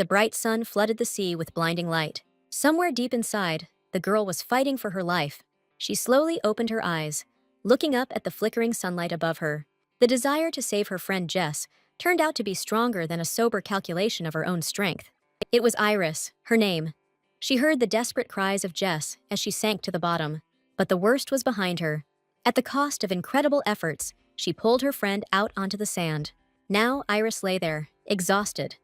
The bright sun flooded the sea with blinding light. Somewhere deep inside, the girl was fighting for her life. She slowly opened her eyes, looking up at the flickering sunlight above her. The desire to save her friend Jess turned out to be stronger than a sober calculation of her own strength. It was Iris, her name. She heard the desperate cries of Jess as she sank to the bottom, but the worst was behind her. At the cost of incredible efforts, she pulled her friend out onto the sand. Now Iris lay there, exhausted,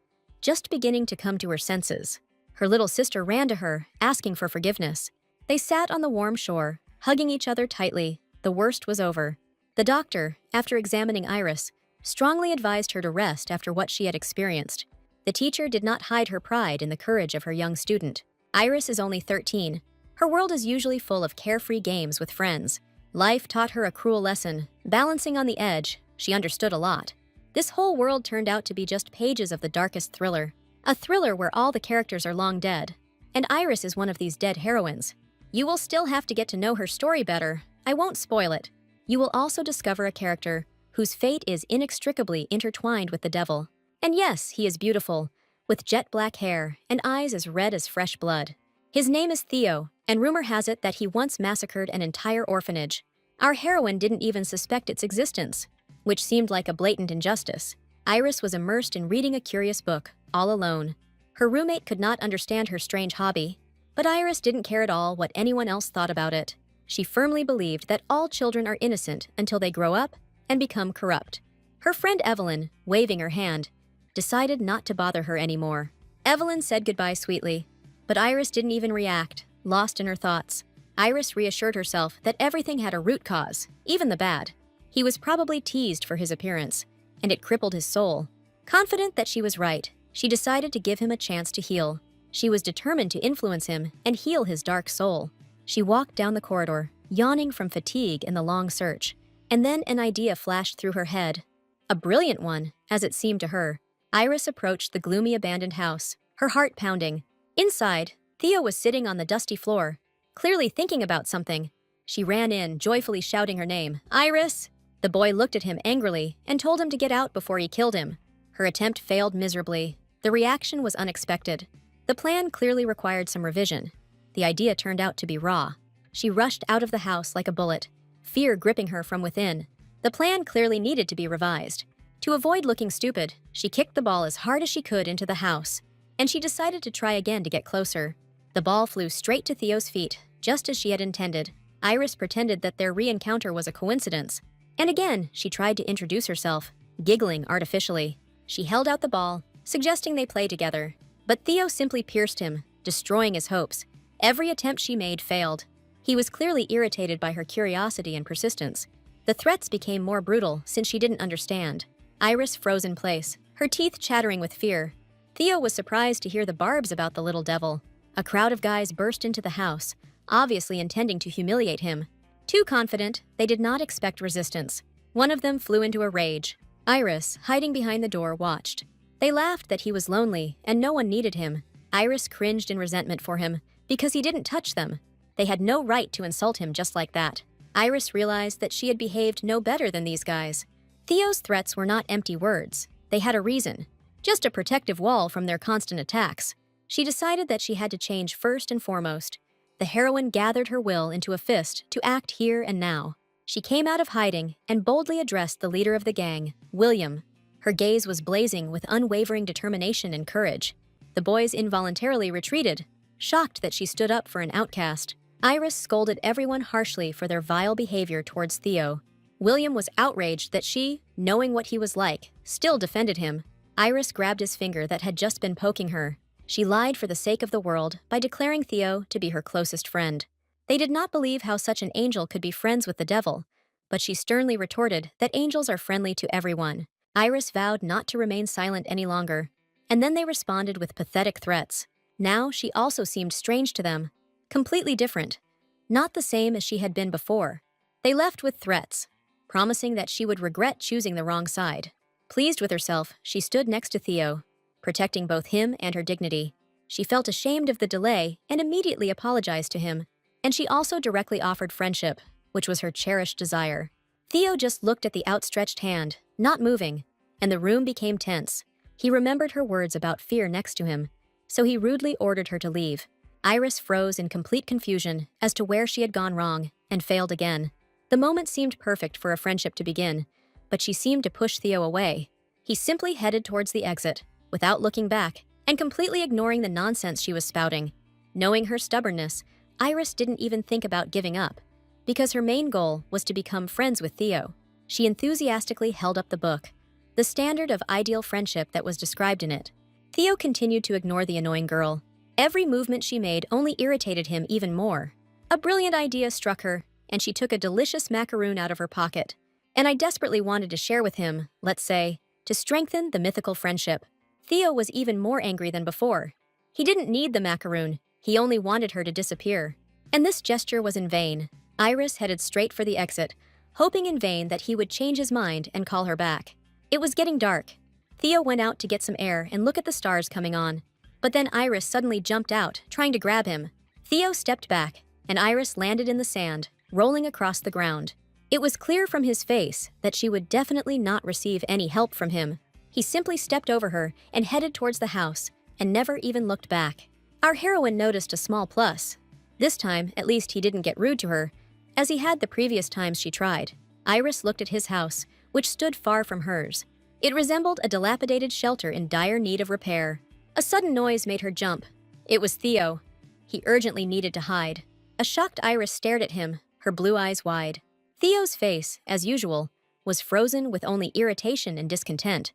just beginning to come to her senses. Her little sister ran to her, asking for forgiveness. They sat on the warm shore, hugging each other tightly. The worst was over. The doctor, after examining Iris, strongly advised her to rest after what she had experienced. The teacher did not hide her pride in the courage of her young student. Iris is only 13. Her world is usually full of carefree games with friends. Life taught her a cruel lesson. Balancing on the edge, she understood a lot. This whole world turned out to be just pages of the darkest thriller. A thriller where all the characters are long dead. And Iris is one of these dead heroines. You will still have to get to know her story better. I won't spoil it. You will also discover a character whose fate is inextricably intertwined with the devil. And yes, he is beautiful, with jet black hair and eyes as red as fresh blood. His name is Theo, and rumor has it that he once massacred an entire orphanage. Our heroine didn't even suspect its existence, which seemed like a blatant injustice. Iris was immersed in reading a curious book, all alone. Her roommate could not understand her strange hobby, but Iris didn't care at all what anyone else thought about it. She firmly believed that all children are innocent until they grow up and become corrupt. Her friend Evelyn, waving her hand, decided not to bother her anymore. Evelyn said goodbye sweetly, but Iris didn't even react, lost in her thoughts. Iris reassured herself that everything had a root cause, even the bad. He was probably teased for his appearance, and it crippled his soul. Confident that she was right, she decided to give him a chance to heal. She was determined to influence him and heal his dark soul. She walked down the corridor, yawning from fatigue in the long search, and then an idea flashed through her head. A brilliant one, as it seemed to her. Iris approached the gloomy abandoned house, her heart pounding. Inside, Theo was sitting on the dusty floor, clearly thinking about something. She ran in, joyfully shouting her name. "Iris!" The boy looked at him angrily and told him to get out before he killed him. Her attempt failed miserably. The reaction was unexpected. The plan clearly required some revision. The idea turned out to be raw. She rushed out of the house like a bullet, fear gripping her from within. The plan clearly needed to be revised. To avoid looking stupid, she kicked the ball as hard as she could into the house, and she decided to try again to get closer. The ball flew straight to Theo's feet, just as she had intended. Iris pretended that their re-encounter was a coincidence, and again she tried to introduce herself, giggling artificially. She held out the ball, suggesting they play together, but Theo simply pierced him, destroying his hopes. Every attempt she made failed. He was clearly irritated by her curiosity and persistence. The threats became more brutal since she didn't understand. Iris froze in place, her teeth chattering with fear. Theo was surprised to hear the barbs about the little devil. A crowd of guys burst into the house, obviously intending to humiliate him. Too confident, they did not expect resistance. One of them flew into a rage. Iris, hiding behind the door, watched. They laughed that he was lonely and no one needed him. Iris cringed in resentment for him because he didn't touch them. They had no right to insult him just like that. Iris realized that she had behaved no better than these guys. Theo's threats were not empty words. They had a reason, just a protective wall from their constant attacks. She decided that she had to change first and foremost. The heroine gathered her will into a fist to act here and now. She came out of hiding and boldly addressed the leader of the gang, William. Her gaze was blazing with unwavering determination and courage. The boys involuntarily retreated, shocked that she stood up for an outcast. Iris scolded everyone harshly for their vile behavior towards Theo. William was outraged that she, knowing what he was like, still defended him. Iris grabbed his finger that had just been poking her. She lied for the sake of the world by declaring Theo to be her closest friend. They did not believe how such an angel could be friends with the devil, but she sternly retorted that angels are friendly to everyone. Iris vowed not to remain silent any longer, and then they responded with pathetic threats. Now she also seemed strange to them, completely different, not the same as she had been before. They left with threats, promising that she would regret choosing the wrong side. Pleased with herself, she stood next to Theo, protecting both him and her dignity. She felt ashamed of the delay and immediately apologized to him, and she also directly offered friendship, which was her cherished desire. Theo just looked at the outstretched hand, not moving, and the room became tense. He remembered her words about fear next to him, so he rudely ordered her to leave. Iris froze in complete confusion as to where she had gone wrong and failed again. The moment seemed perfect for a friendship to begin, but she seemed to push Theo away. He simply headed towards the exit, without looking back, and completely ignoring the nonsense she was spouting. Knowing her stubbornness, Iris didn't even think about giving up, because her main goal was to become friends with Theo. She enthusiastically held up the book, the standard of ideal friendship that was described in it. Theo continued to ignore the annoying girl. Every movement she made only irritated him even more. A brilliant idea struck her, and she took a delicious macaroon out of her pocket. And I desperately wanted to share with him, let's say, to strengthen the mythical friendship. Theo was even more angry than before. He didn't need the macaroon, he only wanted her to disappear. And this gesture was in vain. Iris headed straight for the exit, hoping in vain that he would change his mind and call her back. It was getting dark. Theo went out to get some air and look at the stars coming on. But then Iris suddenly jumped out, trying to grab him. Theo stepped back, and Iris landed in the sand, rolling across the ground. It was clear from his face that she would definitely not receive any help from him. He simply stepped over her and headed towards the house, and never even looked back. Our heroine noticed a small plus. This time, at least he didn't get rude to her, as he had the previous times she tried. Iris looked at his house, which stood far from hers. It resembled a dilapidated shelter in dire need of repair. A sudden noise made her jump. It was Theo. He urgently needed to hide. A shocked Iris stared at him, her blue eyes wide. Theo's face, as usual, was frozen with only irritation and discontent.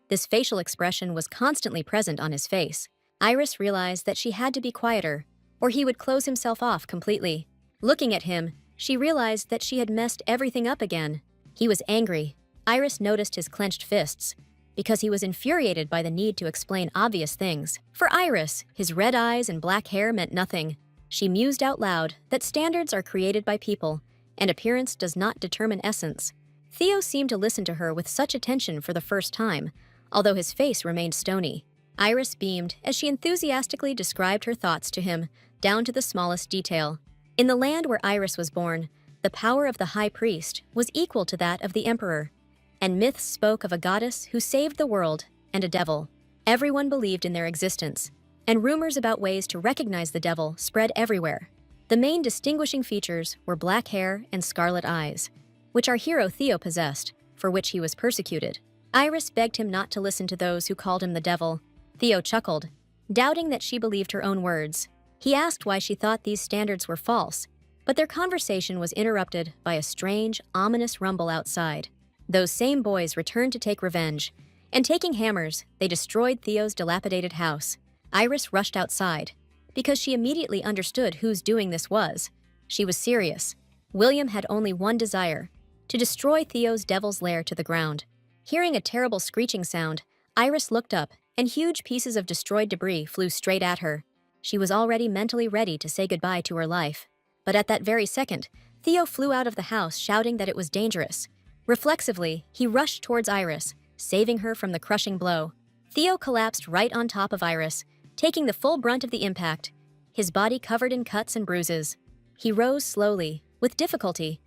This facial expression was constantly present on his face. Iris realized that she had to be quieter, or he would close himself off completely. Looking at him, she realized that she had messed everything up again. He was angry. Iris noticed his clenched fists, because he was infuriated by the need to explain obvious things. For Iris, his red eyes and black hair meant nothing. She mused out loud that standards are created by people, and appearance does not determine essence. Theo seemed to listen to her with such attention for the first time, although his face remained stony. Iris beamed as she enthusiastically described her thoughts to him, down to the smallest detail. In the land where Iris was born, the power of the high priest was equal to that of the emperor, and myths spoke of a goddess who saved the world and a devil. Everyone believed in their existence, and rumors about ways to recognize the devil spread everywhere. The main distinguishing features were black hair and scarlet eyes, which our hero Theo possessed, for which he was persecuted. Iris begged him not to listen to those who called him the devil. Theo chuckled, doubting that she believed her own words. He asked why she thought these standards were false, but their conversation was interrupted by a strange, ominous rumble outside. Those same boys returned to take revenge, and taking hammers, they destroyed Theo's dilapidated house. Iris rushed outside, because she immediately understood whose doing this was. She was serious. William had only one desire, to destroy Theo's devil's lair to the ground. Hearing a terrible screeching sound, Iris looked up, and huge pieces of destroyed debris flew straight at her. She was already mentally ready to say goodbye to her life. But at that very second, Theo flew out of the house shouting that it was dangerous. Reflexively, he rushed towards Iris, saving her from the crushing blow. Theo collapsed right on top of Iris, taking the full brunt of the impact, his body covered in cuts and bruises. He rose slowly, with difficulty,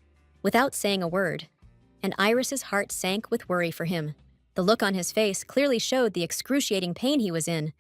without saying a word, and Iris's heart sank with worry for him. The look on his face clearly showed the excruciating pain he was in.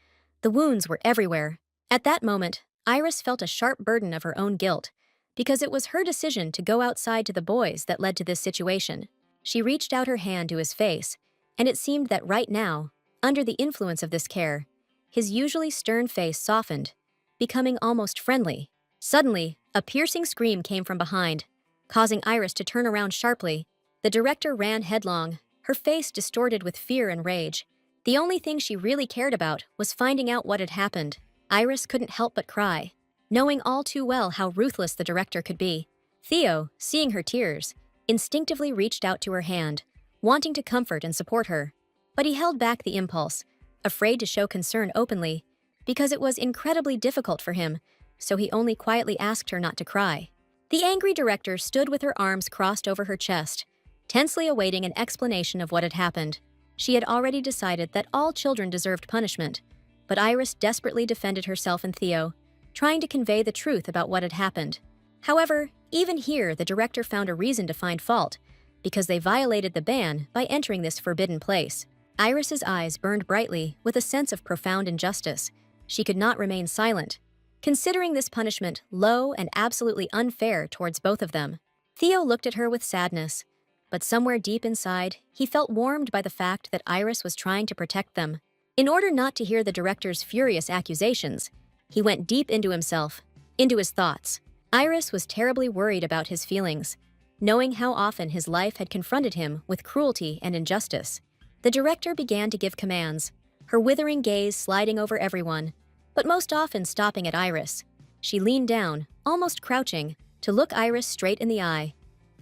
The wounds were everywhere. At that moment, Iris felt a sharp burden of her own guilt, because it was her decision to go outside to the boys that led to this situation. She reached out her hand to his face, and it seemed that right now, under the influence of this care, his usually stern face softened, becoming almost friendly. Suddenly, a piercing scream came from behind, causing Iris to turn around sharply. The director ran headlong, her face distorted with fear and rage. The only thing she really cared about was finding out what had happened. Iris couldn't help but cry, knowing all too well how ruthless the director could be. Theo, seeing her tears, instinctively reached out to her hand, wanting to comfort and support her. But he held back the impulse, afraid to show concern openly, because it was incredibly difficult for him, so he only quietly asked her not to cry. The angry director stood with her arms crossed over her chest, tensely awaiting an explanation of what had happened. She had already decided that all children deserved punishment, but Iris desperately defended herself and Theo, trying to convey the truth about what had happened. However, even here the director found a reason to find fault, because they violated the ban by entering this forbidden place. Iris's eyes burned brightly with a sense of profound injustice. She could not remain silent, considering this punishment low and absolutely unfair towards both of them. Theo looked at her with sadness, but somewhere deep inside, he felt warmed by the fact that Iris was trying to protect them. In order not to hear the director's furious accusations, he went deep into himself, into his thoughts. Iris was terribly worried about his feelings, knowing how often his life had confronted him with cruelty and injustice. The director began to give commands, her withering gaze sliding over everyone, but most often stopping at Iris. She leaned down, almost crouching, to look Iris straight in the eye,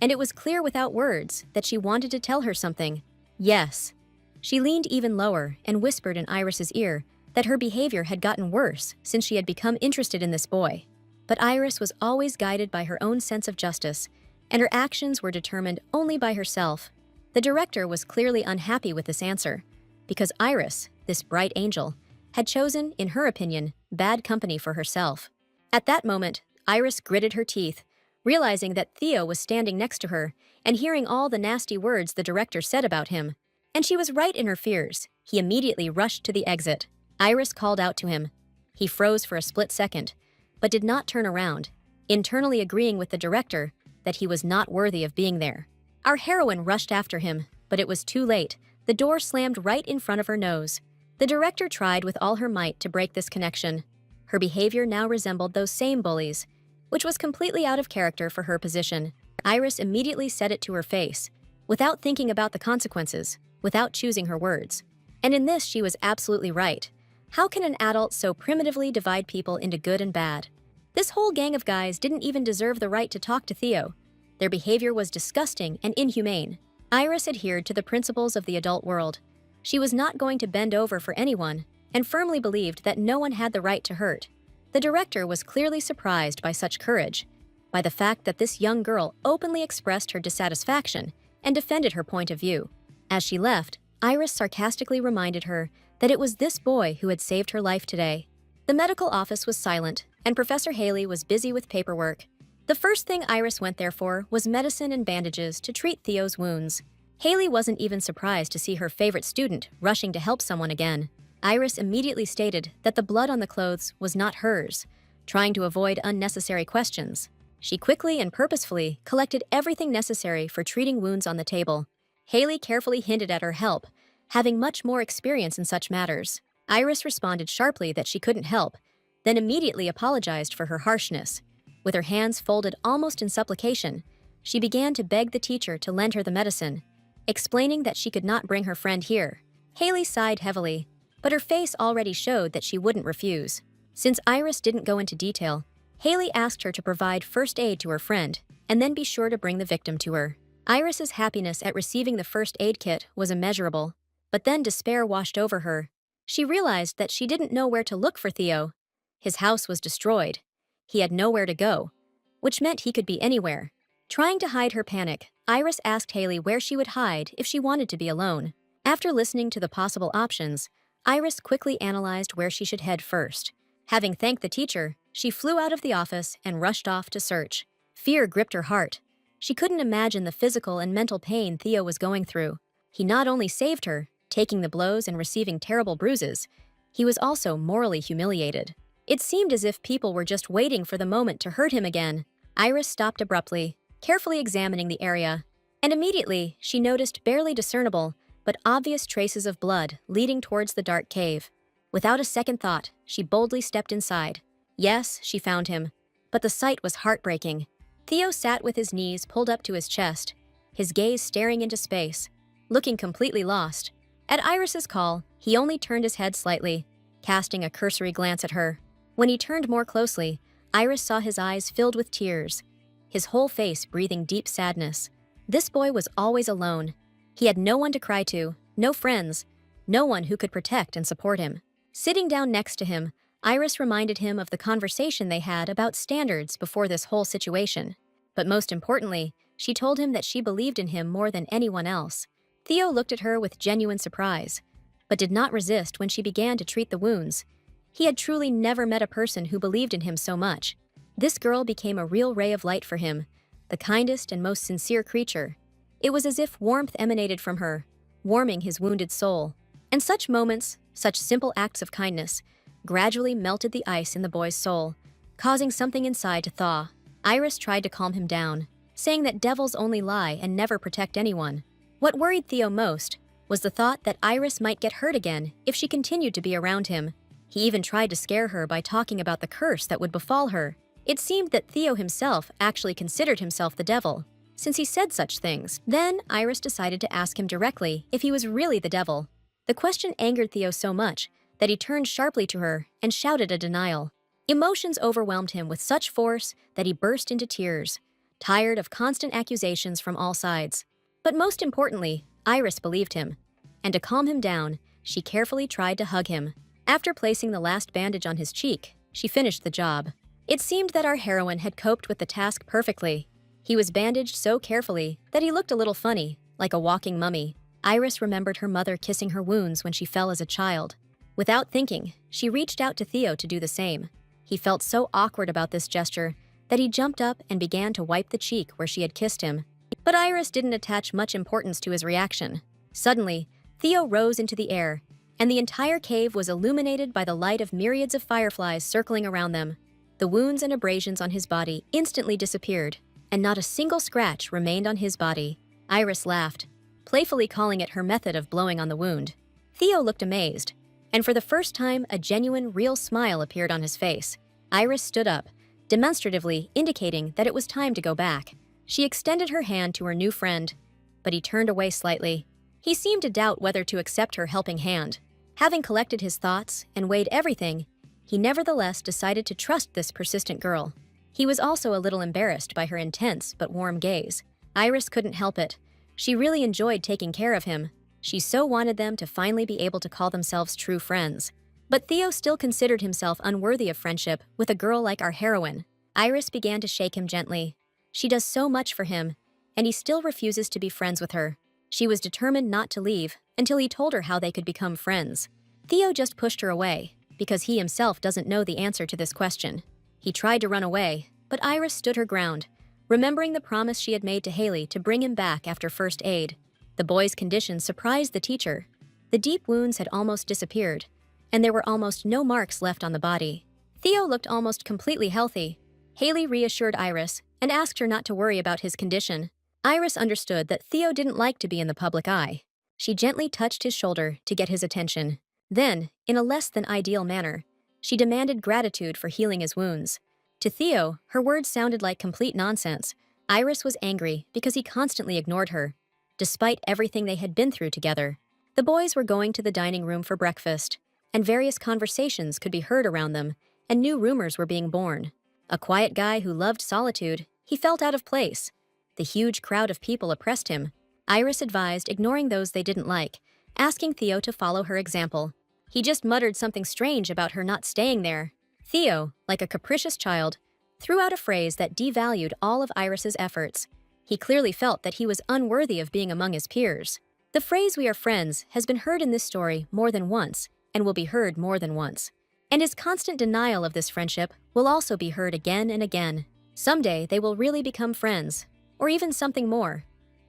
and it was clear without words that she wanted to tell her something. Yes. She leaned even lower and whispered in Iris's ear that her behavior had gotten worse since she had become interested in this boy. But Iris was always guided by her own sense of justice, and her actions were determined only by herself. The director was clearly unhappy with this answer, because Iris, this bright angel, had chosen, in her opinion, bad company for herself. At that moment, Iris gritted her teeth, realizing that Theo was standing next to her and hearing all the nasty words the director said about him. And she was right in her fears. He immediately rushed to the exit. Iris called out to him. He froze for a split second, but did not turn around, internally agreeing with the director that he was not worthy of being there. Our heroine rushed after him, but it was too late. The door slammed right in front of her nose. The director tried with all her might to break this connection. Her behavior now resembled those same bullies, which was completely out of character for her position. Iris immediately said it to her face, without thinking about the consequences, without choosing her words. And in this she was absolutely right. How can an adult so primitively divide people into good and bad? This whole gang of guys didn't even deserve the right to talk to Theo. Their behavior was disgusting and inhumane. Iris adhered to the principles of the adult world. She was not going to bend over for anyone, and firmly believed that no one had the right to hurt. The director was clearly surprised by such courage, by the fact that this young girl openly expressed her dissatisfaction and defended her point of view. As she left, Iris sarcastically reminded her that it was this boy who had saved her life today. The medical office was silent, and Professor Haley was busy with paperwork. The first thing Iris went there for was medicine and bandages to treat Theo's wounds. Haley wasn't even surprised to see her favorite student rushing to help someone again. Iris immediately stated that the blood on the clothes was not hers, trying to avoid unnecessary questions. She quickly and purposefully collected everything necessary for treating wounds on the table. Haley carefully hinted at her help, having much more experience in such matters. Iris responded sharply that she couldn't help, then immediately apologized for her harshness. With her hands folded almost in supplication, she began to beg the teacher to lend her the medicine, explaining that she could not bring her friend here. Haley sighed heavily, but her face already showed that she wouldn't refuse. Since Iris didn't go into detail, Haley asked her to provide first aid to her friend, and then be sure to bring the victim to her. Iris's happiness at receiving the first aid kit was immeasurable, but then despair washed over her. She realized that she didn't know where to look for Theo. His house was destroyed. He had nowhere to go, which meant he could be anywhere. Trying to hide her panic, Iris asked Haley where she would hide if she wanted to be alone. After listening to the possible options, Iris quickly analyzed where she should head first. Having thanked the teacher, she flew out of the office and rushed off to search. Fear gripped her heart. She couldn't imagine the physical and mental pain Theo was going through. He not only saved her, taking the blows and receiving terrible bruises, he was also morally humiliated. It seemed as if people were just waiting for the moment to hurt him again. Iris stopped abruptly, carefully examining the area, and immediately she noticed barely discernible but obvious traces of blood leading towards the dark cave. Without a second thought, she boldly stepped inside. Yes, she found him, but the sight was heartbreaking. Theo sat with his knees pulled up to his chest, his gaze staring into space, looking completely lost. At Iris's call, he only turned his head slightly, casting a cursory glance at her. When he turned more closely, Iris saw his eyes filled with tears, his whole face breathing deep sadness. This boy was always alone. He had no one to cry to, no friends, no one who could protect and support him. Sitting down next to him, Iris reminded him of the conversation they had about standards before this whole situation. But most importantly, she told him that she believed in him more than anyone else. Theo looked at her with genuine surprise, but did not resist when she began to treat the wounds. He had truly never met a person who believed in him so much. This girl became a real ray of light for him, the kindest and most sincere creature. It was as if warmth emanated from her, warming his wounded soul. And such moments, such simple acts of kindness, gradually melted the ice in the boy's soul, causing something inside to thaw. Iris tried to calm him down, saying that devils only lie and never protect anyone. What worried Theo most was the thought that Iris might get hurt again if she continued to be around him. He even tried to scare her by talking about the curse that would befall her. It seemed that Theo himself actually considered himself the devil, since he said such things. Then Iris decided to ask him directly if he was really the devil. The question angered Theo so much that he turned sharply to her and shouted a denial. Emotions overwhelmed him with such force that he burst into tears, tired of constant accusations from all sides. But most importantly, Iris believed him, and to calm him down, she carefully tried to hug him. After placing the last bandage on his cheek, she finished the job. It seemed that our heroine had coped with the task perfectly. He was bandaged so carefully that he looked a little funny, like a walking mummy. Iris remembered her mother kissing her wounds when she fell as a child. Without thinking, she reached out to Theo to do the same. He felt so awkward about this gesture that he jumped up and began to wipe the cheek where she had kissed him. But Iris didn't attach much importance to his reaction. Suddenly, Theo rose into the air, and the entire cave was illuminated by the light of myriads of fireflies circling around them. The wounds and abrasions on his body instantly disappeared, and not a single scratch remained on his body. Iris laughed, playfully calling it her method of blowing on the wound. Theo looked amazed, and for the first time a genuine, real smile appeared on his face. Iris stood up, demonstratively indicating that it was time to go back. She extended her hand to her new friend, but he turned away slightly. He seemed to doubt whether to accept her helping hand. Having collected his thoughts and weighed everything, he nevertheless decided to trust this persistent girl. He was also a little embarrassed by her intense but warm gaze. Iris couldn't help it. She really enjoyed taking care of him. She so wanted them to finally be able to call themselves true friends. But Theo still considered himself unworthy of friendship with a girl like our heroine. Iris began to shake him gently. She does so much for him, and he still refuses to be friends with her. She was determined not to leave until he told her how they could become friends. Theo just pushed her away, because he himself doesn't know the answer to this question. He tried to run away, but Iris stood her ground, remembering the promise she had made to Haley to bring him back after first aid. The boy's condition surprised the teacher. The deep wounds had almost disappeared, and there were almost no marks left on the body. Theo looked almost completely healthy. Haley reassured Iris and asked her not to worry about his condition. Iris understood that Theo didn't like to be in the public eye. She gently touched his shoulder to get his attention. Then, in a less than ideal manner, she demanded gratitude for healing his wounds. To Theo, her words sounded like complete nonsense. Iris was angry because he constantly ignored her, despite everything they had been through together. The boys were going to the dining room for breakfast, and various conversations could be heard around them, and new rumors were being born. A quiet guy who loved solitude, he felt out of place. The huge crowd of people oppressed him. Iris advised ignoring those they didn't like, asking Theo to follow her example. He just muttered something strange about her not staying there. Theo, like a capricious child, threw out a phrase that devalued all of Iris's efforts. He clearly felt that he was unworthy of being among his peers. The phrase "we are friends" has been heard in this story more than once, and will be heard more than once. And his constant denial of this friendship will also be heard again and again. Someday they will really become friends, or even something more.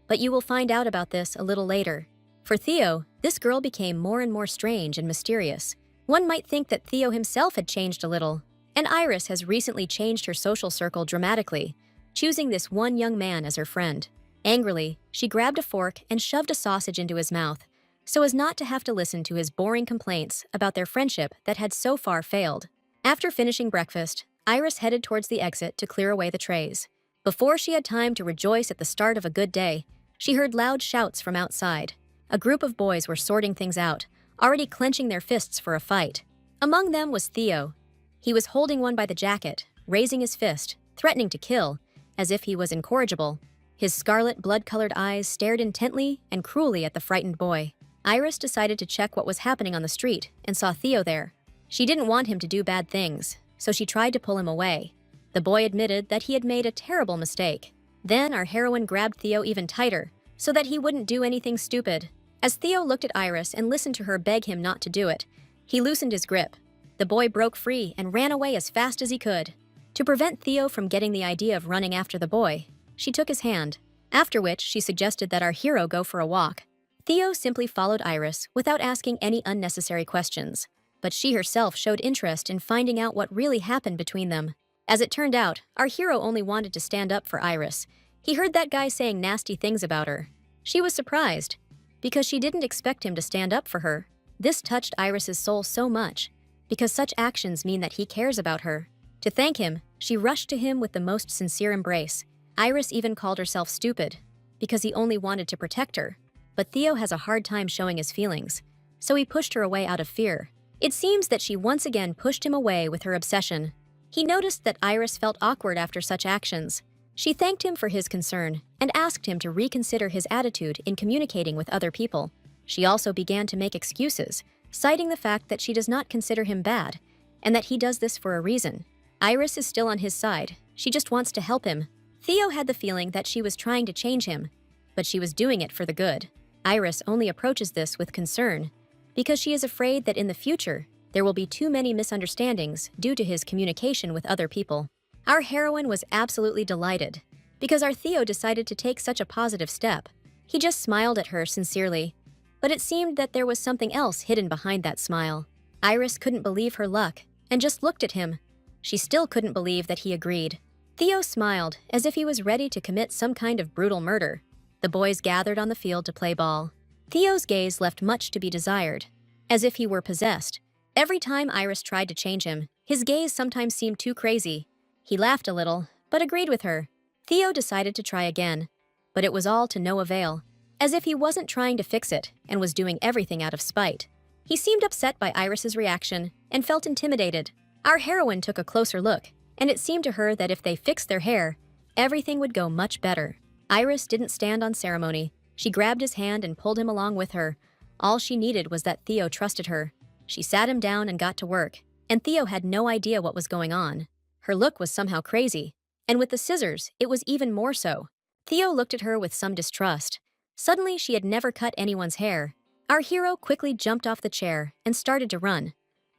But you will find out about this a little later. For Theo, this girl became more and more strange and mysterious. One might think that Theo himself had changed a little, and Iris has recently changed her social circle dramatically, choosing this one young man as her friend. Angrily, she grabbed a fork and shoved a sausage into his mouth, so as not to have to listen to his boring complaints about their friendship that had so far failed. After finishing breakfast, Iris headed towards the exit to clear away the trays. Before she had time to rejoice at the start of a good day, she heard loud shouts from outside. A group of boys were sorting things out, already clenching their fists for a fight. Among them was Theo. He was holding one by the jacket, raising his fist, threatening to kill, as if he was incorrigible. His scarlet, blood-colored eyes stared intently and cruelly at the frightened boy. Iris decided to check what was happening on the street and saw Theo there. She didn't want him to do bad things, so she tried to pull him away. The boy admitted that he had made a terrible mistake. Then our heroine grabbed Theo even tighter, so that he wouldn't do anything stupid. As Theo looked at Iris and listened to her beg him not to do it, he loosened his grip. The boy broke free and ran away as fast as he could. To prevent Theo from getting the idea of running after the boy, she took his hand, after which she suggested that our hero go for a walk. Theo simply followed Iris without asking any unnecessary questions, but she herself showed interest in finding out what really happened between them. As it turned out, our hero only wanted to stand up for Iris. He heard that guy saying nasty things about her. She was surprised, because she didn't expect him to stand up for her. This touched Iris's soul so much, because such actions mean that he cares about her. To thank him, she rushed to him with the most sincere embrace. Iris even called herself stupid, because he only wanted to protect her. But Theo has a hard time showing his feelings, so he pushed her away out of fear. It seems that she once again pushed him away with her obsession. He noticed that Iris felt awkward after such actions. She thanked him for his concern and asked him to reconsider his attitude in communicating with other people. She also began to make excuses, citing the fact that she does not consider him bad and that he does this for a reason. Iris is still on his side. She just wants to help him. Theo had the feeling that she was trying to change him, but she was doing it for the good. Iris only approaches this with concern because she is afraid that in the future, there will be too many misunderstandings due to his communication with other people. Our heroine was absolutely delighted because our Theo decided to take such a positive step. He just smiled at her sincerely, but it seemed that there was something else hidden behind that smile. Iris couldn't believe her luck and just looked at him. She still couldn't believe that he agreed. Theo smiled as if he was ready to commit some kind of brutal murder. The boys gathered on the field to play ball. Theo's gaze left much to be desired, as if he were possessed. Every time Iris tried to change him, his gaze sometimes seemed too crazy. He laughed a little, but agreed with her. Theo decided to try again, but it was all to no avail, as if he wasn't trying to fix it and was doing everything out of spite. He seemed upset by Iris's reaction and felt intimidated. Our heroine took a closer look, and it seemed to her that if they fixed their hair, everything would go much better. Iris didn't stand on ceremony. She grabbed his hand and pulled him along with her. All she needed was that Theo trusted her. She sat him down and got to work, and Theo had no idea what was going on. Her look was somehow crazy, and with the scissors, it was even more so. Theo looked at her with some distrust. Suddenly, she had never cut anyone's hair. Our hero quickly jumped off the chair and started to run,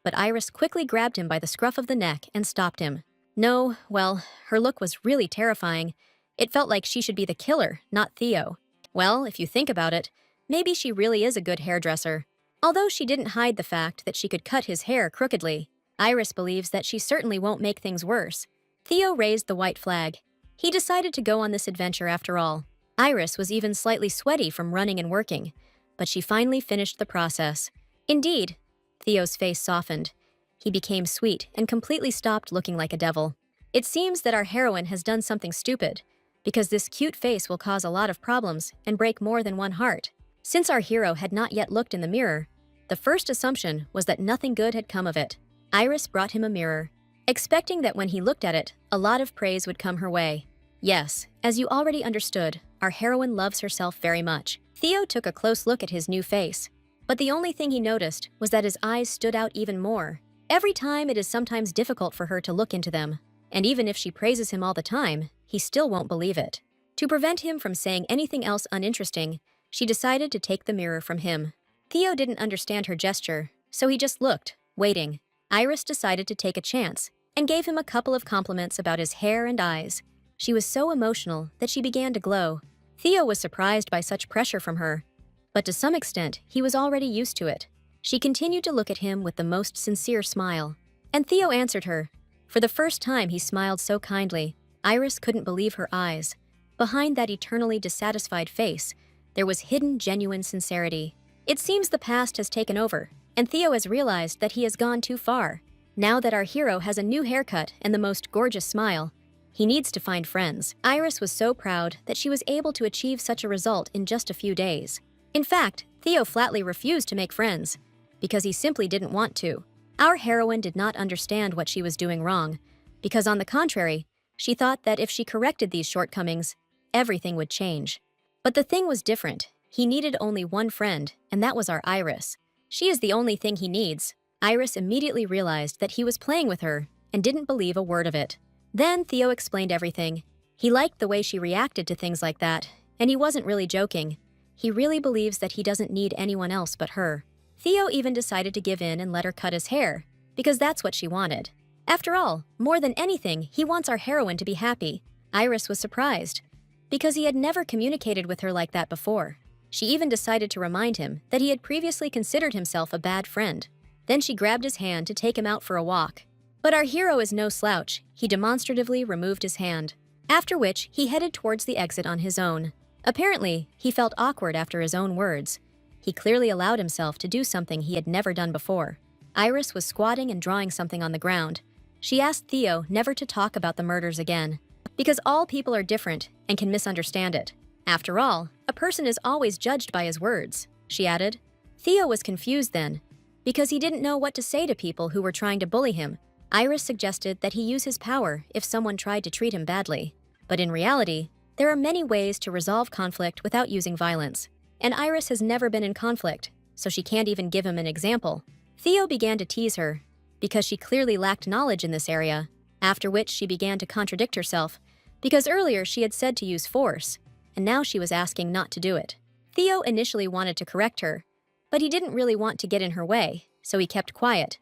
but Iris quickly grabbed him by the scruff of the neck and stopped him. No, well, her look was really terrifying. It felt like she should be the killer, not Theo. Well, if you think about it, maybe she really is a good hairdresser. Although she didn't hide the fact that she could cut his hair crookedly, Iris believes that she certainly won't make things worse. Theo raised the white flag. He decided to go on this adventure after all. Iris was even slightly sweaty from running and working, but she finally finished the process. Indeed, Theo's face softened. He became sweet and completely stopped looking like a devil. It seems that our heroine has done something stupid, because this cute face will cause a lot of problems and break more than one heart. Since our hero had not yet looked in the mirror, the first assumption was that nothing good had come of it. Iris brought him a mirror, expecting that when he looked at it, a lot of praise would come her way. Yes, as you already understood, our heroine loves herself very much. Theo took a close look at his new face, but the only thing he noticed was that his eyes stood out even more. Every time it is sometimes difficult for her to look into them, and even if she praises him all the time, he still won't believe it. To prevent him from saying anything else uninteresting, she decided to take the mirror from him. Theo didn't understand her gesture, so he just looked, waiting. Iris decided to take a chance and gave him a couple of compliments about his hair and eyes. She was so emotional that she began to glow. Theo was surprised by such pressure from her, but to some extent, he was already used to it. She continued to look at him with the most sincere smile, and Theo answered her. For the first time, he smiled so kindly. Iris couldn't believe her eyes. Behind that eternally dissatisfied face, there was hidden, genuine sincerity. It seems the past has taken over, and Theo has realized that he has gone too far. Now that our hero has a new haircut and the most gorgeous smile, he needs to find friends. Iris was so proud that she was able to achieve such a result in just a few days. In fact, Theo flatly refused to make friends, because he simply didn't want to. Our heroine did not understand what she was doing wrong, because on the contrary, she thought that if she corrected these shortcomings, everything would change. But the thing was different. He needed only one friend, and that was our Iris. She is the only thing he needs. Iris immediately realized that he was playing with her and didn't believe a word of it. Then Theo explained everything. He liked the way she reacted to things like that, and he wasn't really joking. He really believes that he doesn't need anyone else but her. Theo even decided to give in and let her cut his hair, because that's what she wanted. After all, more than anything, he wants our heroine to be happy. Iris was surprised, because he had never communicated with her like that before. She even decided to remind him that he had previously considered himself a bad friend. Then she grabbed his hand to take him out for a walk. But our hero is no slouch. He demonstratively removed his hand, after which he headed towards the exit on his own. Apparently, he felt awkward after his own words. He clearly allowed himself to do something he had never done before. Iris was squatting and drawing something on the ground. She asked Theo never to talk about the murders again, because all people are different and can misunderstand it. After all, a person is always judged by his words, she added. Theo was confused then, because he didn't know what to say to people who were trying to bully him. Iris suggested that he use his power if someone tried to treat him badly. But in reality, there are many ways to resolve conflict without using violence. And Iris has never been in conflict, so she can't even give him an example. Theo began to tease her, because she clearly lacked knowledge in this area, after which she began to contradict herself, because earlier she had said to use force, and now she was asking not to do it. Theo initially wanted to correct her, but he didn't really want to get in her way, so he kept quiet.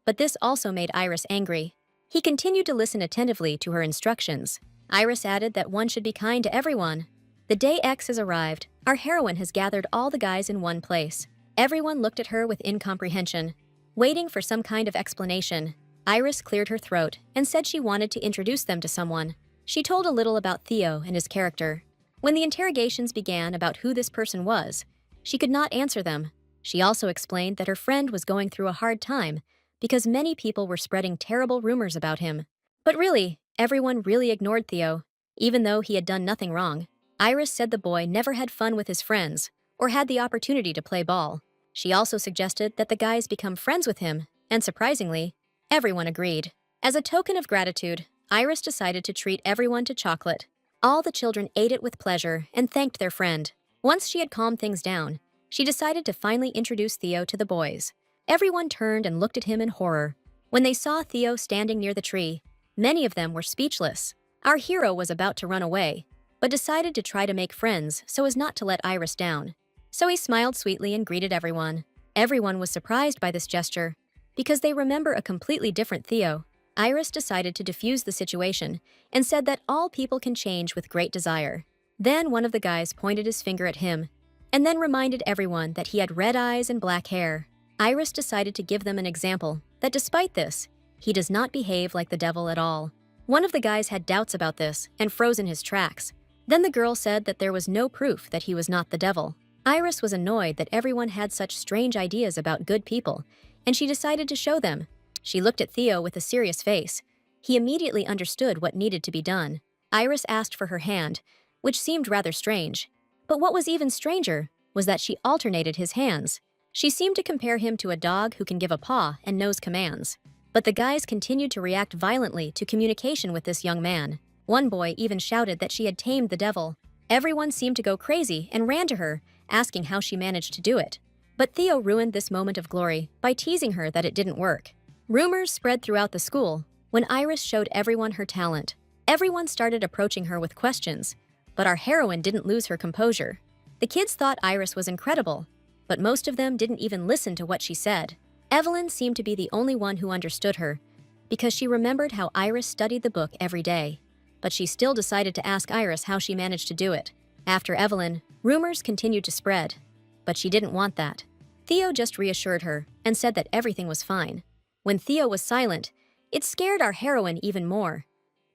But this also made Iris angry. He continued to listen attentively to her instructions. Iris added that one should be kind to everyone. The day X has arrived. Our heroine has gathered all the guys in one place. Everyone looked at her with incomprehension, waiting for some kind of explanation. Iris cleared her throat and said she wanted to introduce them to someone. She told a little about Theo and his character. When the interrogations began about who this person was, she could not answer them. She also explained that her friend was going through a hard time because many people were spreading terrible rumors about him. But really, everyone really ignored Theo, even though he had done nothing wrong. Iris said the boy never had fun with his friends or had the opportunity to play ball. She also suggested that the guys become friends with him, and surprisingly, everyone agreed. As a token of gratitude, Iris decided to treat everyone to chocolate. All the children ate it with pleasure and thanked their friend. Once she had calmed things down, she decided to finally introduce Theo to the boys. Everyone turned and looked at him in horror. When they saw Theo standing near the tree, many of them were speechless. Our hero was about to run away, but decided to try to make friends so as not to let Iris down. So he smiled sweetly and greeted everyone. Everyone was surprised by this gesture, because they remember a completely different Theo. Iris decided to defuse the situation and said that all people can change with great desire. Then one of the guys pointed his finger at him, and then reminded everyone that he had red eyes and black hair. Iris decided to give them an example that despite this, he does not behave like the devil at all. One of the guys had doubts about this and froze in his tracks. Then the girl said that there was no proof that he was not the devil. Iris was annoyed that everyone had such strange ideas about good people, and she decided to show them. She looked at Theo with a serious face. He immediately understood what needed to be done. Iris asked for her hand, which seemed rather strange. But what was even stranger was that she alternated his hands. She seemed to compare him to a dog who can give a paw and knows commands. But the guys continued to react violently to communication with this young man. One boy even shouted that she had tamed the devil. Everyone seemed to go crazy and ran to her, asking how she managed to do it. But Theo ruined this moment of glory by teasing her that it didn't work. Rumors spread throughout the school when Iris showed everyone her talent. Everyone started approaching her with questions, but our heroine didn't lose her composure. The kids thought Iris was incredible, but most of them didn't even listen to what she said. Evelyn seemed to be the only one who understood her, because she remembered how Iris studied the book every day. But she still decided to ask Iris how she managed to do it. After Evelyn, rumors continued to spread, but she didn't want that. Theo just reassured her and said that everything was fine. When Theo was silent, it scared our heroine even more,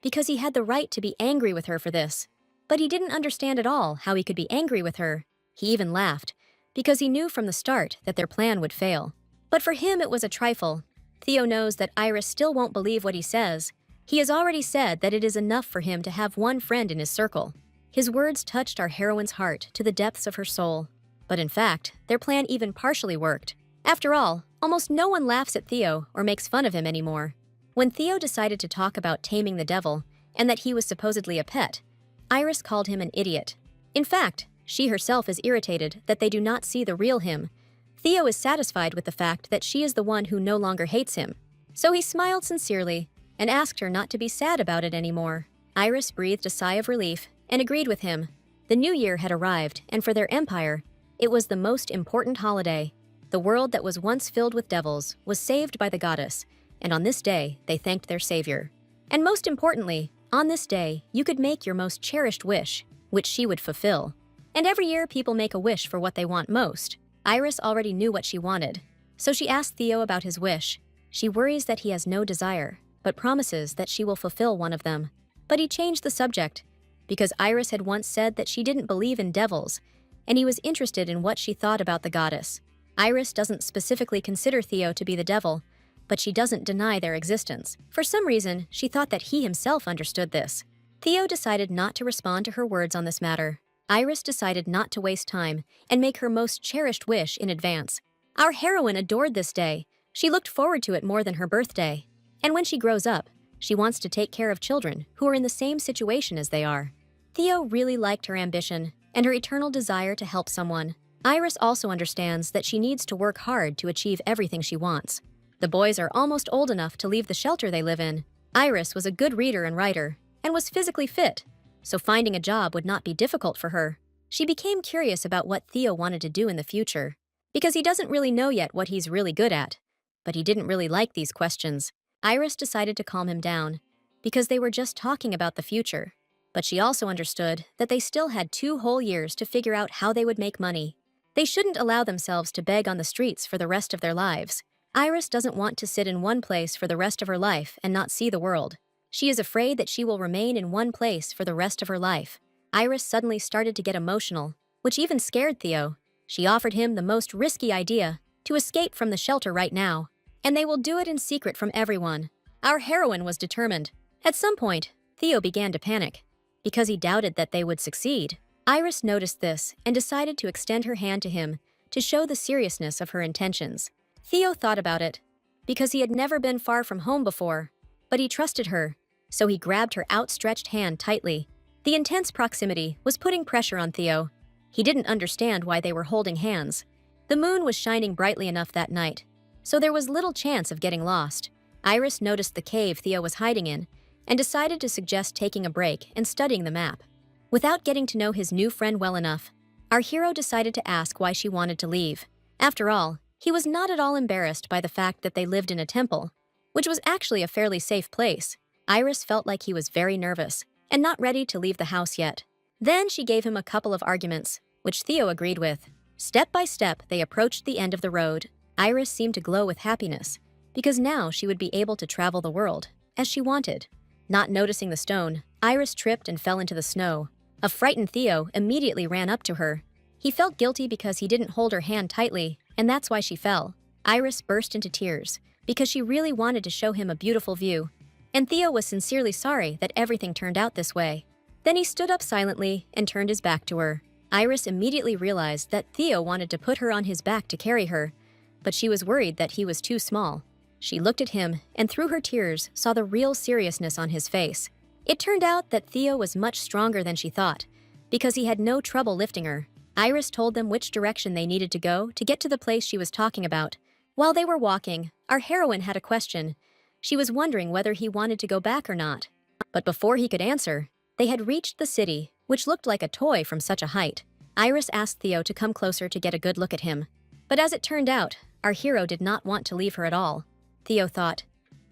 because he had the right to be angry with her for this. But he didn't understand at all how he could be angry with her. He even laughed, because he knew from the start that their plan would fail. But for him it was a trifle. Theo knows that Iris still won't believe what he says. He has already said that it is enough for him to have one friend in his circle. His words touched our heroine's heart to the depths of her soul. But in fact, their plan even partially worked. After all, almost no one laughs at Theo or makes fun of him anymore. When Theo decided to talk about taming the devil and that he was supposedly a pet, Iris called him an idiot. In fact, she herself is irritated that they do not see the real him. Theo is satisfied with the fact that she is the one who no longer hates him. So he smiled sincerely and asked her not to be sad about it anymore. Iris breathed a sigh of relief and agreed with him. The new year had arrived, and for their empire, it was the most important holiday. The world that was once filled with devils was saved by the goddess, and on this day, they thanked their savior. And most importantly, on this day, you could make your most cherished wish, which she would fulfill. And every year, people make a wish for what they want most. Iris already knew what she wanted, so she asked Theo about his wish. She worries that he has no desire, but promises that she will fulfill one of them. But he changed the subject, because Iris had once said that she didn't believe in devils, and he was interested in what she thought about the goddess. Iris doesn't specifically consider Theo to be the devil, but she doesn't deny their existence. For some reason, she thought that he himself understood this. Theo decided not to respond to her words on this matter. Iris decided not to waste time and make her most cherished wish in advance. Our heroine adored this day. She looked forward to it more than her birthday. And when she grows up, she wants to take care of children who are in the same situation as they are. Theo really liked her ambition and her eternal desire to help someone. Iris also understands that she needs to work hard to achieve everything she wants. The boys are almost old enough to leave the shelter they live in. Iris was a good reader and writer, and was physically fit, so finding a job would not be difficult for her. She became curious about what Theo wanted to do in the future, because he doesn't really know yet what he's really good at. But he didn't really like these questions. Iris decided to calm him down, because they were just talking about the future. But she also understood that they still had 2 whole years to figure out how they would make money. They shouldn't allow themselves to beg on the streets for the rest of their lives. Iris doesn't want to sit in one place for the rest of her life and not see the world. She is afraid that she will remain in one place for the rest of her life. Iris suddenly started to get emotional, which even scared Theo. She offered him the most risky idea, to escape from the shelter right now. And they will do it in secret from everyone. Our heroine was determined. At some point, Theo began to panic, because he doubted that they would succeed. Iris noticed this and decided to extend her hand to him to show the seriousness of her intentions. Theo thought about it, because he had never been far from home before, but he trusted her, so he grabbed her outstretched hand tightly. The intense proximity was putting pressure on Theo. He didn't understand why they were holding hands. The moon was shining brightly enough that night, so there was little chance of getting lost. Iris noticed the cave Theo was hiding in and decided to suggest taking a break and studying the map. Without getting to know his new friend well enough, our hero decided to ask why she wanted to leave. After all, he was not at all embarrassed by the fact that they lived in a temple, which was actually a fairly safe place. Iris felt like he was very nervous and not ready to leave the house yet. Then she gave him a couple of arguments, which Theo agreed with. Step by step, they approached the end of the road. Iris seemed to glow with happiness, because now she would be able to travel the world as she wanted. Not noticing the stone, Iris tripped and fell into the snow. A frightened Theo immediately ran up to her. He felt guilty because he didn't hold her hand tightly, and that's why she fell. Iris burst into tears, because she really wanted to show him a beautiful view, and Theo was sincerely sorry that everything turned out this way. Then he stood up silently and turned his back to her. Iris immediately realized that Theo wanted to put her on his back to carry her, but she was worried that he was too small. She looked at him and through her tears saw the real seriousness on his face. It turned out that Theo was much stronger than she thought, because he had no trouble lifting her. Iris told them which direction they needed to go to get to the place she was talking about. While they were walking, our heroine had a question. She was wondering whether he wanted to go back or not. But before he could answer, they had reached the city, which looked like a toy from such a height. Iris asked Theo to come closer to get a good look at him. But as it turned out, our hero did not want to leave her at all. Theo thought,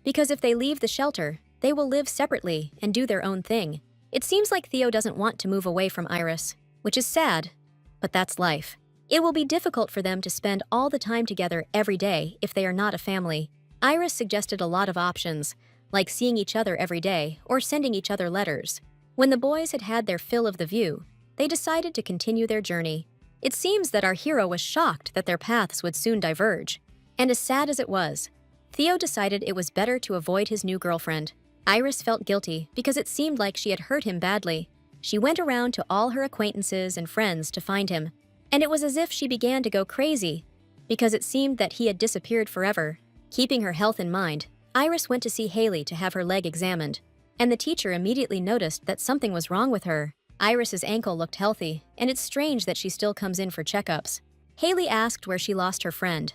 because if they leave the shelter, they will live separately and do their own thing. It seems like Theo doesn't want to move away from Iris, which is sad, but that's life. It will be difficult for them to spend all the time together every day if they are not a family. Iris suggested a lot of options, like seeing each other every day or sending each other letters. When the boys had had their fill of the view, they decided to continue their journey. It seems that our hero was shocked that their paths would soon diverge. And as sad as it was, Theo decided it was better to avoid his new girlfriend. Iris felt guilty because it seemed like she had hurt him badly. She went around to all her acquaintances and friends to find him, and it was as if she began to go crazy, because it seemed that he had disappeared forever. Keeping her health in mind, Iris went to see Haley to have her leg examined, and the teacher immediately noticed that something was wrong with her. Iris's ankle looked healthy, and it's strange that she still comes in for checkups. Haley asked where she lost her friend,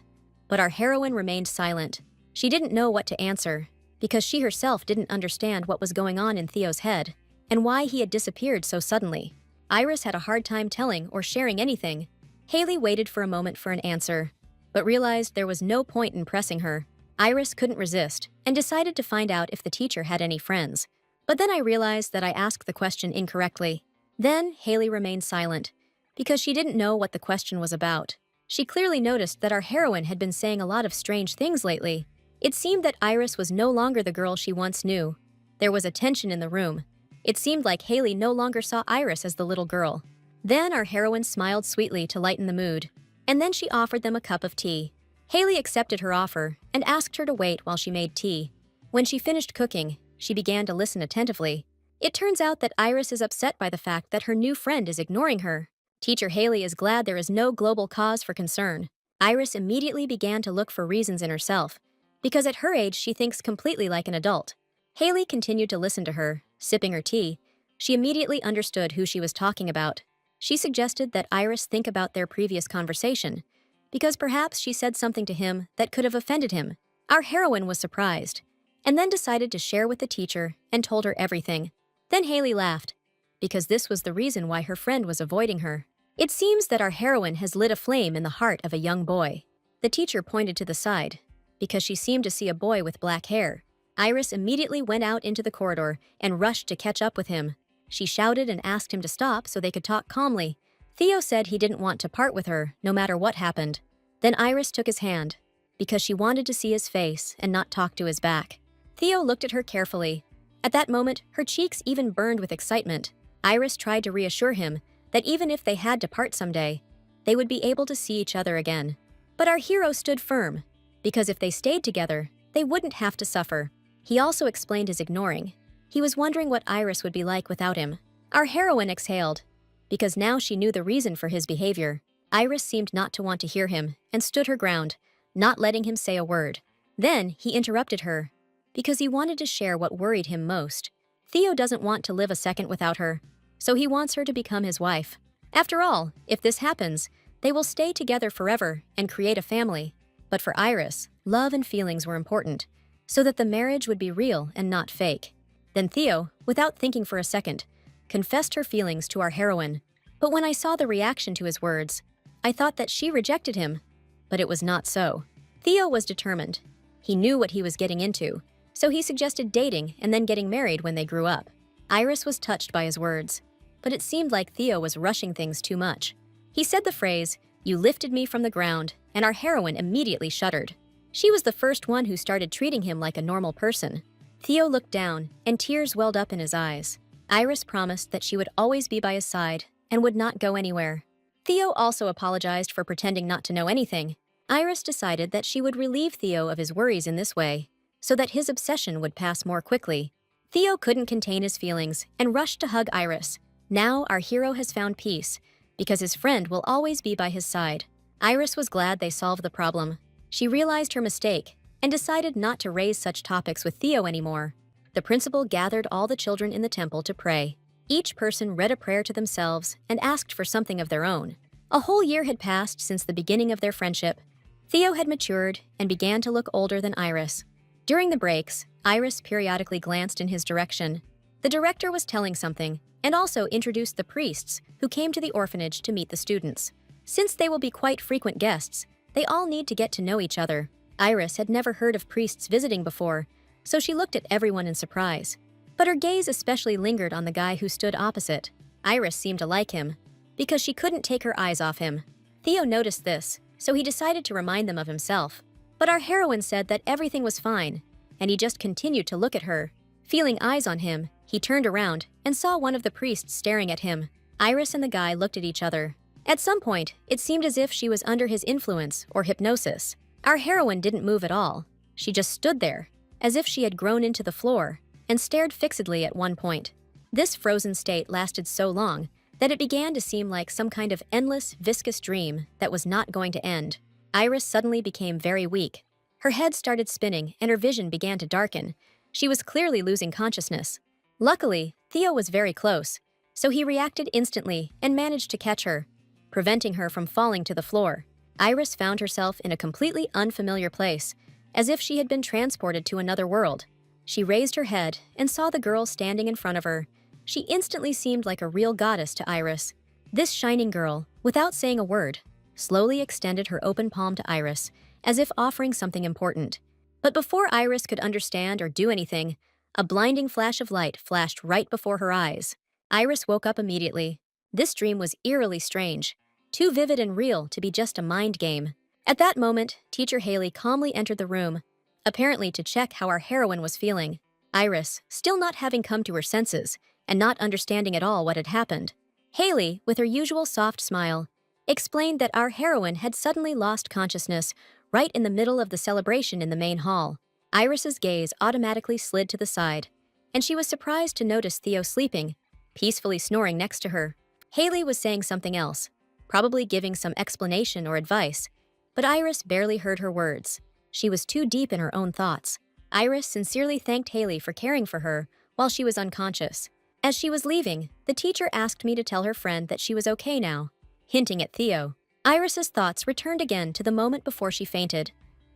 but our heroine remained silent. She didn't know what to answer, because she herself didn't understand what was going on in Theo's head, and why he had disappeared so suddenly. Iris had a hard time telling or sharing anything. Haley waited for a moment for an answer, but realized there was no point in pressing her. Iris couldn't resist, and decided to find out if the teacher had any friends. But then I realized that I asked the question incorrectly. Then Haley remained silent, because she didn't know what the question was about. She clearly noticed that our heroine had been saying a lot of strange things lately. It seemed that Iris was no longer the girl she once knew. There was a tension in the room. It seemed like Haley no longer saw Iris as the little girl. Then our heroine smiled sweetly to lighten the mood, and then she offered them a cup of tea. Haley accepted her offer and asked her to wait while she made tea. When she finished cooking, she began to listen attentively. It turns out that Iris is upset by the fact that her new friend is ignoring her. Teacher Haley is glad there is no global cause for concern. Iris immediately began to look for reasons in herself, because at her age she thinks completely like an adult. Haley continued to listen to her, sipping her tea. She immediately understood who she was talking about. She suggested that Iris think about their previous conversation, because perhaps she said something to him that could have offended him. Our heroine was surprised, and then decided to share with the teacher and told her everything. Then Haley laughed, because this was the reason why her friend was avoiding her. It seems that our heroine has lit a flame in the heart of a young boy. The teacher pointed to the side, because she seemed to see a boy with black hair. Iris immediately went out into the corridor and rushed to catch up with him. She shouted and asked him to stop so they could talk calmly. Theo said he didn't want to part with her, no matter what happened. Then Iris took his hand, because she wanted to see his face and not talk to his back. Theo looked at her carefully. At that moment, her cheeks even burned with excitement. Iris tried to reassure him that even if they had to part someday, they would be able to see each other again. But our hero stood firm, because if they stayed together, they wouldn't have to suffer. He also explained his ignoring. He was wondering what Iris would be like without him. Our heroine exhaled, because now she knew the reason for his behavior. Iris seemed not to want to hear him and stood her ground, not letting him say a word. Then he interrupted her, because he wanted to share what worried him most. Theo doesn't want to live a second without her, so he wants her to become his wife. After all, if this happens, they will stay together forever and create a family. But for Iris, love and feelings were important, so that the marriage would be real and not fake. Then Theo, without thinking for a second, confessed her feelings to our heroine. But when I saw the reaction to his words, I thought that she rejected him. But it was not so. Theo was determined. He knew what he was getting into, so he suggested dating and then getting married when they grew up. Iris was touched by his words, but it seemed like Theo was rushing things too much. He said the phrase, "You lifted me from the ground," and our heroine immediately shuddered. She was the first one who started treating him like a normal person. Theo looked down, and tears welled up in his eyes. Iris promised that she would always be by his side and would not go anywhere. Theo also apologized for pretending not to know anything. Iris decided that she would relieve Theo of his worries in this way, so that his obsession would pass more quickly. Theo couldn't contain his feelings and rushed to hug Iris. Now our hero has found peace, because his friend will always be by his side. Iris was glad they solved the problem. She realized her mistake and decided not to raise such topics with Theo anymore. The principal gathered all the children in the temple to pray. Each person read a prayer to themselves and asked for something of their own. A whole year had passed since the beginning of their friendship. Theo had matured and began to look older than Iris. During the breaks, Iris periodically glanced in his direction. The director was telling something, and also introduced the priests who came to the orphanage to meet the students. Since they will be quite frequent guests, they all need to get to know each other. Iris had never heard of priests visiting before, so she looked at everyone in surprise. But her gaze especially lingered on the guy who stood opposite. Iris seemed to like him, because she couldn't take her eyes off him. Theo noticed this, so he decided to remind them of himself. But our heroine said that everything was fine, and he just continued to look at her. Feeling eyes on him, he turned around and saw one of the priests staring at him. Iris and the guy looked at each other. At some point, it seemed as if she was under his influence or hypnosis. Our heroine didn't move at all. She just stood there, as if she had grown into the floor, and stared fixedly at one point. This frozen state lasted so long that it began to seem like some kind of endless, viscous dream that was not going to end. Iris suddenly became very weak. Her head started spinning and her vision began to darken. She was clearly losing consciousness. Luckily, Theo was very close, so he reacted instantly and managed to catch her, preventing her from falling to the floor. Iris found herself in a completely unfamiliar place, as if she had been transported to another world. She raised her head and saw the girl standing in front of her. She instantly seemed like a real goddess to Iris. This shining girl, without saying a word, slowly extended her open palm to Iris, as if offering something important. But before Iris could understand or do anything, a blinding flash of light flashed right before her eyes. Iris woke up immediately. This dream was eerily strange, too vivid and real to be just a mind game. At that moment, Teacher Haley calmly entered the room, apparently to check how our heroine was feeling. Iris, still not having come to her senses, and not understanding at all what had happened. Haley, with her usual soft smile, explained that our heroine had suddenly lost consciousness right in the middle of the celebration in the main hall. Iris's gaze automatically slid to the side, and she was surprised to notice Theo sleeping, peacefully snoring next to her. Haley was saying something else, probably giving some explanation or advice, but Iris barely heard her words. She was too deep in her own thoughts. Iris sincerely thanked Haley for caring for her while she was unconscious. As she was leaving, the teacher asked me to tell her friend that she was okay now, hinting at Theo. Iris's thoughts returned again to the moment before she fainted.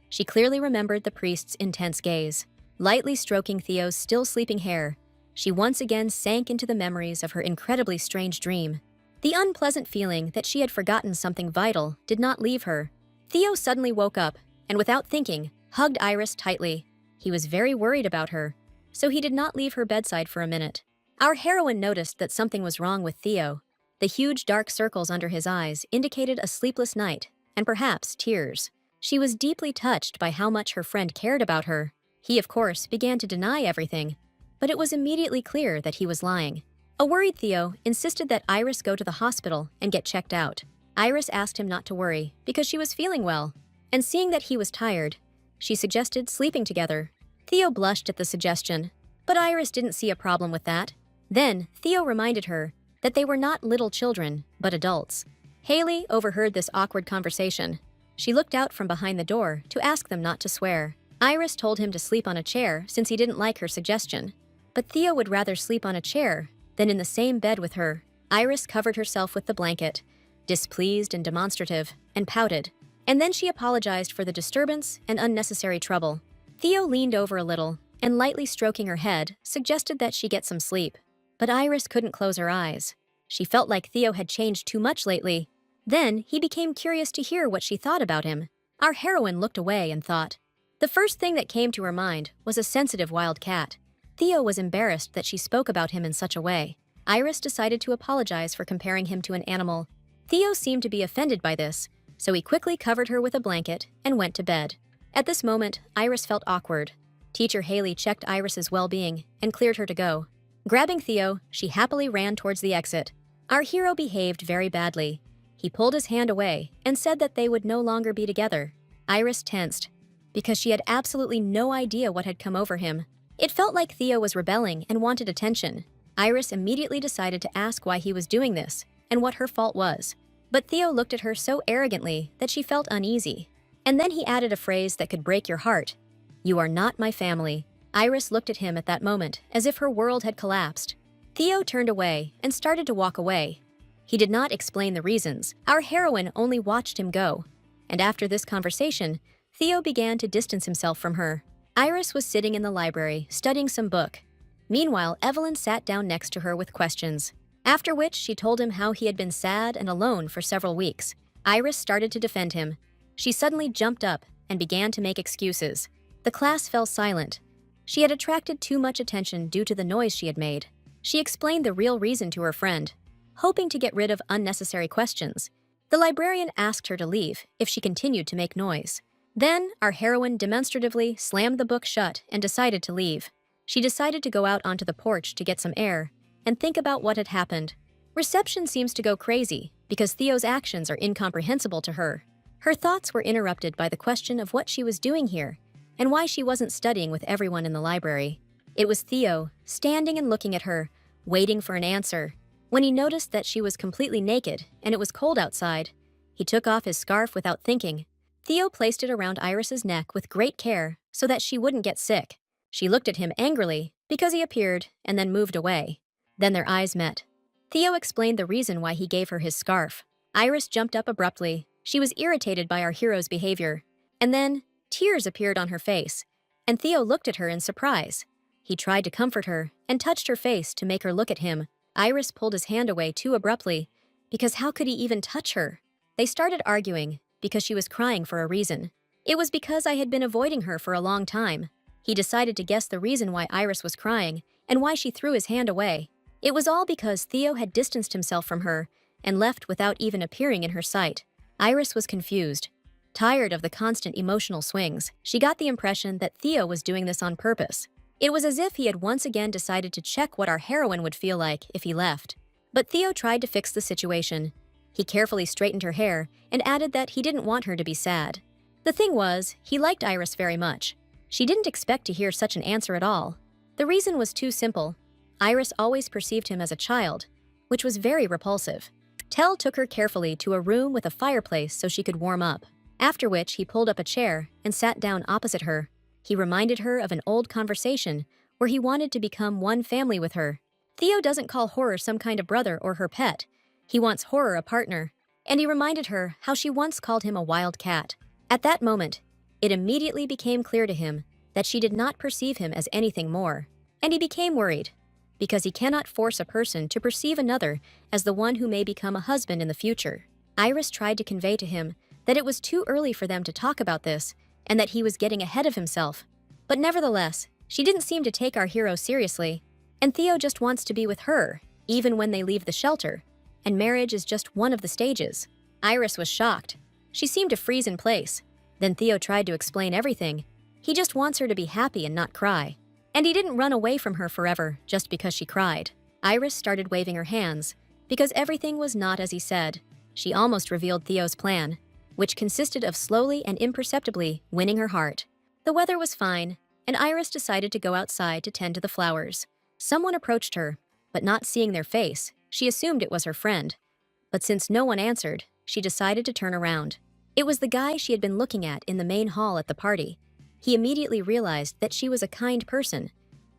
She clearly remembered the priest's intense gaze. Lightly stroking Theo's still sleeping hair, she once again sank into the memories of her incredibly strange dream. The unpleasant feeling that she had forgotten something vital did not leave her. Theo suddenly woke up, and without thinking, hugged Iris tightly. He was very worried about her, so he did not leave her bedside for a minute. Our heroine noticed that something was wrong with Theo. The huge dark circles under his eyes indicated a sleepless night, and perhaps tears. She was deeply touched by how much her friend cared about her. He, of course, began to deny everything, but it was immediately clear that he was lying. A worried Theo insisted that Iris go to the hospital and get checked out. Iris asked him not to worry because she was feeling well, and seeing that he was tired, she suggested sleeping together. Theo blushed at the suggestion, but Iris didn't see a problem with that. Then, Theo reminded her that they were not little children, but adults. Haley overheard this awkward conversation. She looked out from behind the door to ask them not to swear. Iris told him to sleep on a chair since he didn't like her suggestion, but Theo would rather sleep on a chair than in the same bed with her. Iris covered herself with the blanket, displeased and demonstrative, and pouted. And then she apologized for the disturbance and unnecessary trouble. Theo leaned over a little and, lightly stroking her head, suggested that she get some sleep. But Iris couldn't close her eyes. She felt like Theo had changed too much lately. Then he became curious to hear what she thought about him. Our heroine looked away and thought. The first thing that came to her mind was a sensitive wild cat. Theo was embarrassed that she spoke about him in such a way. Iris decided to apologize for comparing him to an animal. Theo seemed to be offended by this, so he quickly covered her with a blanket and went to bed. At this moment, Iris felt awkward. Teacher Haley checked Iris's well-being and cleared her to go. Grabbing Theo, she happily ran towards the exit. Our hero behaved very badly. He pulled his hand away and said that they would no longer be together. Iris tensed, because she had absolutely no idea what had come over him. It felt like Theo was rebelling and wanted attention. Iris immediately decided to ask why he was doing this and what her fault was. But Theo looked at her so arrogantly that she felt uneasy. And then he added a phrase that could break your heart. "You are not my family." Iris looked at him at that moment as if her world had collapsed. Theo turned away and started to walk away. He did not explain the reasons. Our heroine only watched him go. And after this conversation, Theo began to distance himself from her. Iris was sitting in the library, studying some book. Meanwhile, Evelyn sat down next to her with questions. After which, she told him how he had been sad and alone for several weeks. Iris started to defend him. She suddenly jumped up and began to make excuses. The class fell silent. She had attracted too much attention due to the noise she had made. She explained the real reason to her friend, hoping to get rid of unnecessary questions. The librarian asked her to leave if she continued to make noise. Then, our heroine demonstratively slammed the book shut and decided to leave. She decided to go out onto the porch to get some air and think about what had happened. Reception seems to go crazy because Theo's actions are incomprehensible to her. Her thoughts were interrupted by the question of what she was doing here and why she wasn't studying with everyone in the library. It was Theo, standing and looking at her, waiting for an answer. When he noticed that she was completely naked and it was cold outside, he took off his scarf without thinking. Theo placed it around Iris's neck with great care so that she wouldn't get sick. She looked at him angrily because he appeared and then moved away. Then their eyes met. Theo explained the reason why he gave her his scarf. Iris jumped up abruptly. She was irritated by our hero's behavior. And then, tears appeared on her face, and Theo looked at her in surprise. He tried to comfort her and touched her face to make her look at him. Iris pulled his hand away too abruptly, because how could he even touch her? They started arguing because she was crying for a reason. It was because I had been avoiding her for a long time. He decided to guess the reason why Iris was crying and why she threw his hand away. It was all because Theo had distanced himself from her and left without even appearing in her sight. Iris was confused. Tired of the constant emotional swings, she got the impression that Theo was doing this on purpose. It was as if he had once again decided to check what our heroine would feel like if he left. But Theo tried to fix the situation. He carefully straightened her hair and added that he didn't want her to be sad. The thing was, he liked Iris very much. She didn't expect to hear such an answer at all. The reason was too simple. Iris always perceived him as a child, which was very repulsive. Tell took her carefully to a room with a fireplace so she could warm up, after which he pulled up a chair and sat down opposite her. He reminded her of an old conversation where he wanted to become one family with her. Theo doesn't call Horror some kind of brother or her pet. He wants Horror a partner, and he reminded her how she once called him a wild cat. At that moment, it immediately became clear to him that she did not perceive him as anything more, and he became worried, because he cannot force a person to perceive another as the one who may become a husband in the future. Iris tried to convey to him that it was too early for them to talk about this and that he was getting ahead of himself. But nevertheless, she didn't seem to take our hero seriously, and Theo just wants to be with her, even when they leave the shelter, and marriage is just one of the stages. Iris was shocked. She seemed to freeze in place. Then Theo tried to explain everything. He just wants her to be happy and not cry. And he didn't run away from her forever just because she cried. Iris started waving her hands, because everything was not as he said. She almost revealed Theo's plan, which consisted of slowly and imperceptibly winning her heart. The weather was fine, and Iris decided to go outside to tend to the flowers. Someone approached her, but not seeing their face, she assumed it was her friend. But since no one answered, she decided to turn around. It was the guy she had been looking at in the main hall at the party. He immediately realized that she was a kind person,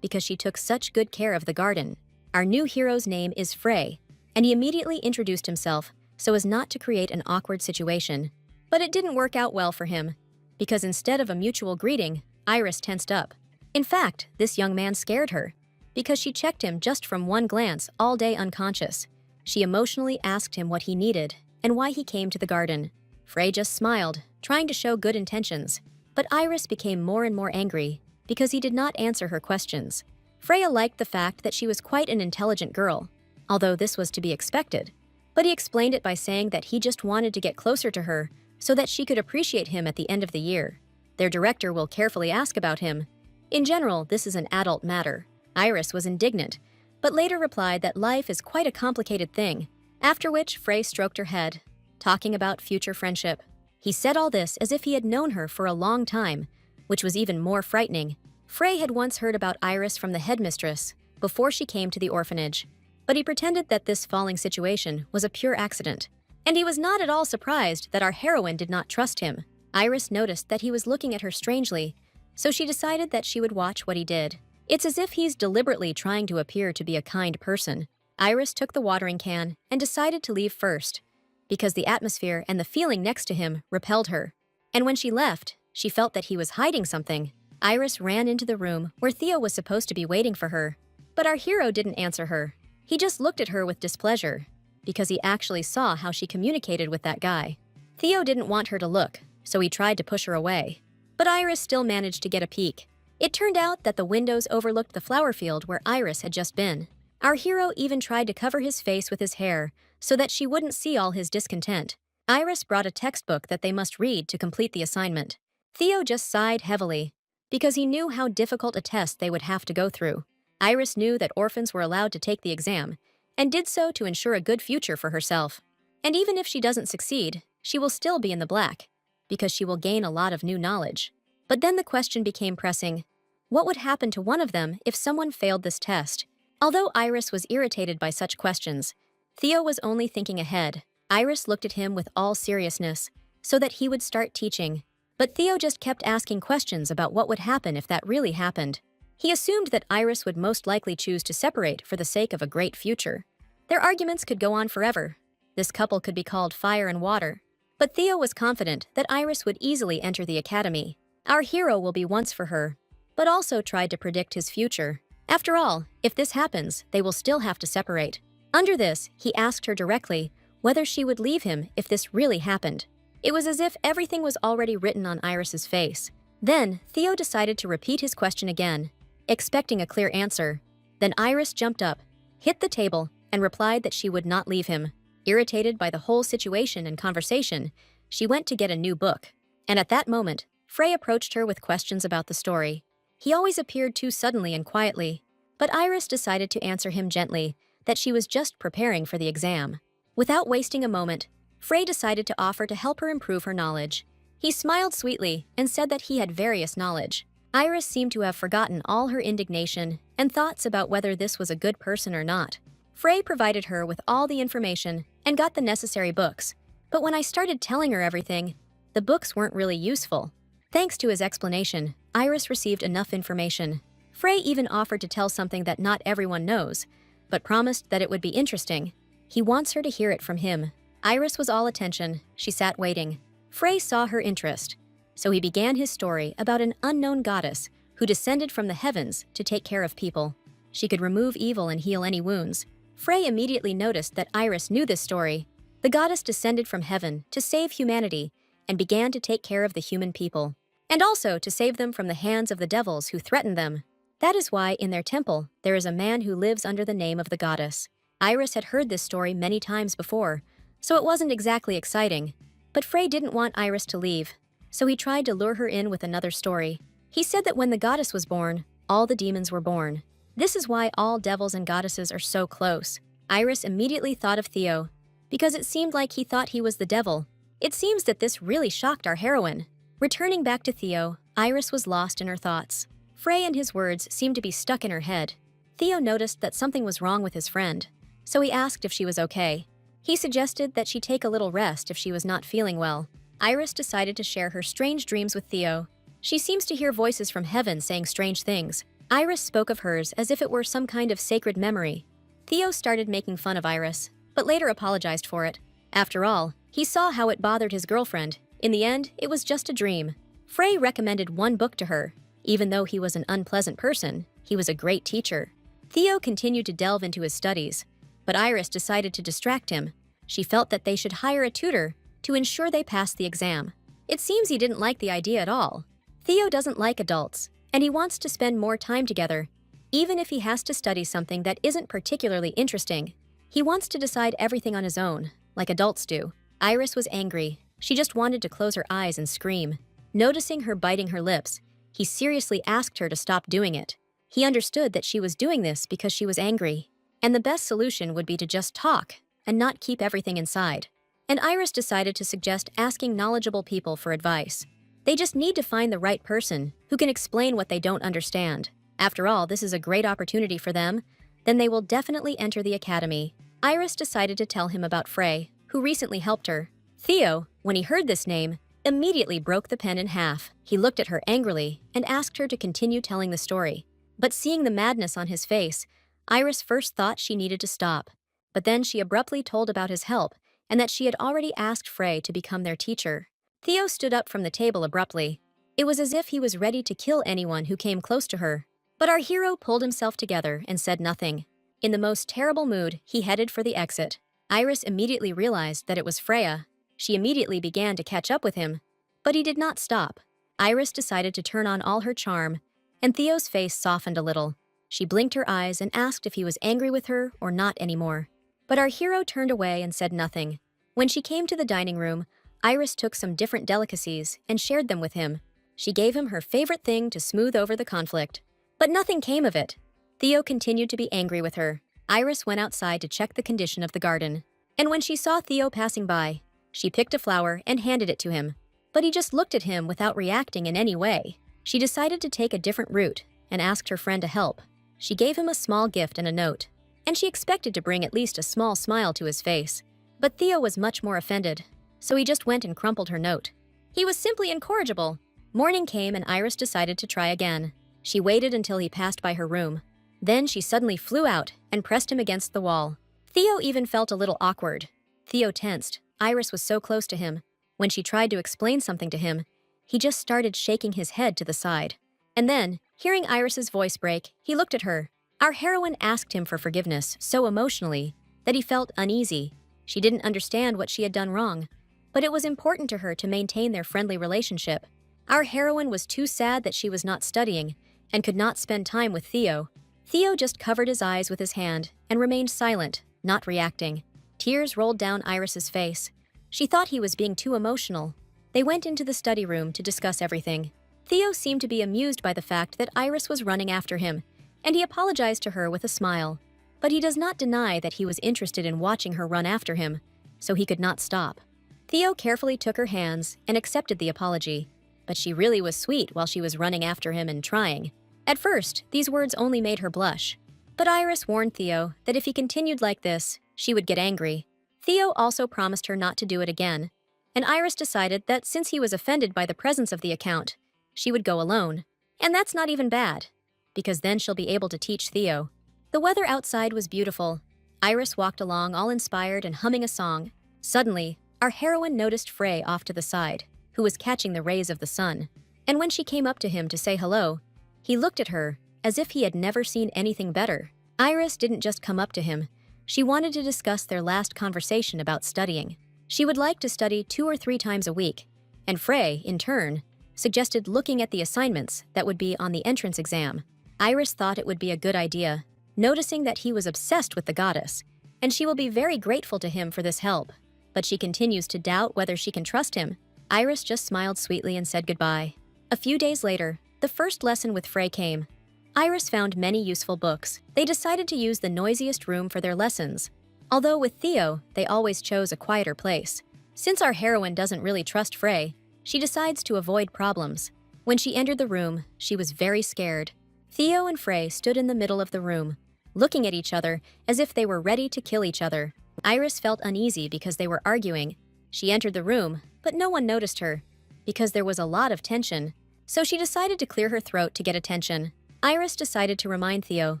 because she took such good care of the garden. Our new hero's name is Frey, and he immediately introduced himself so as not to create an awkward situation. But it didn't work out well for him, because instead of a mutual greeting, Iris tensed up. In fact, this young man scared her, because she checked him just from one glance all day unconscious. She emotionally asked him what he needed and why he came to the garden. Frey just smiled, trying to show good intentions. But Iris became more and more angry because he did not answer her questions. Freya liked the fact that she was quite an intelligent girl, although this was to be expected. But he explained it by saying that he just wanted to get closer to her so that she could appreciate him at the end of the year. Their director will carefully ask about him. In general, this is an adult matter. Iris was indignant, but later replied that life is quite a complicated thing, after which Frey stroked her head, talking about future friendship. He said all this as if he had known her for a long time, which was even more frightening. Frey had once heard about Iris from the headmistress before she came to the orphanage, but he pretended that this falling situation was a pure accident. And he was not at all surprised that our heroine did not trust him. Iris noticed that he was looking at her strangely, so she decided that she would watch what he did. It's as if he's deliberately trying to appear to be a kind person. Iris took the watering can and decided to leave first, because the atmosphere and the feeling next to him repelled her. And when she left, she felt that he was hiding something. Iris ran into the room where Theo was supposed to be waiting for her. But our hero didn't answer her. He just looked at her with displeasure, because he actually saw how she communicated with that guy. Theo didn't want her to look, so he tried to push her away. But Iris still managed to get a peek. It turned out that the windows overlooked the flower field where Iris had just been. Our hero even tried to cover his face with his hair so that she wouldn't see all his discontent. Iris brought a textbook that they must read to complete the assignment. Theo just sighed heavily, because he knew how difficult a test they would have to go through. Iris knew that orphans were allowed to take the exam, and did so to ensure a good future for herself. And even if she doesn't succeed, she will still be in the black, because she will gain a lot of new knowledge. But then the question became pressing. What would happen to one of them if someone failed this test? Although Iris was irritated by such questions, Theo was only thinking ahead. Iris looked at him with all seriousness, so that he would start teaching. But Theo just kept asking questions about what would happen if that really happened. He assumed that Iris would most likely choose to separate for the sake of a great future. Their arguments could go on forever. This couple could be called fire and water. But Theo was confident that Iris would easily enter the academy. Our hero will be once for her, but also tried to predict his future. After all, if this happens, they will still have to separate. Under this, he asked her directly whether she would leave him if this really happened. It was as if everything was already written on Iris's face. Then, Theo decided to repeat his question again, expecting a clear answer. Then Iris jumped up. hit the table, and replied that she would not leave him. Irritated by the whole situation and conversation, she went to get a new book. And at that moment, Frey approached her with questions about the story. He always appeared too suddenly and quietly, but Iris decided to answer him gently that she was just preparing for the exam. Without wasting a moment, Frey decided to offer to help her improve her knowledge. He smiled sweetly and said that he had various knowledge. Iris seemed to have forgotten all her indignation and thoughts about whether this was a good person or not. Frey provided her with all the information and got the necessary books, but when I started telling her everything, the books weren't really useful. Thanks to his explanation, Iris received enough information. Frey even offered to tell something that not everyone knows, but promised that it would be interesting. He wants her to hear it from him. Iris was all attention. She sat waiting. Frey saw her interest, so he began his story about an unknown goddess who descended from the heavens to take care of people. She could remove evil and heal any wounds. Frey immediately noticed that Iris knew this story. The goddess descended from heaven to save humanity and began to take care of the human people, and also to save them from the hands of the devils who threatened them. That is why in their temple there is a man who lives under the name of the goddess. Iris had heard this story many times before, so it wasn't exactly exciting. But Frey didn't want Iris to leave, so he tried to lure her in with another story. He said that when the goddess was born, all the demons were born. This is why all devils and goddesses are so close. Iris immediately thought of Theo, because it seemed like he thought he was the devil. It seems that this really shocked our heroine. Returning back to Theo, Iris was lost in her thoughts. Frey and his words seemed to be stuck in her head. Theo noticed that something was wrong with his friend, so he asked if she was okay. He suggested that she take a little rest if she was not feeling well. Iris decided to share her strange dreams with Theo. She seems to hear voices from heaven saying strange things. Iris spoke of hers as if it were some kind of sacred memory. Theo started making fun of Iris, but later apologized for it. After all, he saw how it bothered his girlfriend. In the end, it was just a dream. Frey recommended one book to her. Even though he was an unpleasant person, he was a great teacher. Theo continued to delve into his studies, but Iris decided to distract him. She felt that they should hire a tutor to ensure they passed the exam. It seems he didn't like the idea at all. Theo doesn't like adults, and he wants to spend more time together, even if he has to study something that isn't particularly interesting. He wants to decide everything on his own, like adults do. Iris was angry. She just wanted to close her eyes and scream. Noticing her biting her lips, he seriously asked her to stop doing it. He understood that she was doing this because she was angry, and the best solution would be to just talk and not keep everything inside. And Iris decided to suggest asking knowledgeable people for advice. They just need to find the right person who can explain what they don't understand. After all, this is a great opportunity for them. Then they will definitely enter the academy. Iris decided to tell him about Frey, who recently helped her. Theo, when he heard this name, immediately broke the pen in half. He looked at her angrily and asked her to continue telling the story. But seeing the madness on his face, Iris first thought she needed to stop. But then she abruptly told about his help and that she had already asked Frey to become their teacher. Theo stood up from the table abruptly. It was as if he was ready to kill anyone who came close to her. But our hero pulled himself together and said nothing. In the most terrible mood, he headed for the exit. Iris immediately realized that it was Freya. She immediately began to catch up with him, but he did not stop. Iris decided to turn on all her charm, and Theo's face softened a little. She blinked her eyes and asked if he was angry with her or not anymore. But our hero turned away and said nothing. When she came to the dining room, Iris took some different delicacies and shared them with him. She gave him her favorite thing to smooth over the conflict. But nothing came of it. Theo continued to be angry with her. Iris went outside to check the condition of the garden. And when she saw Theo passing by, she picked a flower and handed it to him. But he just looked at him without reacting in any way. She decided to take a different route and asked her friend to help. She gave him a small gift and a note, and she expected to bring at least a small smile to his face. But Theo was much more offended, so he just went and crumpled her note. He was simply incorrigible. Morning came and Iris decided to try again. She waited until he passed by her room. Then she suddenly flew out and pressed him against the wall. Theo even felt a little awkward. Theo tensed. Iris was so close to him. When she tried to explain something to him, he just started shaking his head to the side. And then, hearing Iris's voice break, he looked at her. Our heroine asked him for forgiveness so emotionally that he felt uneasy. She didn't understand what she had done wrong, but it was important to her to maintain their friendly relationship. Our heroine was too sad that she was not studying and could not spend time with Theo. Theo just covered his eyes with his hand and remained silent, not reacting. Tears rolled down Iris's face. She thought he was being too emotional. They went into the study room to discuss everything. Theo seemed to be amused by the fact that Iris was running after him, and he apologized to her with a smile. But he does not deny that he was interested in watching her run after him, so he could not stop. Theo carefully took her hands and accepted the apology, but she really was sweet while she was running after him and trying. At first, these words only made her blush, but Iris warned Theo that if he continued like this, she would get angry. Theo also promised her not to do it again, and Iris decided that since he was offended by the presence of the account, she would go alone. And that's not even bad, because then she'll be able to teach Theo. The weather outside was beautiful. Iris walked along all inspired and humming a song. Suddenly, our heroine noticed Frey off to the side, who was catching the rays of the sun. And when she came up to him to say hello, he looked at her as if he had never seen anything better. Iris didn't just come up to him. She wanted to discuss their last conversation about studying. She would like to study 2 or 3 times a week, and Frey, in turn, suggested looking at the assignments that would be on the entrance exam. Iris thought it would be a good idea, noticing that he was obsessed with the goddess, and she will be very grateful to him for this help. But she continues to doubt whether she can trust him. Iris just smiled sweetly and said goodbye. A few days later, the first lesson with Frey came. Iris found many useful books. They decided to use the noisiest room for their lessons. Although with Theo, they always chose a quieter place. Since our heroine doesn't really trust Frey, she decides to avoid problems. When she entered the room, she was very scared. Theo and Frey stood in the middle of the room, looking at each other as if they were ready to kill each other. Iris felt uneasy because they were arguing. She entered the room, but no one noticed her, because there was a lot of tension. So she decided to clear her throat to get attention. Iris decided to remind Theo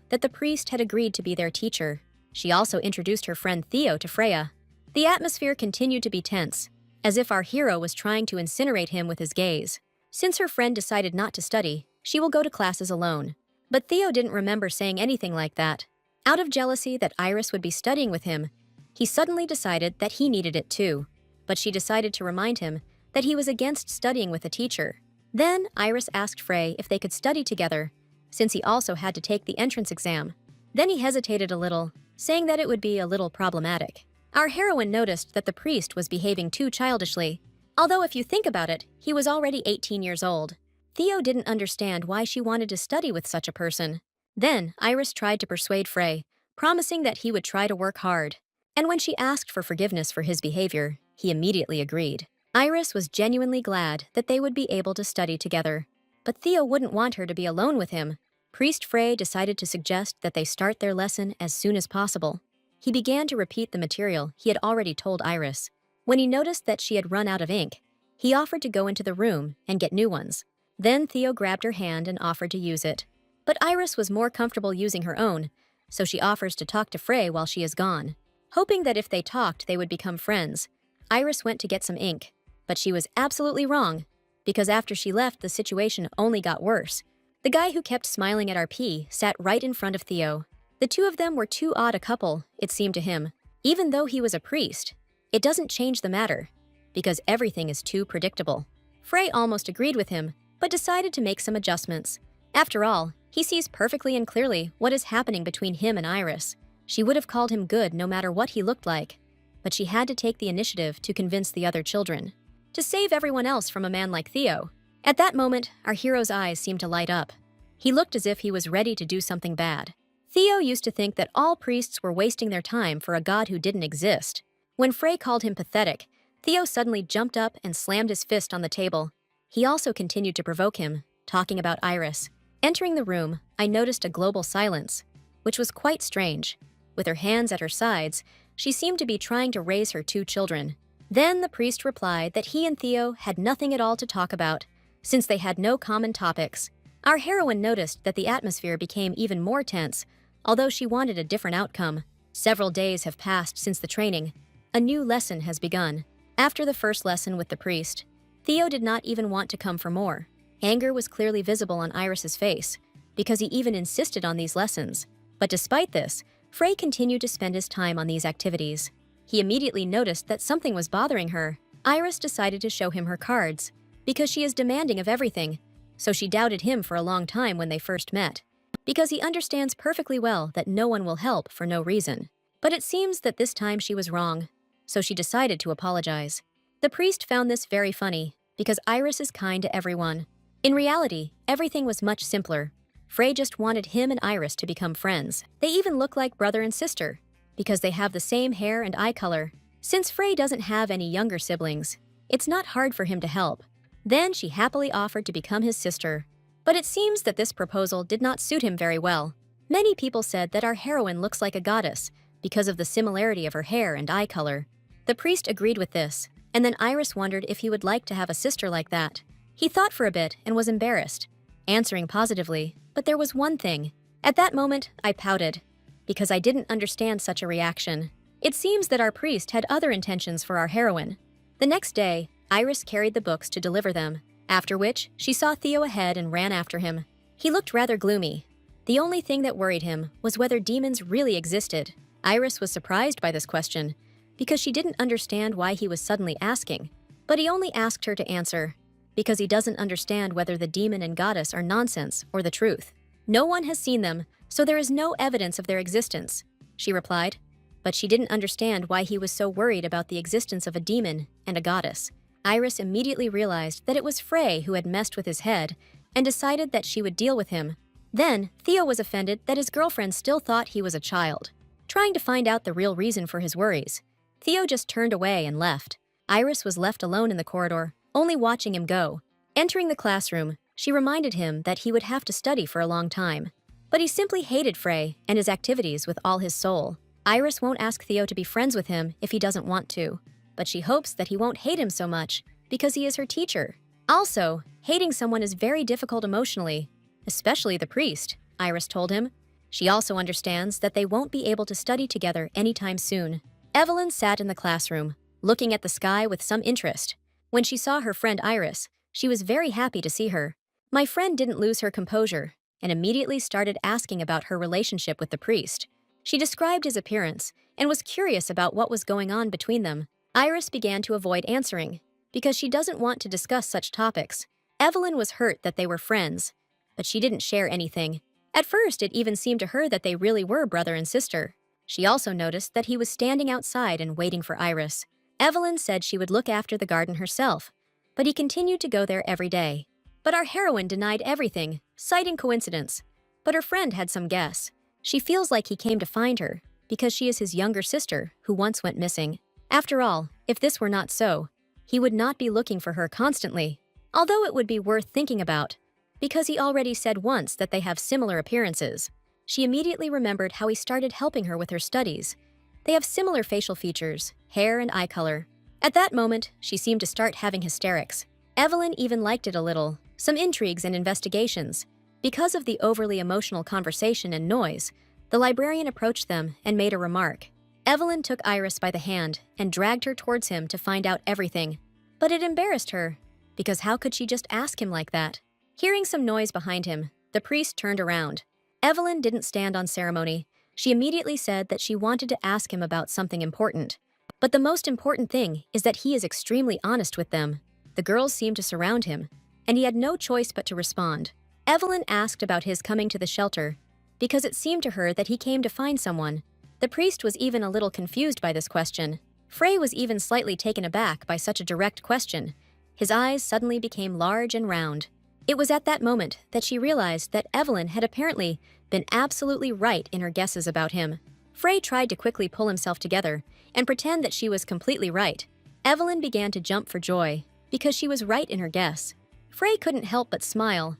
that the priest had agreed to be their teacher. She also introduced her friend Theo to Freya. The atmosphere continued to be tense, as if our hero was trying to incinerate him with his gaze. Since her friend decided not to study, she will go to classes alone. But Theo didn't remember saying anything like that. Out of jealousy that Iris would be studying with him, he suddenly decided that he needed it too. But she decided to remind him that he was against studying with a teacher. Then Iris asked Frey if they could study together, since he also had to take the entrance exam. Then he hesitated a little, saying that it would be a little problematic. Our heroine noticed that the priest was behaving too childishly. Although if you think about it, he was already 18 years old. Theo didn't understand why she wanted to study with such a person. Then Iris tried to persuade Frey, promising that he would try to work hard. And when she asked for forgiveness for his behavior, he immediately agreed. Iris was genuinely glad that they would be able to study together. But Theo wouldn't want her to be alone with him. Priest Frey decided to suggest that they start their lesson as soon as possible. He began to repeat the material he had already told Iris. When he noticed that she had run out of ink, he offered to go into the room and get new ones. Then Theo grabbed her hand and offered to use it. But Iris was more comfortable using her own, so she offers to talk to Frey while she is gone. Hoping that if they talked, they would become friends, Iris went to get some ink. But she was absolutely wrong, because after she left, the situation only got worse. The guy who kept smiling at RP sat right in front of Theo. The two of them were too odd a couple, it seemed to him. Even though he was a priest, it doesn't change the matter, because everything is too predictable. Frey almost agreed with him, but decided to make some adjustments. After all, he sees perfectly and clearly what is happening between him and Iris. She would have called him good no matter what he looked like, but she had to take the initiative to convince the other children, to save everyone else from a man like Theo. At that moment, our hero's eyes seemed to light up. He looked as if he was ready to do something bad. Theo used to think that all priests were wasting their time for a god who didn't exist. When Frey called him pathetic, Theo suddenly jumped up and slammed his fist on the table. He also continued to provoke him, talking about Iris. Entering the room, I noticed a global silence, which was quite strange. With her hands at her sides, she seemed to be trying to raise her two children. Then the priest replied that he and Theo had nothing at all to talk about, since they had no common topics. Our heroine noticed that the atmosphere became even more tense, although she wanted a different outcome. Several days have passed since the training. A new lesson has begun. After the first lesson with the priest, Theo did not even want to come for more. Anger was clearly visible on Iris's face, because he even insisted on these lessons. But despite this, Frey continued to spend his time on these activities. He immediately noticed that something was bothering her. Iris decided to show him her cards, because she is demanding of everything, so she doubted him for a long time when they first met. because he understands perfectly well that no one will help for no reason. But it seems that this time she was wrong, so she decided to apologize. The priest found this very funny, because Iris is kind to everyone. In reality, everything was much simpler. Frey just wanted him and Iris to become friends. They even look like brother and sister, because they have the same hair and eye color. Since Frey doesn't have any younger siblings, it's not hard for him to help. Then she happily offered to become his sister. But it seems that this proposal did not suit him very well. Many people said that our heroine looks like a goddess because of the similarity of her hair and eye color. The priest agreed with this, and then Iris wondered if he would like to have a sister like that. He thought for a bit and was embarrassed, answering positively, but there was one thing. At that moment, I pouted, because I didn't understand such a reaction. It seems that our priest had other intentions for our heroine. The next day, Iris carried the books to deliver them, after which she saw Theo ahead and ran after him. He looked rather gloomy. The only thing that worried him was whether demons really existed. Iris was surprised by this question, because she didn't understand why he was suddenly asking. But he only asked her to answer, because he doesn't understand whether the demon and goddess are nonsense or the truth. No one has seen them, so there is no evidence of their existence, she replied. But she didn't understand why he was so worried about the existence of a demon and a goddess. Iris immediately realized that it was Frey who had messed with his head and decided that she would deal with him. Then, Theo was offended that his girlfriend still thought he was a child. Trying to find out the real reason for his worries, Theo just turned away and left. Iris was left alone in the corridor, only watching him go. Entering the classroom, she reminded him that he would have to study for a long time. But he simply hated Frey and his activities with all his soul. Iris won't ask Theo to be friends with him if he doesn't want to, but she hopes that he won't hate him so much because he is her teacher. Also, hating someone is very difficult emotionally, especially the priest, Iris told him. She also understands that they won't be able to study together anytime soon. Evelyn sat in the classroom, looking at the sky with some interest. When she saw her friend Iris, she was very happy to see her. My friend didn't lose her composure and immediately started asking about her relationship with the priest. She described his appearance and was curious about what was going on between them. Iris began to avoid answering because she doesn't want to discuss such topics. Evelyn was hurt that they were friends, but she didn't share anything. At first, it even seemed to her that they really were brother and sister. She also noticed that he was standing outside and waiting for Iris. Evelyn said she would look after the garden herself, but he continued to go there every day. But our heroine denied everything, citing coincidence. But her friend had some guess. She feels like he came to find her because she is his younger sister who once went missing. After all, if this were not so, he would not be looking for her constantly. Although it would be worth thinking about, because he already said once that they have similar appearances. She immediately remembered how he started helping her with her studies. They have similar facial features, hair and eye color. At that moment, she seemed to start having hysterics. Evelyn even liked it a little, some intrigues and investigations. Because of the overly emotional conversation and noise, the librarian approached them and made a remark. Evelyn took Iris by the hand and dragged her towards him to find out everything. But it embarrassed her, because how could she just ask him like that? Hearing some noise behind him, the priest turned around. Evelyn didn't stand on ceremony. She immediately said that she wanted to ask him about something important. But the most important thing is that he is extremely honest with them. The girls seemed to surround him, and he had no choice but to respond. Evelyn asked about his coming to the shelter, because it seemed to her that he came to find someone. The priest was even a little confused by this question. Frey was even slightly taken aback by such a direct question. His eyes suddenly became large and round. It was at that moment that she realized that Evelyn had apparently been absolutely right in her guesses about him. Frey tried to quickly pull himself together and pretend that she was completely right. Evelyn began to jump for joy because she was right in her guess. Frey couldn't help but smile.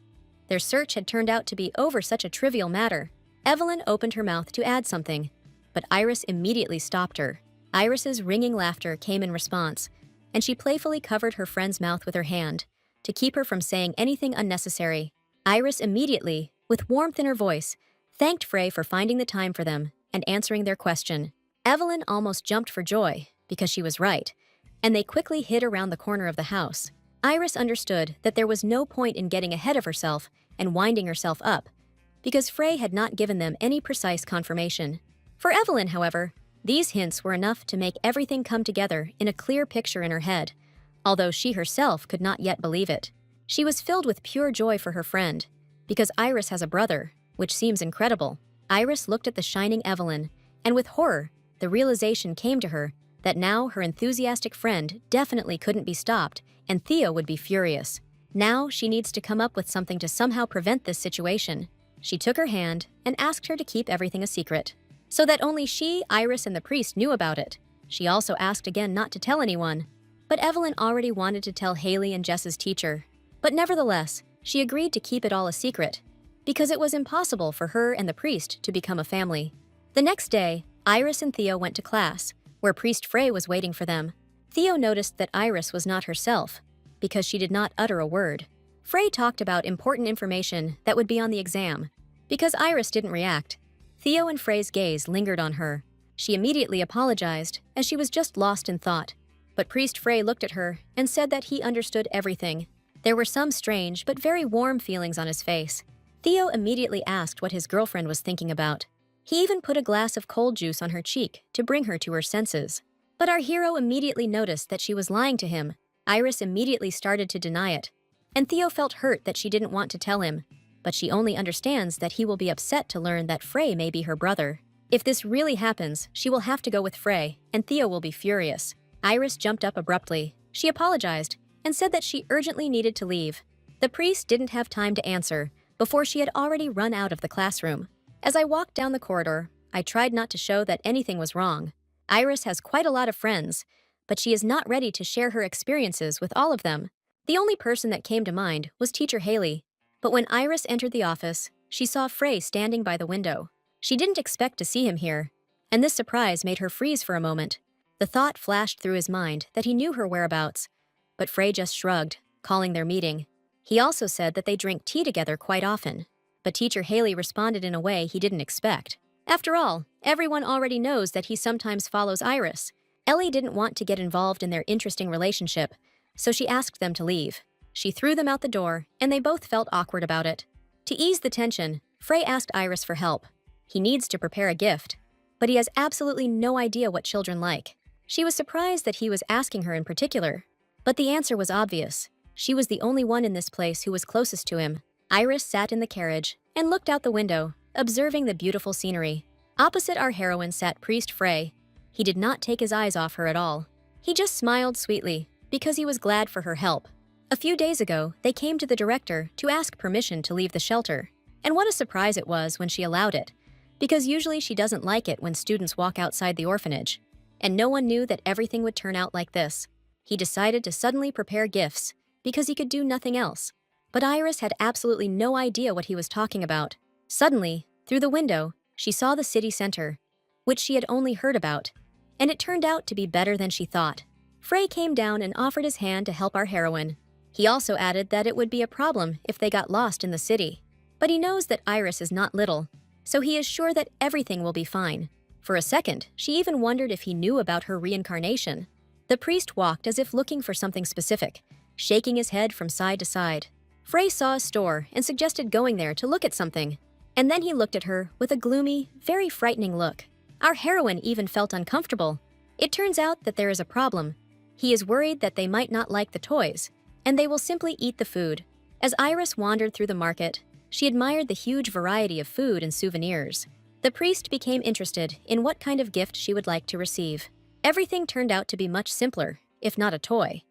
Their search had turned out to be over such a trivial matter. Evelyn opened her mouth to add something, but Iris immediately stopped her. Iris's ringing laughter came in response, and she playfully covered her friend's mouth with her hand to keep her from saying anything unnecessary. Iris immediately, with warmth in her voice, thanked Frey for finding the time for them and answering their question. Evelyn almost jumped for joy because she was right, and they quickly hid around the corner of the house. Iris understood that there was no point in getting ahead of herself and winding herself up, because Frey had not given them any precise confirmation. For Evelyn, however, these hints were enough to make everything come together in a clear picture in her head, although she herself could not yet believe it. She was filled with pure joy for her friend, because Iris has a brother, which seems incredible. Iris looked at the shining Evelyn, and with horror, the realization came to her that now her enthusiastic friend definitely couldn't be stopped, and Theo would be furious. Now she needs to come up with something to somehow prevent this situation. She took her hand and asked her to keep everything a secret, so that only she, Iris, and the priest knew about it. She also asked again not to tell anyone, but Evelyn already wanted to tell Haley and Jess's teacher. But nevertheless, she agreed to keep it all a secret, because it was impossible for her and the priest to become a family. The next day, Iris and Theo went to class, where Priest Frey was waiting for them. Theo noticed that Iris was not herself, because she did not utter a word. Frey talked about important information that would be on the exam. Because Iris didn't react, Theo and Frey's gaze lingered on her. She immediately apologized, as she was just lost in thought. But Priest Frey looked at her and said that he understood everything. There were some strange but very warm feelings on his face. Theo immediately asked what his girlfriend was thinking about. He even put a glass of cold juice on her cheek to bring her to her senses. But our hero immediately noticed that she was lying to him. Iris immediately started to deny it, and Theo felt hurt that she didn't want to tell him. But she only understands that he will be upset to learn that Frey may be her brother. If this really happens, she will have to go with Frey, and Theo will be furious. Iris jumped up abruptly. She apologized and said that she urgently needed to leave. The priest didn't have time to answer before she had already run out of the classroom. As I walked down the corridor, I tried not to show that anything was wrong. Iris has quite a lot of friends, but she is not ready to share her experiences with all of them. The only person that came to mind was Teacher Haley. But when Iris entered the office, she saw Frey standing by the window. She didn't expect to see him here, and this surprise made her freeze for a moment. The thought flashed through his mind that he knew her whereabouts, but Frey just shrugged, calling their meeting. He also said that they drink tea together quite often, but Teacher Haley responded in a way he didn't expect. After all, everyone already knows that he sometimes follows Iris. Ellie didn't want to get involved in their interesting relationship, so she asked them to leave. She threw them out the door, and they both felt awkward about it. To ease the tension, Frey asked Iris for help. He needs to prepare a gift, but he has absolutely no idea what children like. She was surprised that he was asking her in particular, but the answer was obvious. She was the only one in this place who was closest to him. Iris sat in the carriage and looked out the window, observing the beautiful scenery. Opposite our heroine sat Priest Frey. He did not take his eyes off her at all. He just smiled sweetly, because he was glad for her help. A few days ago, they came to the director to ask permission to leave the shelter. And what a surprise it was when she allowed it, because usually she doesn't like it when students walk outside the orphanage. And no one knew that everything would turn out like this. He decided to suddenly prepare gifts, because he could do nothing else. But Iris had absolutely no idea what he was talking about. Suddenly, through the window, she saw the city center, which she had only heard about, and it turned out to be better than she thought. Frey came down and offered his hand to help our heroine. He also added that it would be a problem if they got lost in the city. But he knows that Iris is not little, so he is sure that everything will be fine. For a second, she even wondered if he knew about her reincarnation. The priest walked as if looking for something specific, shaking his head from side to side. Frey saw a store and suggested going there to look at something. And then he looked at her with a gloomy, very frightening look. Our heroine even felt uncomfortable. It turns out that there is a problem. He is worried that they might not like the toys, and they will simply eat the food. As Iris wandered through the market, she admired the huge variety of food and souvenirs. The priest became interested in what kind of gift she would like to receive. Everything turned out to be much simpler, if not a toy.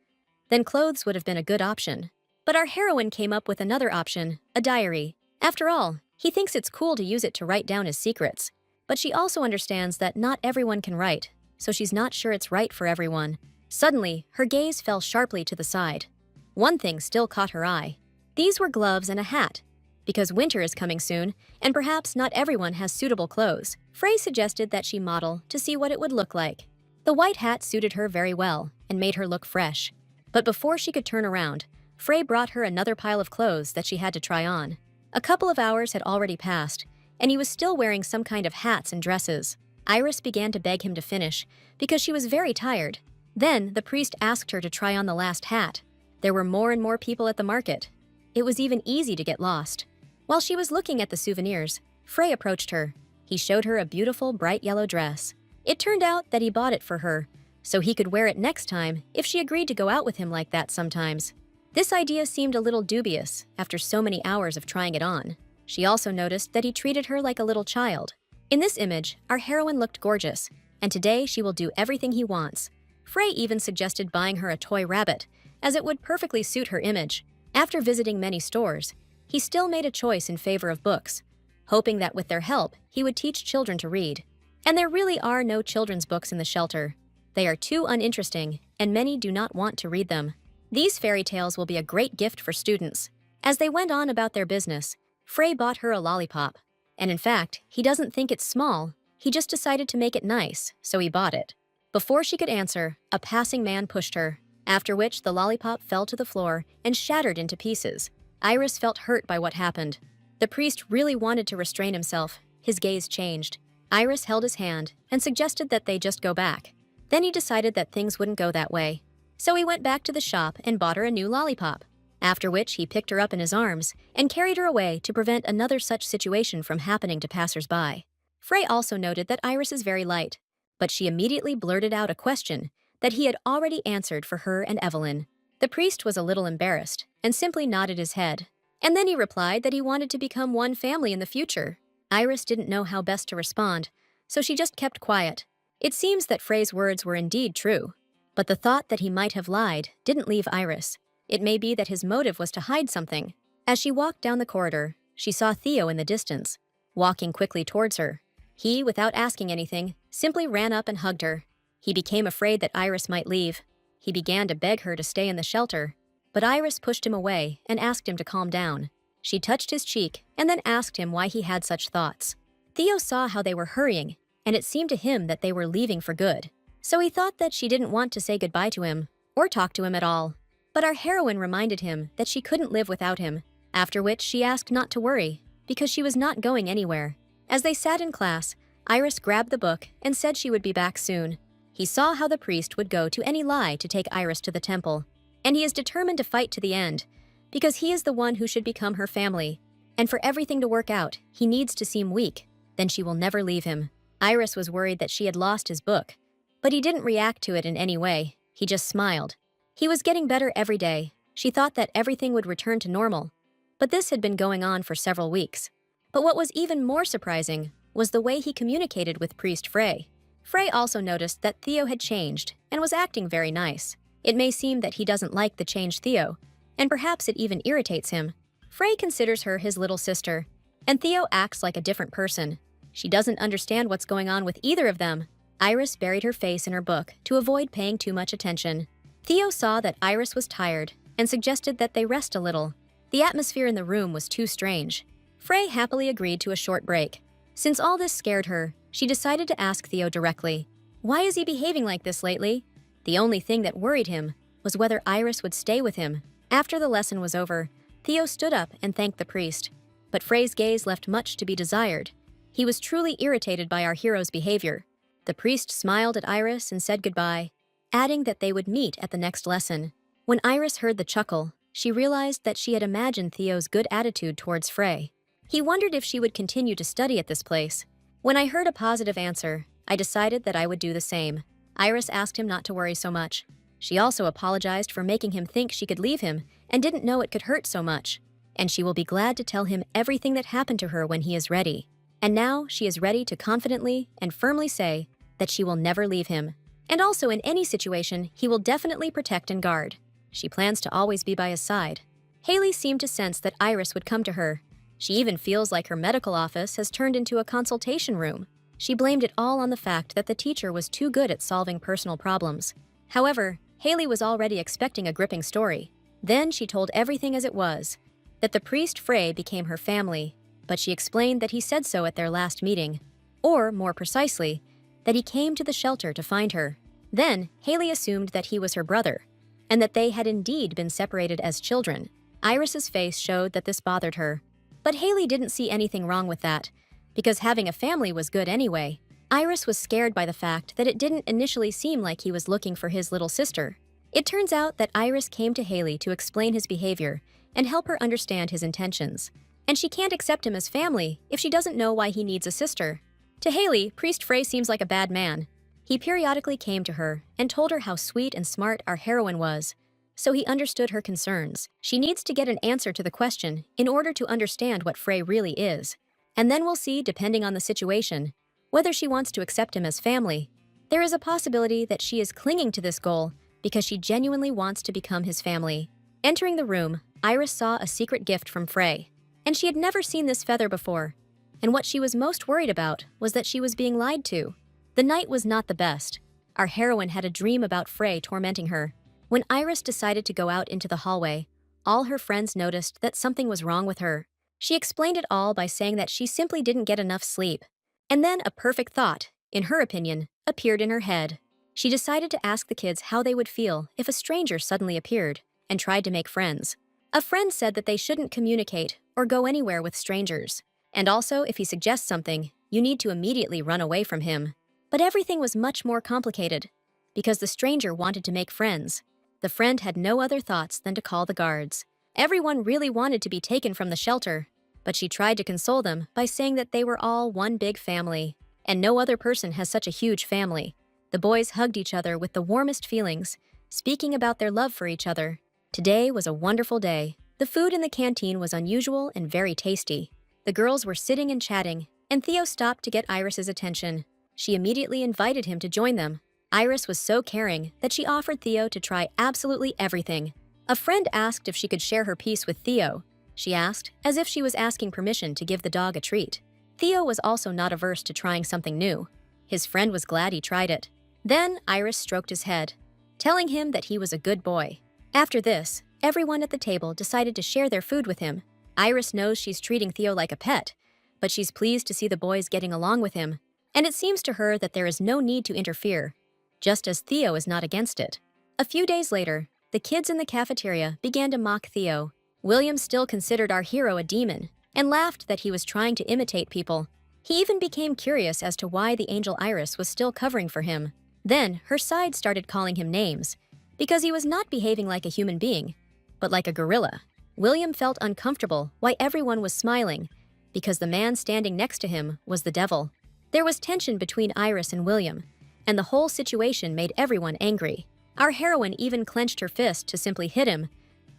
Then clothes would have been a good option. But our heroine came up with another option, a diary. After all, he thinks it's cool to use it to write down his secrets. But she also understands that not everyone can write, so she's not sure it's right for everyone. Suddenly, her gaze fell sharply to the side. One thing still caught her eye. These were gloves and a hat. Because winter is coming soon, and perhaps not everyone has suitable clothes, Frey suggested that she model to see what it would look like. The white hat suited her very well and made her look fresh. But before she could turn around, Frey brought her another pile of clothes that she had to try on. A couple of hours had already passed, and he was still wearing some kind of hats and dresses. Iris began to beg him to finish, because she was very tired. Then, the priest asked her to try on the last hat. There were more and more people at the market. It was even easy to get lost. While she was looking at the souvenirs, Frey approached her. He showed her a beautiful, bright yellow dress. It turned out that he bought it for her, so he could wear it next time if she agreed to go out with him like that sometimes. This idea seemed a little dubious after so many hours of trying it on. She also noticed that he treated her like a little child. In this image, our heroine looked gorgeous, and today she will do everything he wants. Frey even suggested buying her a toy rabbit, as it would perfectly suit her image. After visiting many stores, he still made a choice in favor of books, hoping that with their help, he would teach children to read. And there really are no children's books in the shelter. They are too uninteresting, and many do not want to read them. These fairy tales will be a great gift for students. As they went on about their business, Frey bought her a lollipop. And in fact, he doesn't think it's small, he just decided to make it nice, so he bought it. Before she could answer, a passing man pushed her, after which the lollipop fell to the floor and shattered into pieces. Iris felt hurt by what happened. The priest really wanted to restrain himself. His gaze changed. Iris held his hand and suggested that they just go back. Then he decided that things wouldn't go that way. So he went back to the shop and bought her a new lollipop, after which he picked her up in his arms and carried her away to prevent another such situation from happening to passers-by. Frey also noted that Iris is very light, but she immediately blurted out a question that he had already answered for her and Evelyn. The priest was a little embarrassed and simply nodded his head. And then he replied that he wanted to become one family in the future. Iris didn't know how best to respond, so she just kept quiet. It seems that Frey's words were indeed true, but the thought that he might have lied didn't leave Iris. It may be that his motive was to hide something. As she walked down the corridor, she saw Theo in the distance, walking quickly towards her. He, without asking anything, simply ran up and hugged her. He became afraid that Iris might leave. He began to beg her to stay in the shelter, but Iris pushed him away and asked him to calm down. She touched his cheek and then asked him why he had such thoughts. Theo saw how they were hurrying, and it seemed to him that they were leaving for good. So he thought that she didn't want to say goodbye to him, or talk to him at all. But our heroine reminded him that she couldn't live without him, after which she asked not to worry, because she was not going anywhere. As they sat in class, Iris grabbed the book and said she would be back soon. He saw how the priest would go to any lie to take Iris to the temple, and he is determined to fight to the end, because he is the one who should become her family. And for everything to work out, he needs to seem weak, then she will never leave him. Iris was worried that she had lost his book, but he didn't react to it in any way. He just smiled. He was getting better every day. She thought that everything would return to normal, but this had been going on for several weeks. But what was even more surprising was the way he communicated with Priest Frey. Frey also noticed that Theo had changed and was acting very nice. It may seem that he doesn't like the changed Theo, and perhaps it even irritates him. Frey considers her his little sister, and Theo acts like a different person. She doesn't understand what's going on with either of them. Iris buried her face in her book to avoid paying too much attention. Theo saw that Iris was tired and suggested that they rest a little. The atmosphere in the room was too strange. Frey happily agreed to a short break. Since all this scared her, she decided to ask Theo directly, "Why is he behaving like this lately?" The only thing that worried him was whether Iris would stay with him. After the lesson was over, Theo stood up and thanked the priest. But Frey's gaze left much to be desired. He was truly irritated by our hero's behavior. The priest smiled at Iris and said goodbye, adding that they would meet at the next lesson. When Iris heard the chuckle, she realized that she had imagined Theo's good attitude towards Frey. He wondered if she would continue to study at this place. When I heard a positive answer, I decided that I would do the same. Iris asked him not to worry so much. She also apologized for making him think she could leave him and didn't know it could hurt so much. And she will be glad to tell him everything that happened to her when he is ready. And now she is ready to confidently and firmly say that she will never leave him. And also in any situation, he will definitely protect and guard. She plans to always be by his side. Haley seemed to sense that Iris would come to her. She even feels like her medical office has turned into a consultation room. She blamed it all on the fact that the teacher was too good at solving personal problems. However, Haley was already expecting a gripping story. Then she told everything as it was, that the priest Frey became her family, but she explained that he said so at their last meeting, or, more precisely, that he came to the shelter to find her. Then, Haley assumed that he was her brother, and that they had indeed been separated as children. Iris's face showed that this bothered her. But Haley didn't see anything wrong with that, because having a family was good anyway. Iris was scared by the fact that it didn't initially seem like he was looking for his little sister. It turns out that Iris came to Haley to explain his behavior and help her understand his intentions. And she can't accept him as family if she doesn't know why he needs a sister. To Haley, Priest Frey seems like a bad man. He periodically came to her and told her how sweet and smart our heroine was. so he understood her concerns. She needs to get an answer to the question in order to understand what Frey really is. And then we'll see, depending on the situation, whether she wants to accept him as family. There is a possibility that she is clinging to this goal because she genuinely wants to become his family. Entering the room, Iris saw a secret gift from Frey, and she had never seen this feather before. And what she was most worried about was that she was being lied to. The night was not the best. Our heroine had a dream about Frey tormenting her. When Iris decided to go out into the hallway, all her friends noticed that something was wrong with her. She explained it all by saying that she simply didn't get enough sleep. And then a perfect thought, in her opinion, appeared in her head. She decided to ask the kids how they would feel if a stranger suddenly appeared and tried to make friends. A friend said that they shouldn't communicate or go anywhere with strangers. And also, if he suggests something, you need to immediately run away from him. But everything was much more complicated, because the stranger wanted to make friends. The friend had no other thoughts than to call the guards. Everyone really wanted to be taken from the shelter, but she tried to console them by saying that they were all one big family, and no other person has such a huge family. The boys hugged each other with the warmest feelings, speaking about their love for each other. Today was a wonderful day. The food in the canteen was unusual and very tasty. The girls were sitting and chatting, and Theo stopped to get Iris's attention. She immediately invited him to join them. Iris was so caring that she offered Theo to try absolutely everything. A friend asked if she could share her piece with Theo. She asked, as if she was asking permission to give the dog a treat. Theo was also not averse to trying something new. His friend was glad he tried it. Then Iris stroked his head, telling him that he was a good boy. After this, everyone at the table decided to share their food with him. Iris knows she's treating Theo like a pet, but she's pleased to see the boys getting along with him, and it seems to her that there is no need to interfere, just as Theo is not against it. A few days later, the kids in the cafeteria began to mock Theo. William still considered our hero a demon and laughed that he was trying to imitate people. He even became curious as to why the angel Iris was still covering for him. Then her side started calling him names, because he was not behaving like a human being, but like a gorilla. William felt uncomfortable why everyone was smiling, because the man standing next to him was the devil. There was tension between Iris and William, and the whole situation made everyone angry. Our heroine even clenched her fist to simply hit him,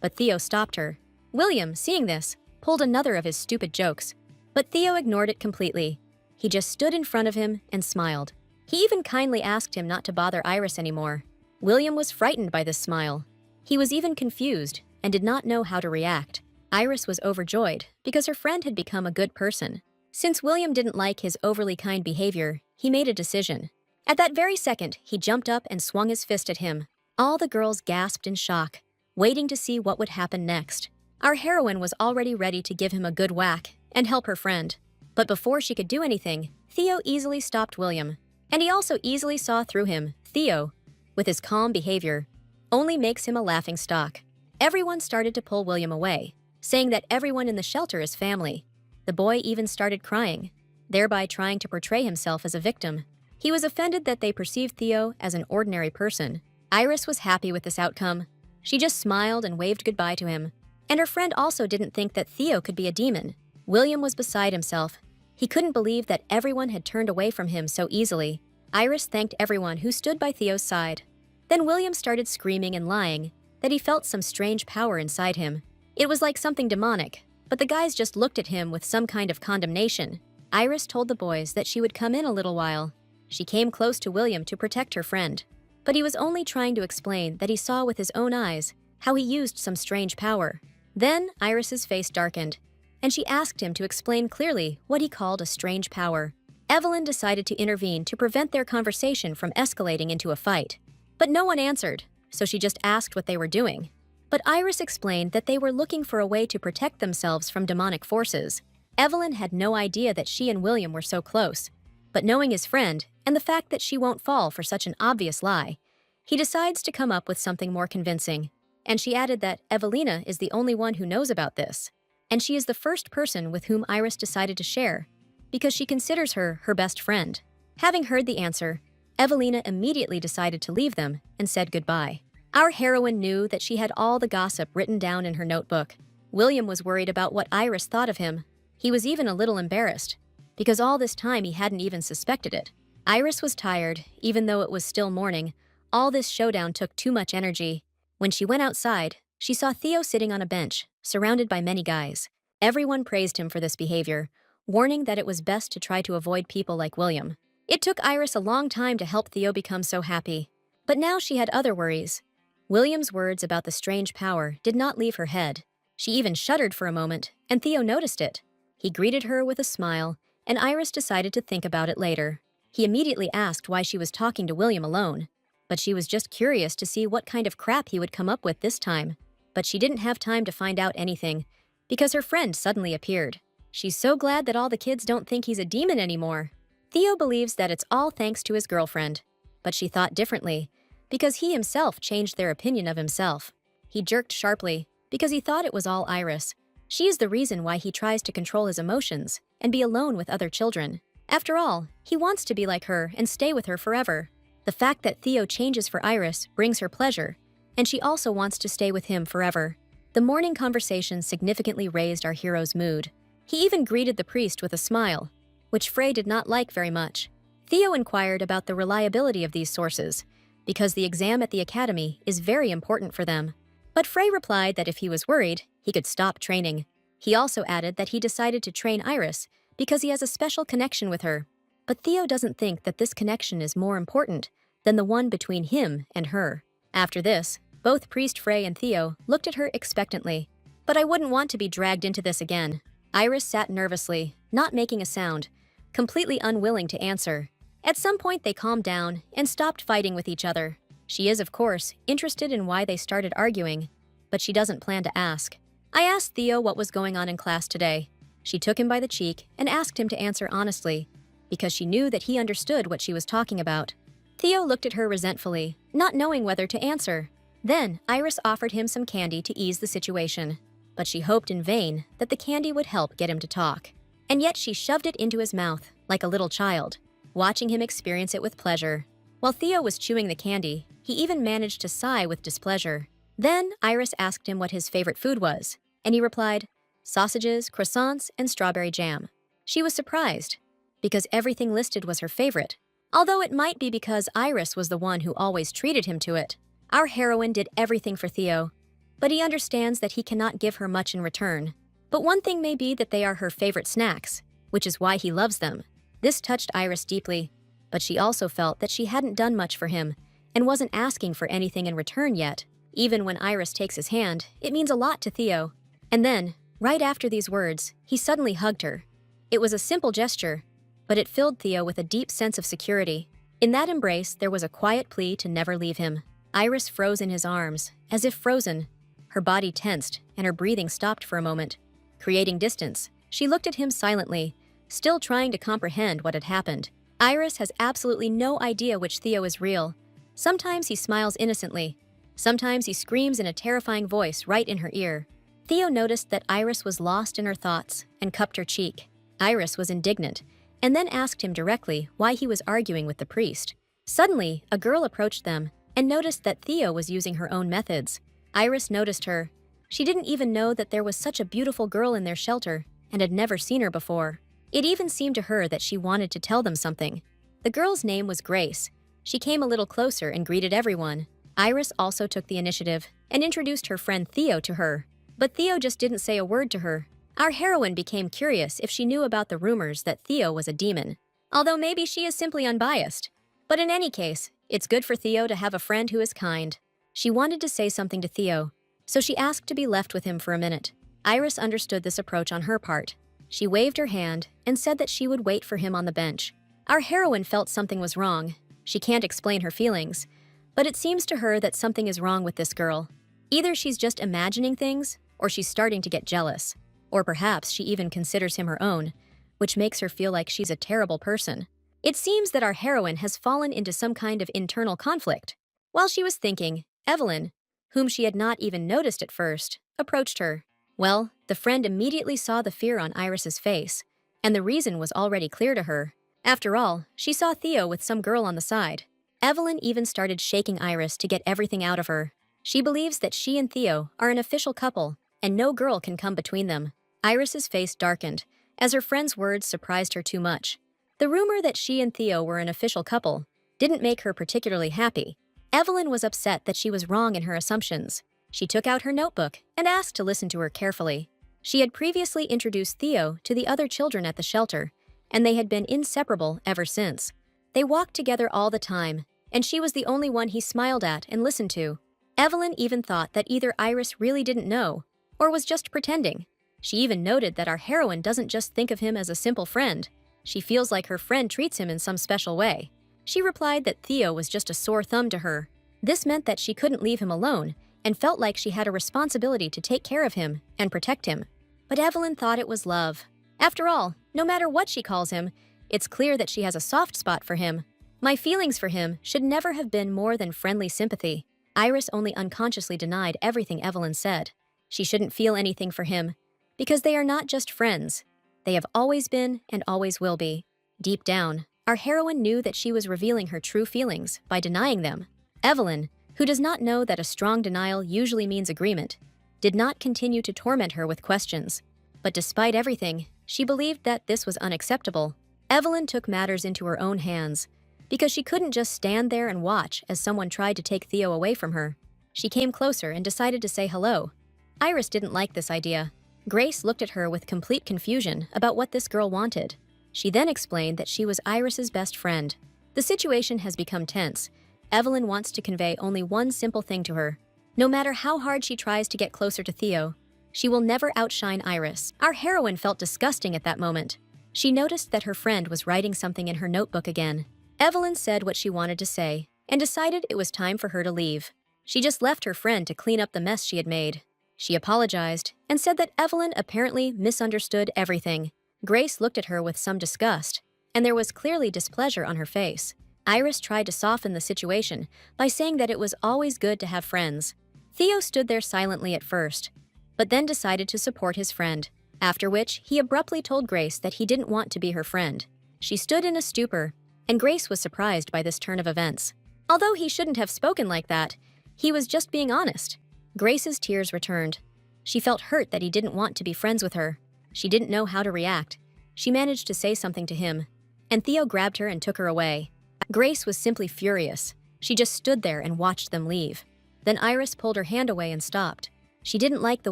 but Theo stopped her. William, seeing this, pulled another of his stupid jokes, but Theo ignored it completely. He just stood in front of him and smiled. He even kindly asked him not to bother Iris anymore. William was frightened by this smile. He was even confused and did not know how to react. Iris was overjoyed because her friend had become a good person. Since William didn't like his overly kind behavior, he made a decision. At that very second, he jumped up and swung his fist at him. All the girls gasped in shock, waiting to see what would happen next. Our heroine was already ready to give him a good whack and help her friend. But before she could do anything, Theo easily stopped William. And he also easily saw through him. Theo, with his calm behavior, only makes him a laughingstock. Everyone started to pull William away, saying that everyone in the shelter is family. The boy even started crying, thereby trying to portray himself as a victim. He was offended that they perceived Theo as an ordinary person. Iris was happy with this outcome. She just smiled and waved goodbye to him. And her friend also didn't think that Theo could be a demon. William was beside himself. He couldn't believe that everyone had turned away from him so easily. Iris thanked everyone who stood by Theo's side. Then William started screaming and lying that he felt some strange power inside him. It was like something demonic, but the guys just looked at him with some kind of condemnation. Iris told the boys that she would come in a little while. She came close to William to protect her friend, but he was only trying to explain that he saw with his own eyes how he used some strange power. Then Iris's face darkened, and she asked him to explain clearly what he called a strange power. Evelyn decided to intervene to prevent their conversation from escalating into a fight. But no one answered, so she just asked what they were doing. But Iris explained that they were looking for a way to protect themselves from demonic forces. Evelyn had no idea that she and William were so close, but knowing his friend and the fact that she won't fall for such an obvious lie, he decides to come up with something more convincing. And she added that Evelina is the only one who knows about this, and she is the first person with whom Iris decided to share, because she considers her her best friend. Having heard the answer, Evelina immediately decided to leave them and said goodbye. Our heroine knew that she had all the gossip written down in her notebook. William was worried about what Iris thought of him. He was even a little embarrassed, because all this time he hadn't even suspected it. Iris was tired, even though it was still morning. All this showdown took too much energy. When she went outside, she saw Theo sitting on a bench, surrounded by many guys. Everyone praised him for this behavior, warning that it was best to try to avoid people like William. It took Iris a long time to help Theo become so happy. But now she had other worries. William's words about the strange power did not leave her head. She even shuddered for a moment, and Theo noticed it. He greeted her with a smile, and Iris decided to think about it later. He immediately asked why she was talking to William alone. But she was just curious to see what kind of crap he would come up with this time. But she didn't have time to find out anything, because her friend suddenly appeared. She's so glad that all the kids don't think he's a demon anymore. Theo believes that it's all thanks to his girlfriend. But she thought differently, because he himself changed their opinion of himself. He jerked sharply, because he thought it was all Iris. She is the reason why he tries to control his emotions and be alone with other children. After all, he wants to be like her and stay with her forever. The fact that Theo changes for Iris brings her pleasure, and she also wants to stay with him forever. The morning conversation significantly raised our hero's mood. He even greeted the priest with a smile, which Frey did not like very much. Theo inquired about the reliability of these sources, because the exam at the academy is very important for them. But Frey replied that if he was worried, he could stop training. He also added that he decided to train Iris because he has a special connection with her. But Theo doesn't think that this connection is more important than the one between him and her. After this, both Priest Frey and Theo looked at her expectantly. But I wouldn't want to be dragged into this again. Iris sat nervously, not making a sound, completely unwilling to answer. At some point they calmed down and stopped fighting with each other. She is, of course, interested in why they started arguing, but she doesn't plan to ask. I asked Theo what was going on in class today. She took him by the cheek and asked him to answer honestly, because she knew that he understood what she was talking about. Theo looked at her resentfully, not knowing whether to answer. Then, Iris offered him some candy to ease the situation, but she hoped in vain that the candy would help get him to talk. And yet she shoved it into his mouth, like a little child, watching him experience it with pleasure. While Theo was chewing the candy, he even managed to sigh with displeasure. Then, Iris asked him what his favorite food was, and he replied, sausages, croissants, and strawberry jam. She was surprised, because everything listed was her favorite, although it might be because Iris was the one who always treated him to it. Our heroine did everything for Theo, but he understands that he cannot give her much in return. But one thing may be that they are her favorite snacks, which is why he loves them. This touched Iris deeply, but she also felt that she hadn't done much for him and wasn't asking for anything in return yet. Even when Iris takes his hand, it means a lot to Theo. And then, right after these words, he suddenly hugged her. It was a simple gesture, but it filled Theo with a deep sense of security. In that embrace, there was a quiet plea to never leave him. Iris froze in his arms, as if frozen. Her body tensed, and her breathing stopped for a moment. Creating distance, she looked at him silently, still trying to comprehend what had happened. Iris has absolutely no idea which Theo is real. Sometimes he smiles innocently. Sometimes he screams in a terrifying voice right in her ear. Theo noticed that Iris was lost in her thoughts and cupped her cheek. Iris was indignant, and then asked him directly why he was arguing with the priest. Suddenly, a girl approached them and noticed that Theo was using her own methods. Iris noticed her. She didn't even know that there was such a beautiful girl in their shelter and had never seen her before. It even seemed to her that she wanted to tell them something. The girl's name was Grace. She came a little closer and greeted everyone. Iris also took the initiative and introduced her friend Theo to her. But Theo just didn't say a word to her. Our heroine became curious if she knew about the rumors that Theo was a demon, although maybe she is simply unbiased. But in any case, it's good for Theo to have a friend who is kind. She wanted to say something to Theo, so she asked to be left with him for a minute. Iris understood this approach on her part. She waved her hand and said that she would wait for him on the bench. Our heroine felt something was wrong. She can't explain her feelings, but it seems to her that something is wrong with this girl. Either she's just imagining things, or she's starting to get jealous. Or perhaps she even considers him her own, which makes her feel like she's a terrible person. It seems that our heroine has fallen into some kind of internal conflict. While she was thinking, Evelyn, whom she had not even noticed at first, approached her. Well, the friend immediately saw the fear on Iris's face, and the reason was already clear to her. After all, she saw Theo with some girl on the side. Evelyn even started shaking Iris to get everything out of her. She believes that she and Theo are an official couple, and no girl can come between them. Iris's face darkened, as her friend's words surprised her too much. The rumor that she and Theo were an official couple didn't make her particularly happy. Evelyn was upset that she was wrong in her assumptions. She took out her notebook and asked to listen to her carefully. She had previously introduced Theo to the other children at the shelter, and they had been inseparable ever since. They walked together all the time, and she was the only one he smiled at and listened to. Evelyn even thought that either Iris really didn't know, or was just pretending. She even noted that our heroine doesn't just think of him as a simple friend. She feels like her friend treats him in some special way. She replied that Theo was just a sore thumb to her. This meant that she couldn't leave him alone, and felt like she had a responsibility to take care of him and protect him. But Evelyn thought it was love. After all, no matter what she calls him, it's clear that she has a soft spot for him. My feelings for him should never have been more than friendly sympathy. Iris only unconsciously denied everything Evelyn said. She shouldn't feel anything for him, because they are not just friends. They have always been and always will be. Deep down, our heroine knew that she was revealing her true feelings by denying them. Evelyn, who does not know that a strong denial usually means agreement, did not continue to torment her with questions. But despite everything, she believed that this was unacceptable. Evelyn took matters into her own hands, because she couldn't just stand there and watch as someone tried to take Theo away from her. She came closer and decided to say hello. Iris didn't like this idea. Grace looked at her with complete confusion about what this girl wanted. She then explained that she was Iris's best friend. The situation has become tense. Evelyn wants to convey only one simple thing to her. No matter how hard she tries to get closer to Theo, she will never outshine Iris. Our heroine felt disgusting at that moment. She noticed that her friend was writing something in her notebook again. Evelyn said what she wanted to say and decided it was time for her to leave. She just left her friend to clean up the mess she had made. She apologized and said that Evelyn apparently misunderstood everything. Grace looked at her with some disgust, and there was clearly displeasure on her face. Iris tried to soften the situation by saying that it was always good to have friends. Theo stood there silently at first, but then decided to support his friend, after which he abruptly told Grace that he didn't want to be her friend. She stood in a stupor, and Grace was surprised by this turn of events. Although he shouldn't have spoken like that, he was just being honest. Grace's tears returned. She felt hurt that he didn't want to be friends with her. She didn't know how to react. She managed to say something to him, and Theo grabbed her and took her away. Grace was simply furious. She just stood there and watched them leave. Then Iris pulled her hand away and stopped. She didn't like the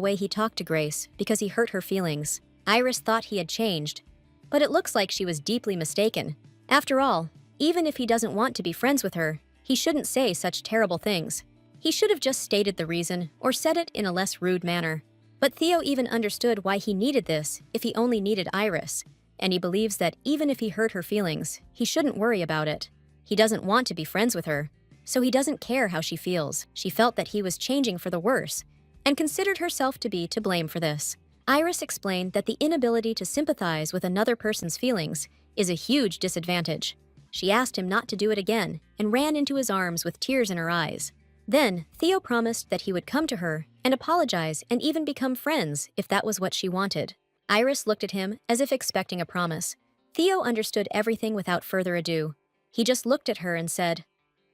way he talked to Grace because he hurt her feelings. Iris thought he had changed, but it looks like she was deeply mistaken. After all, even if he doesn't want to be friends with her, he shouldn't say such terrible things. He should have just stated the reason or said it in a less rude manner. But Theo even understood why he needed this if he only needed Iris, and he believes that even if he hurt her feelings, he shouldn't worry about it. He doesn't want to be friends with her, so he doesn't care how she feels. She felt that he was changing for the worse, and considered herself to be to blame for this. Iris explained that the inability to sympathize with another person's feelings is a huge disadvantage. She asked him not to do it again and ran into his arms with tears in her eyes. Then, Theo promised that he would come to her and apologize and even become friends if that was what she wanted. Iris looked at him as if expecting a promise. Theo understood everything without further ado. He just looked at her and said,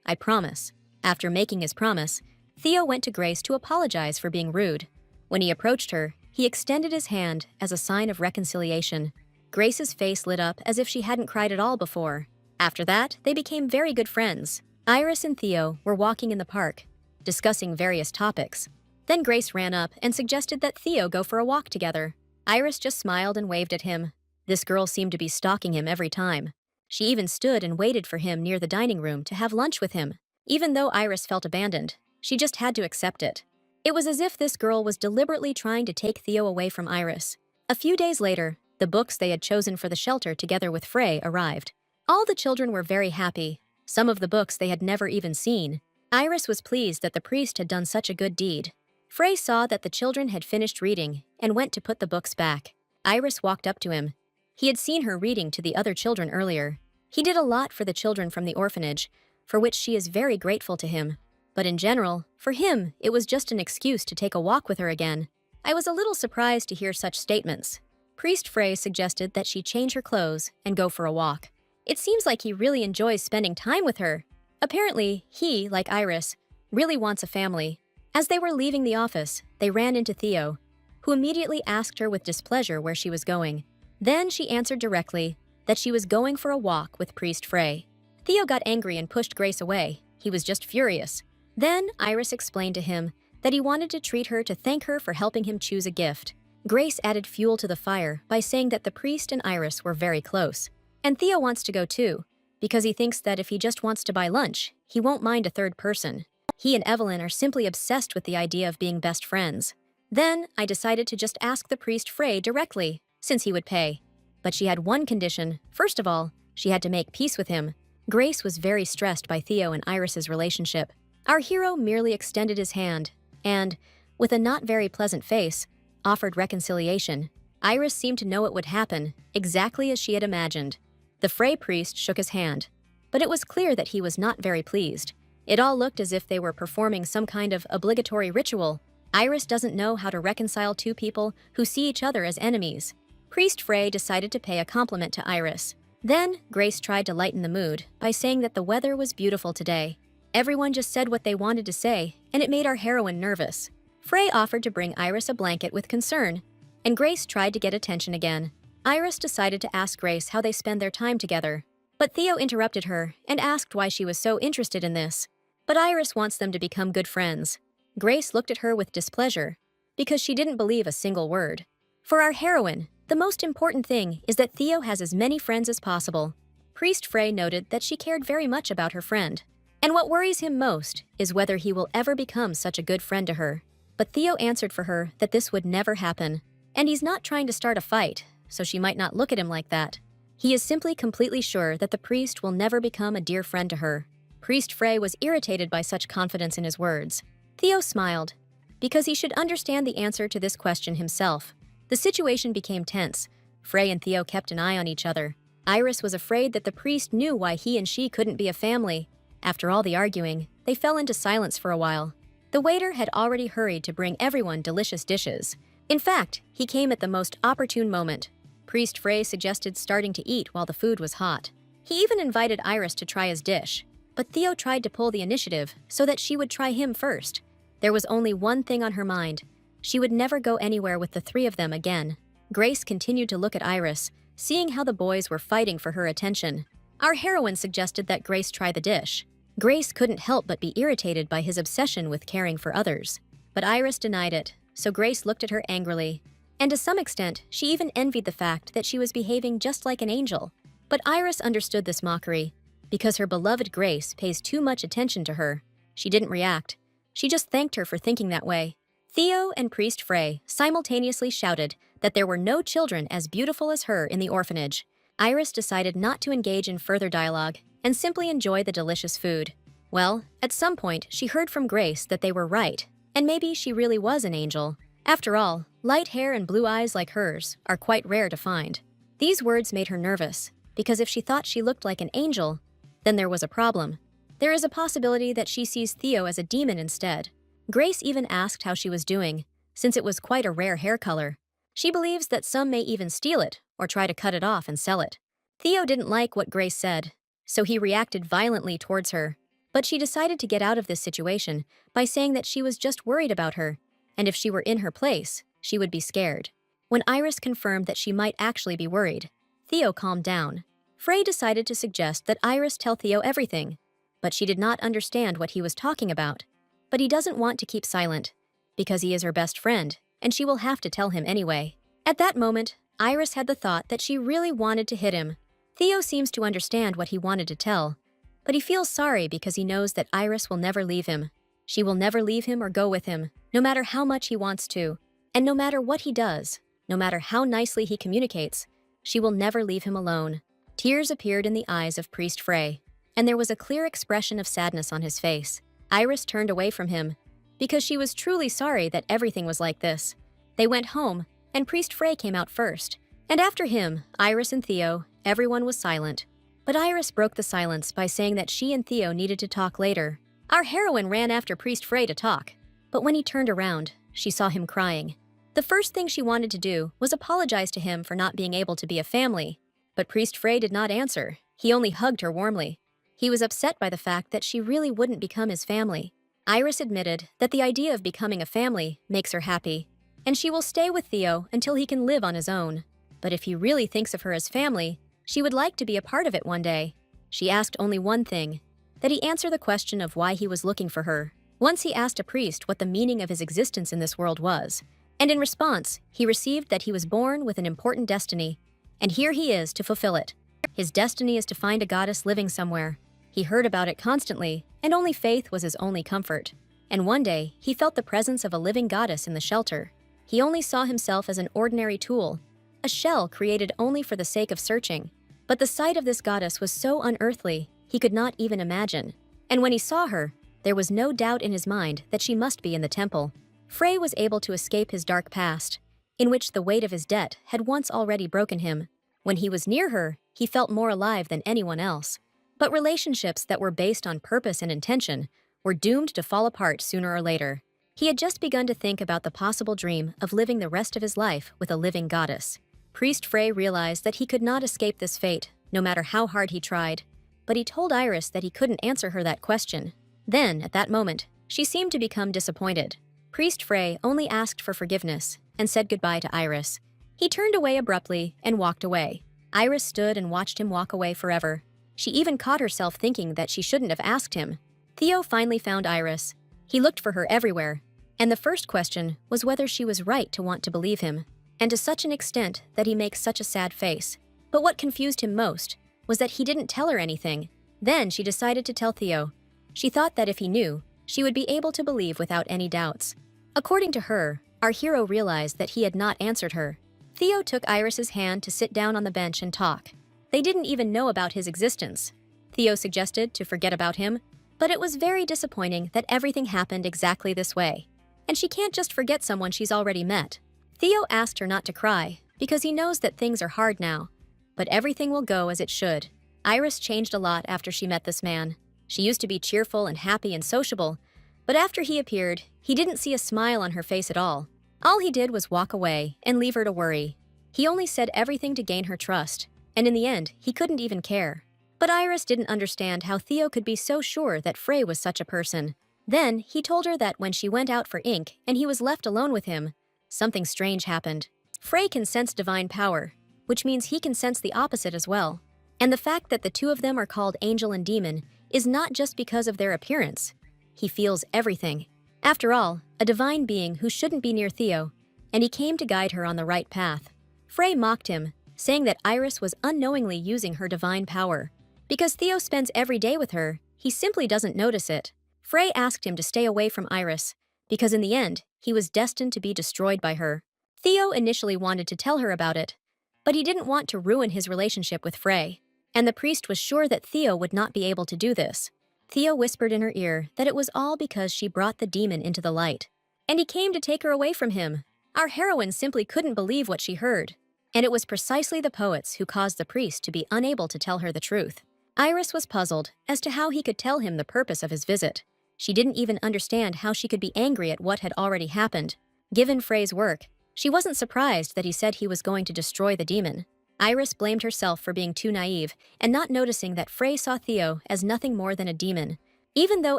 "I promise." After making his promise, Theo went to Grace to apologize for being rude. When he approached her, he extended his hand as a sign of reconciliation. Grace's face lit up as if she hadn't cried at all before. After that, they became very good friends. Iris and Theo were walking in the park, discussing various topics. Then Grace ran up and suggested that Theo go for a walk together. Iris just smiled and waved at him. This girl seemed to be stalking him every time. She even stood and waited for him near the dining room to have lunch with him. Even though Iris felt abandoned, she just had to accept it. It was as if this girl was deliberately trying to take Theo away from Iris. A few days later, the books they had chosen for the shelter together with Frey arrived. All the children were very happy. Some of the books they had never even seen. Iris was pleased that the priest had done such a good deed. Frey saw that the children had finished reading and went to put the books back. Iris walked up to him. He had seen her reading to the other children earlier. He did a lot for the children from the orphanage, for which she is very grateful to him. But in general, for him, it was just an excuse to take a walk with her again. I was a little surprised to hear such statements. Priest Frey suggested that she change her clothes and go for a walk. It seems like he really enjoys spending time with her. Apparently, he, like Iris, really wants a family. As they were leaving the office, they ran into Theo, who immediately asked her with displeasure where she was going. Then she answered directly that she was going for a walk with Priest Frey. Theo got angry and pushed Grace away. He was just furious. Then Iris explained to him that he wanted to treat her to thank her for helping him choose a gift. Grace added fuel to the fire by saying that the priest and Iris were very close. And Theo wants to go too, because he thinks that if he just wants to buy lunch, he won't mind a third person. He and Evelyn are simply obsessed with the idea of being best friends. Then I decided to just ask the priest Frey directly, since he would pay. But she had one condition. First of all, she had to make peace with him. Grace was very stressed by Theo and Iris's relationship. Our hero merely extended his hand and, with a not very pleasant face, offered reconciliation. Iris seemed to know it would happen, exactly as she had imagined. The Frey priest shook his hand, but it was clear that he was not very pleased. It all looked as if they were performing some kind of obligatory ritual. Iris doesn't know how to reconcile two people who see each other as enemies. Priest Frey decided to pay a compliment to Iris. Then, Grace tried to lighten the mood by saying that the weather was beautiful today. Everyone just said what they wanted to say, and it made our heroine nervous. Frey offered to bring Iris a blanket with concern, and Grace tried to get attention again. Iris decided to ask Grace how they spend their time together. But Theo interrupted her and asked why she was so interested in this. But Iris wants them to become good friends. Grace looked at her with displeasure, because she didn't believe a single word. For our heroine, the most important thing is that Theo has as many friends as possible. Priest Frey noted that she cared very much about her friend. And what worries him most is whether he will ever become such a good friend to her. But Theo answered for her that this would never happen. And he's not trying to start a fight, so she might not look at him like that. He is simply completely sure that the priest will never become a dear friend to her. Priest Frey was irritated by such confidence in his words. Theo smiled, because he should understand the answer to this question himself. The situation became tense. Frey and Theo kept an eye on each other. Iris was afraid that the priest knew why he and she couldn't be a family. After all the arguing, they fell into silence for a while. The waiter had already hurried to bring everyone delicious dishes. In fact, he came at the most opportune moment. Priest Frey suggested starting to eat while the food was hot. He even invited Iris to try his dish, but Theo tried to pull the initiative so that she would try him first. There was only one thing on her mind. She would never go anywhere with the three of them again. Grace continued to look at Iris, seeing how the boys were fighting for her attention. Our heroine suggested that Grace try the dish. Grace couldn't help but be irritated by his obsession with caring for others. But Iris denied it, so Grace looked at her angrily. And to some extent, she even envied the fact that she was behaving just like an angel. But Iris understood this mockery, because her beloved Grace pays too much attention to her. She didn't react. She just thanked her for thinking that way. Theo and Priest Frey simultaneously shouted that there were no children as beautiful as her in the orphanage. Iris decided not to engage in further dialogue and simply enjoy the delicious food. Well, at some point, she heard from Grace that they were right, and maybe she really was an angel. After all, light hair and blue eyes like hers are quite rare to find. These words made her nervous, because if she thought she looked like an angel, then there was a problem. There is a possibility that she sees Theo as a demon instead. Grace even asked how she was doing, since it was quite a rare hair color. She believes that some may even steal it or try to cut it off and sell it. Theo didn't like what Grace said, so he reacted violently towards her. But she decided to get out of this situation by saying that she was just worried about her, and if she were in her place, she would be scared. When Iris confirmed that she might actually be worried, Theo calmed down. Frey decided to suggest that Iris tell Theo everything, but she did not understand what he was talking about. But he doesn't want to keep silent, because he is her best friend, and she will have to tell him anyway. At that moment, Iris had the thought that she really wanted to hit him. Theo seems to understand what he wanted to tell, but he feels sorry because he knows that Iris will never leave him. She will never leave him or go with him, no matter how much he wants to, and no matter what he does, no matter how nicely he communicates, she will never leave him alone. Tears appeared in the eyes of Priest Frey, and there was a clear expression of sadness on his face. Iris turned away from him, because she was truly sorry that everything was like this. They went home, and Priest Frey came out first, and after him, Iris and Theo. Everyone was silent. But Iris broke the silence by saying that she and Theo needed to talk later. Our heroine ran after Priest Frey to talk, but when he turned around, she saw him crying. The first thing she wanted to do was apologize to him for not being able to be a family, but Priest Frey did not answer. He only hugged her warmly. He was upset by the fact that she really wouldn't become his family. Iris admitted that the idea of becoming a family makes her happy, and she will stay with Theo until he can live on his own. But if he really thinks of her as family, she would like to be a part of it one day. She asked only one thing. that he answer the question of why he was looking for her. Once he asked a priest what the meaning of his existence in this world was, and in response, he received that he was born with an important destiny, and here he is to fulfill it. His destiny is to find a goddess living somewhere. He heard about it constantly, and only faith was his only comfort. And one day, he felt the presence of a living goddess in the shelter. He only saw himself as an ordinary tool, a shell created only for the sake of searching. But the sight of this goddess was so unearthly, he could not even imagine. And when he saw her, there was no doubt in his mind that she must be in the temple. Frey was able to escape his dark past, in which the weight of his debt had once already broken him. When he was near her, he felt more alive than anyone else. But relationships that were based on purpose and intention were doomed to fall apart sooner or later. He had just begun to think about the possible dream of living the rest of his life with a living goddess. Priest Frey realized that he could not escape this fate, no matter how hard he tried. But he told Iris that he couldn't answer her that question. Then, at that moment, she seemed to become disappointed. Priest Frey only asked for forgiveness and said goodbye to Iris. He turned away abruptly and walked away. Iris stood and watched him walk away forever. She even caught herself thinking that she shouldn't have asked him. Theo finally found Iris. He looked for her everywhere, and the first question was whether she was right to want to believe him, and to such an extent that he makes such a sad face. But what confused him most was that he didn't tell her anything. Then she decided to tell Theo. She thought that if he knew, she would be able to believe without any doubts. According to her, our hero realized that he had not answered her. Theo took Iris's hand to sit down on the bench and talk. They didn't even know about his existence. Theo suggested to forget about him, but it was very disappointing that everything happened exactly this way. And she can't just forget someone she's already met. Theo asked her not to cry, because he knows that things are hard now. But everything will go as it should. Iris changed a lot after she met this man. She used to be cheerful and happy and sociable, but after he appeared, he didn't see a smile on her face at all. All he did was walk away and leave her to worry. He only said everything to gain her trust, and in the end, he couldn't even care. But Iris didn't understand how Theo could be so sure that Frey was such a person. Then, he told her that when she went out for ink and he was left alone with him, something strange happened. Frey can sense divine power, which means he can sense the opposite as well. And the fact that the two of them are called angel and demon is not just because of their appearance. He feels everything. After all, a divine being who shouldn't be near Theo, and he came to guide her on the right path. Frey mocked him, saying that Iris was unknowingly using her divine power. Because Theo spends every day with her, he simply doesn't notice it. Frey asked him to stay away from Iris, because in the end, he was destined to be destroyed by her. Theo initially wanted to tell her about it, but he didn't want to ruin his relationship with Frey, and the priest was sure that Theo would not be able to do this. Theo whispered in her ear that it was all because she brought the demon into the light, and he came to take her away from him. Our heroine simply couldn't believe what she heard, and it was precisely the poets who caused the priest to be unable to tell her the truth. Iris was puzzled as to how he could tell him the purpose of his visit. She didn't even understand how she could be angry at what had already happened. Given Frey's work, she wasn't surprised that he said he was going to destroy the demon. Iris blamed herself for being too naive and not noticing that Frey saw Theo as nothing more than a demon. Even though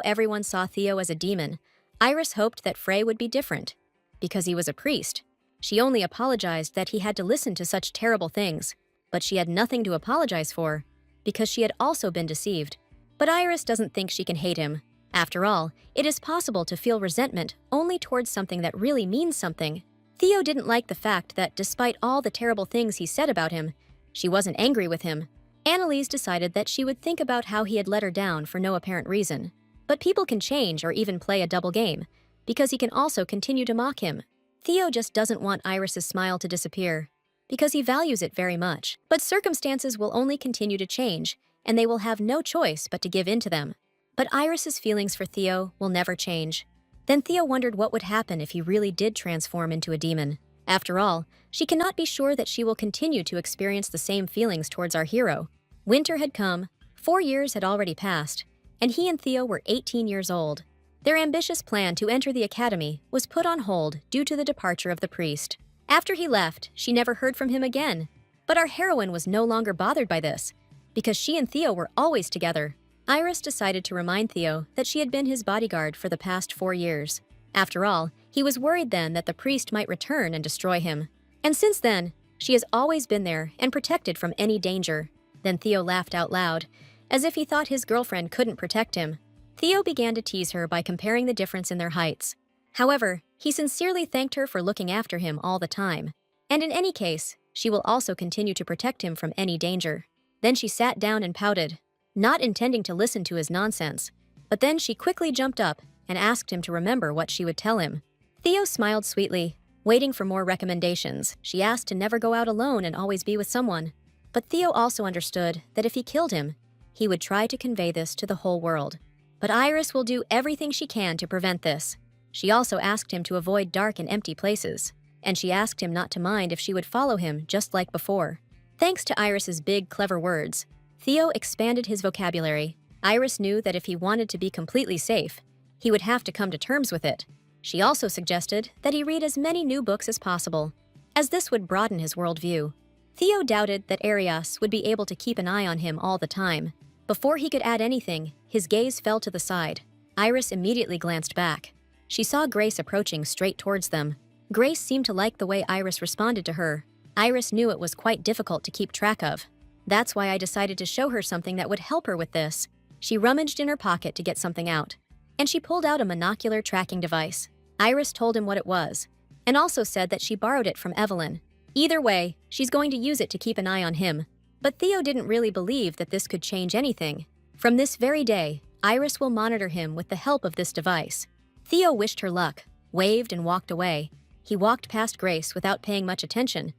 everyone saw Theo as a demon, Iris hoped that Frey would be different, because he was a priest. She only apologized that he had to listen to such terrible things, but she had nothing to apologize for, because she had also been deceived. But Iris doesn't think she can hate him. After all, it is possible to feel resentment only towards something that really means something. Theo didn't like the fact that despite all the terrible things he said about him, she wasn't angry with him. Annalise decided that she would think about how he had let her down for no apparent reason. But people can change or even play a double game, because he can also continue to mock him. Theo just doesn't want Iris's smile to disappear, because he values it very much. But circumstances will only continue to change, and they will have no choice but to give in to them. But Iris's feelings for Theo will never change. Then Theo wondered what would happen if he really did transform into a demon. After all, she cannot be sure that she will continue to experience the same feelings towards our hero. Winter had come, 4 years had already passed, and he and Theo were 18 years old. Their ambitious plan to enter the academy was put on hold due to the departure of the priest. After he left, she never heard from him again. But our heroine was no longer bothered by this, because she and Theo were always together. Iris decided to remind Theo that she had been his bodyguard for the past 4 years. After all, he was worried then that the priest might return and destroy him. And since then, she has always been there and protected from any danger. Then Theo laughed out loud, as if he thought his girlfriend couldn't protect him. Theo began to tease her by comparing the difference in their heights. However, he sincerely thanked her for looking after him all the time. And in any case, she will also continue to protect him from any danger. Then she sat down and pouted, not intending to listen to his nonsense. But then she quickly jumped up and asked him to remember what she would tell him. Theo smiled sweetly, waiting for more recommendations. She asked to never go out alone and always be with someone. But Theo also understood that if he killed him, he would try to convey this to the whole world. But Iris will do everything she can to prevent this. She also asked him to avoid dark and empty places, and she asked him not to mind if she would follow him just like before. Thanks to Iris's big, clever words, Theo expanded his vocabulary. Iris knew that if he wanted to be completely safe, he would have to come to terms with it. She also suggested that he read as many new books as possible, as this would broaden his worldview. Theo doubted that Arias would be able to keep an eye on him all the time. Before he could add anything, his gaze fell to the side. Iris immediately glanced back. She saw Grace approaching straight towards them. Grace seemed to like the way Iris responded to her. Iris knew it was quite difficult to keep track of. That's why I decided to show her something that would help her with this. She rummaged in her pocket to get something out, and she pulled out a monocular tracking device. Iris told him what it was, and also said that she borrowed it from Evelyn. Either way, she's going to use it to keep an eye on him. But Theo didn't really believe that this could change anything. From this very day, Iris will monitor him with the help of this device. Theo wished her luck, waved and walked away. He walked past Grace without paying much attention,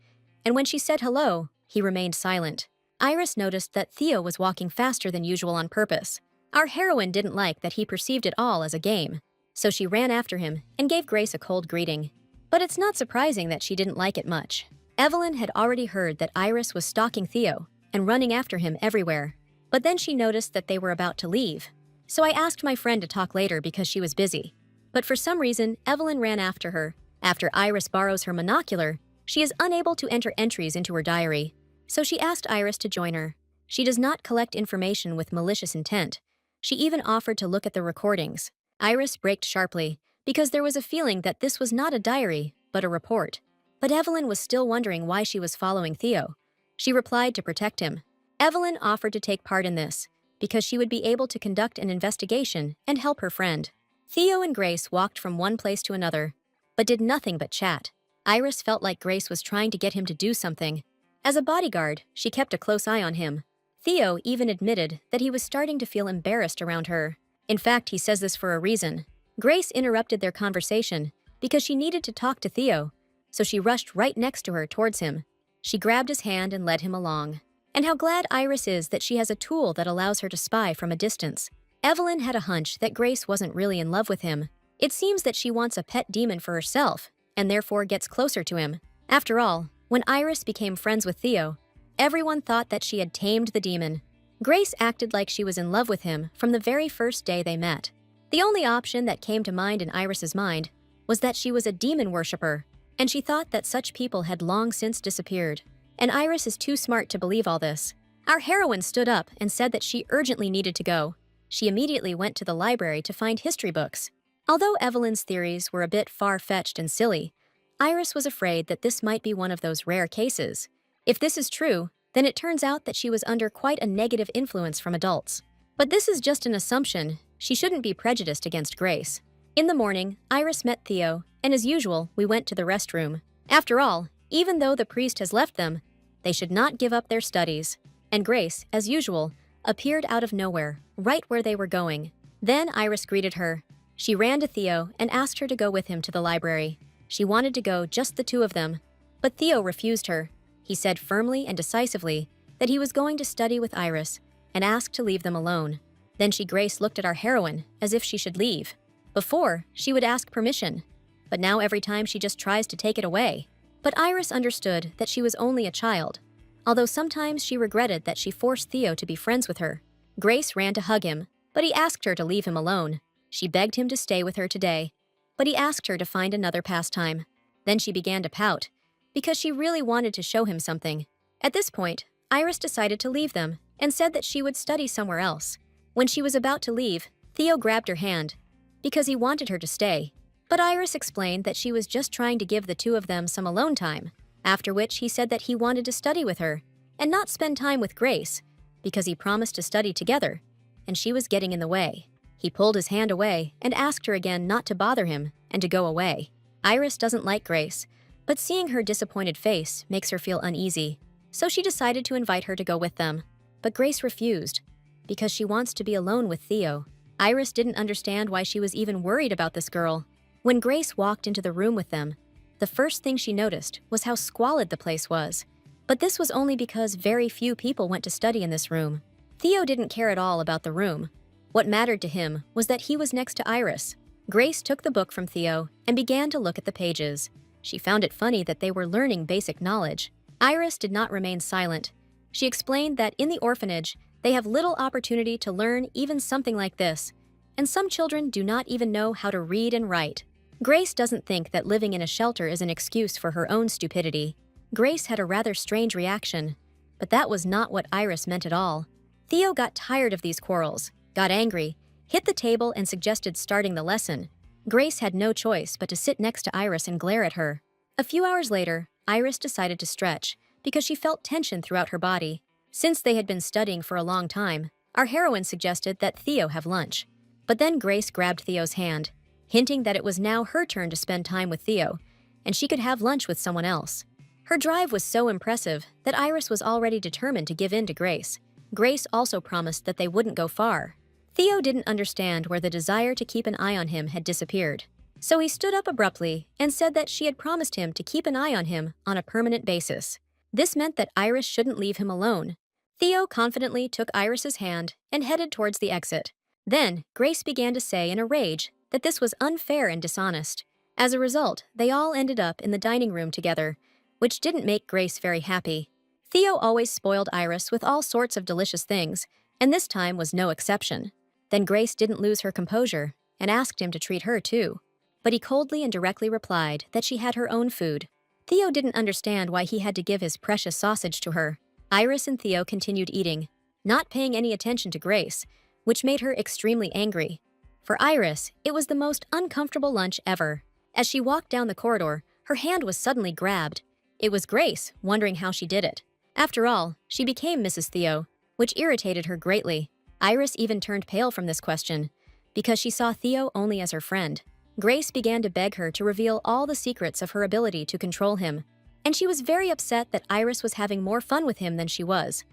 and when she said hello, he remained silent. Iris noticed that Theo was walking faster than usual on purpose. Our heroine didn't like that he perceived it all as a game, so she ran after him and gave Grace a cold greeting. But it's not surprising that she didn't like it much. Evelyn had already heard that Iris was stalking Theo and running after him everywhere. But then she noticed that they were about to leave. So I asked my friend to talk later because she was busy. But for some reason, Evelyn ran after her. After Iris borrows her monocular, she is unable to enter entries into her diary. So she asked Iris to join her. She does not collect information with malicious intent. She even offered to look at the recordings. Iris braked sharply because there was a feeling that this was not a diary, but a report. But Evelyn was still wondering why she was following Theo. She replied to protect him. Evelyn offered to take part in this because she would be able to conduct an investigation and help her friend. Theo and Grace walked from one place to another, but did nothing but chat. Iris felt like Grace was trying to get him to do something. As a bodyguard, she kept a close eye on him. Theo even admitted that he was starting to feel embarrassed around her. In fact, he says this for a reason. Grace interrupted their conversation because she needed to talk to Theo, so she rushed right next to her towards him. She grabbed his hand and led him along. And how glad Iris is that she has a tool that allows her to spy from a distance. Evelyn had a hunch that Grace wasn't really in love with him. It seems that she wants a pet demon for herself, and therefore gets closer to him. After all, when Iris became friends with Theo, everyone thought that she had tamed the demon. Grace acted like she was in love with him from the very first day they met. The only option that came to mind in Iris's mind was that she was a demon worshipper, and she thought that such people had long since disappeared. And Iris is too smart to believe all this. Our heroine stood up and said that she urgently needed to go. She immediately went to the library to find history books. Although Evelyn's theories were a bit far-fetched and silly, Iris was afraid that this might be one of those rare cases. If this is true, then it turns out that she was under quite a negative influence from adults. But this is just an assumption. She shouldn't be prejudiced against Grace. In the morning, Iris met Theo, and as usual, we went to the restroom. After all, even though the priest has left them, they should not give up their studies. And Grace, as usual, appeared out of nowhere, right where they were going. Then Iris greeted her. She ran to Theo and asked her to go with him to the library. She wanted to go just the two of them, but Theo refused her. He said firmly and decisively that he was going to study with Iris and asked to leave them alone. Then Grace looked at our heroine as if she should leave. Before, she would ask permission, but now every time she just tries to take it away. But Iris understood that she was only a child, although sometimes she regretted that she forced Theo to be friends with her. Grace ran to hug him, but he asked her to leave him alone. She begged him to stay with her today, but he asked her to find another pastime. Then she began to pout, because she really wanted to show him something. At this point, Iris decided to leave them and said that she would study somewhere else. When she was about to leave, Theo grabbed her hand, because he wanted her to stay. But Iris explained that she was just trying to give the two of them some alone time, after which he said that he wanted to study with her and not spend time with Grace, because he promised to study together, and she was getting in the way. He pulled his hand away and asked her again not to bother him and to go away. Iris doesn't like Grace, but seeing her disappointed face makes her feel uneasy, so she decided to invite her to go with them. But Grace refused, because she wants to be alone with Theo. Iris didn't understand why she was even worried about this girl. When Grace walked into the room with them, the first thing she noticed was how squalid the place was. But this was only because very few people went to study in this room. Theo didn't care at all about the room. What mattered to him was that he was next to Iris. Grace took the book from Theo and began to look at the pages. She found it funny that they were learning basic knowledge. Iris did not remain silent. She explained that in the orphanage, they have little opportunity to learn even something like this, and some children do not even know how to read and write. Grace doesn't think that living in a shelter is an excuse for her own stupidity. Grace had a rather strange reaction, but that was not what Iris meant at all. Theo got tired of these quarrels, got angry, hit the table and suggested starting the lesson. Grace had no choice but to sit next to Iris and glare at her. A few hours later, Iris decided to stretch because she felt tension throughout her body. Since they had been studying for a long time, our heroine suggested that Theo have lunch. But then Grace grabbed Theo's hand, hinting that it was now her turn to spend time with Theo, and she could have lunch with someone else. Her drive was so impressive that Iris was already determined to give in to Grace. Grace also promised that they wouldn't go far. Theo didn't understand where the desire to keep an eye on him had disappeared. So he stood up abruptly and said that she had promised him to keep an eye on him on a permanent basis. This meant that Iris shouldn't leave him alone. Theo confidently took Iris's hand and headed towards the exit. Then, Grace began to say in a rage that this was unfair and dishonest. As a result, they all ended up in the dining room together, which didn't make Grace very happy. Theo always spoiled Iris with all sorts of delicious things, and this time was no exception. Then Grace didn't lose her composure and asked him to treat her too. But he coldly and directly replied that she had her own food. Theo didn't understand why he had to give his precious sausage to her. Iris and Theo continued eating, not paying any attention to Grace, which made her extremely angry. For Iris, it was the most uncomfortable lunch ever. As she walked down the corridor, her hand was suddenly grabbed. It was Grace, wondering how she did it. After all, she became Mrs. Theo, which irritated her greatly. Iris even turned pale from this question, because she saw Theo only as her friend. Grace began to beg her to reveal all the secrets of her ability to control him, and she was very upset that Iris was having more fun with him than she was,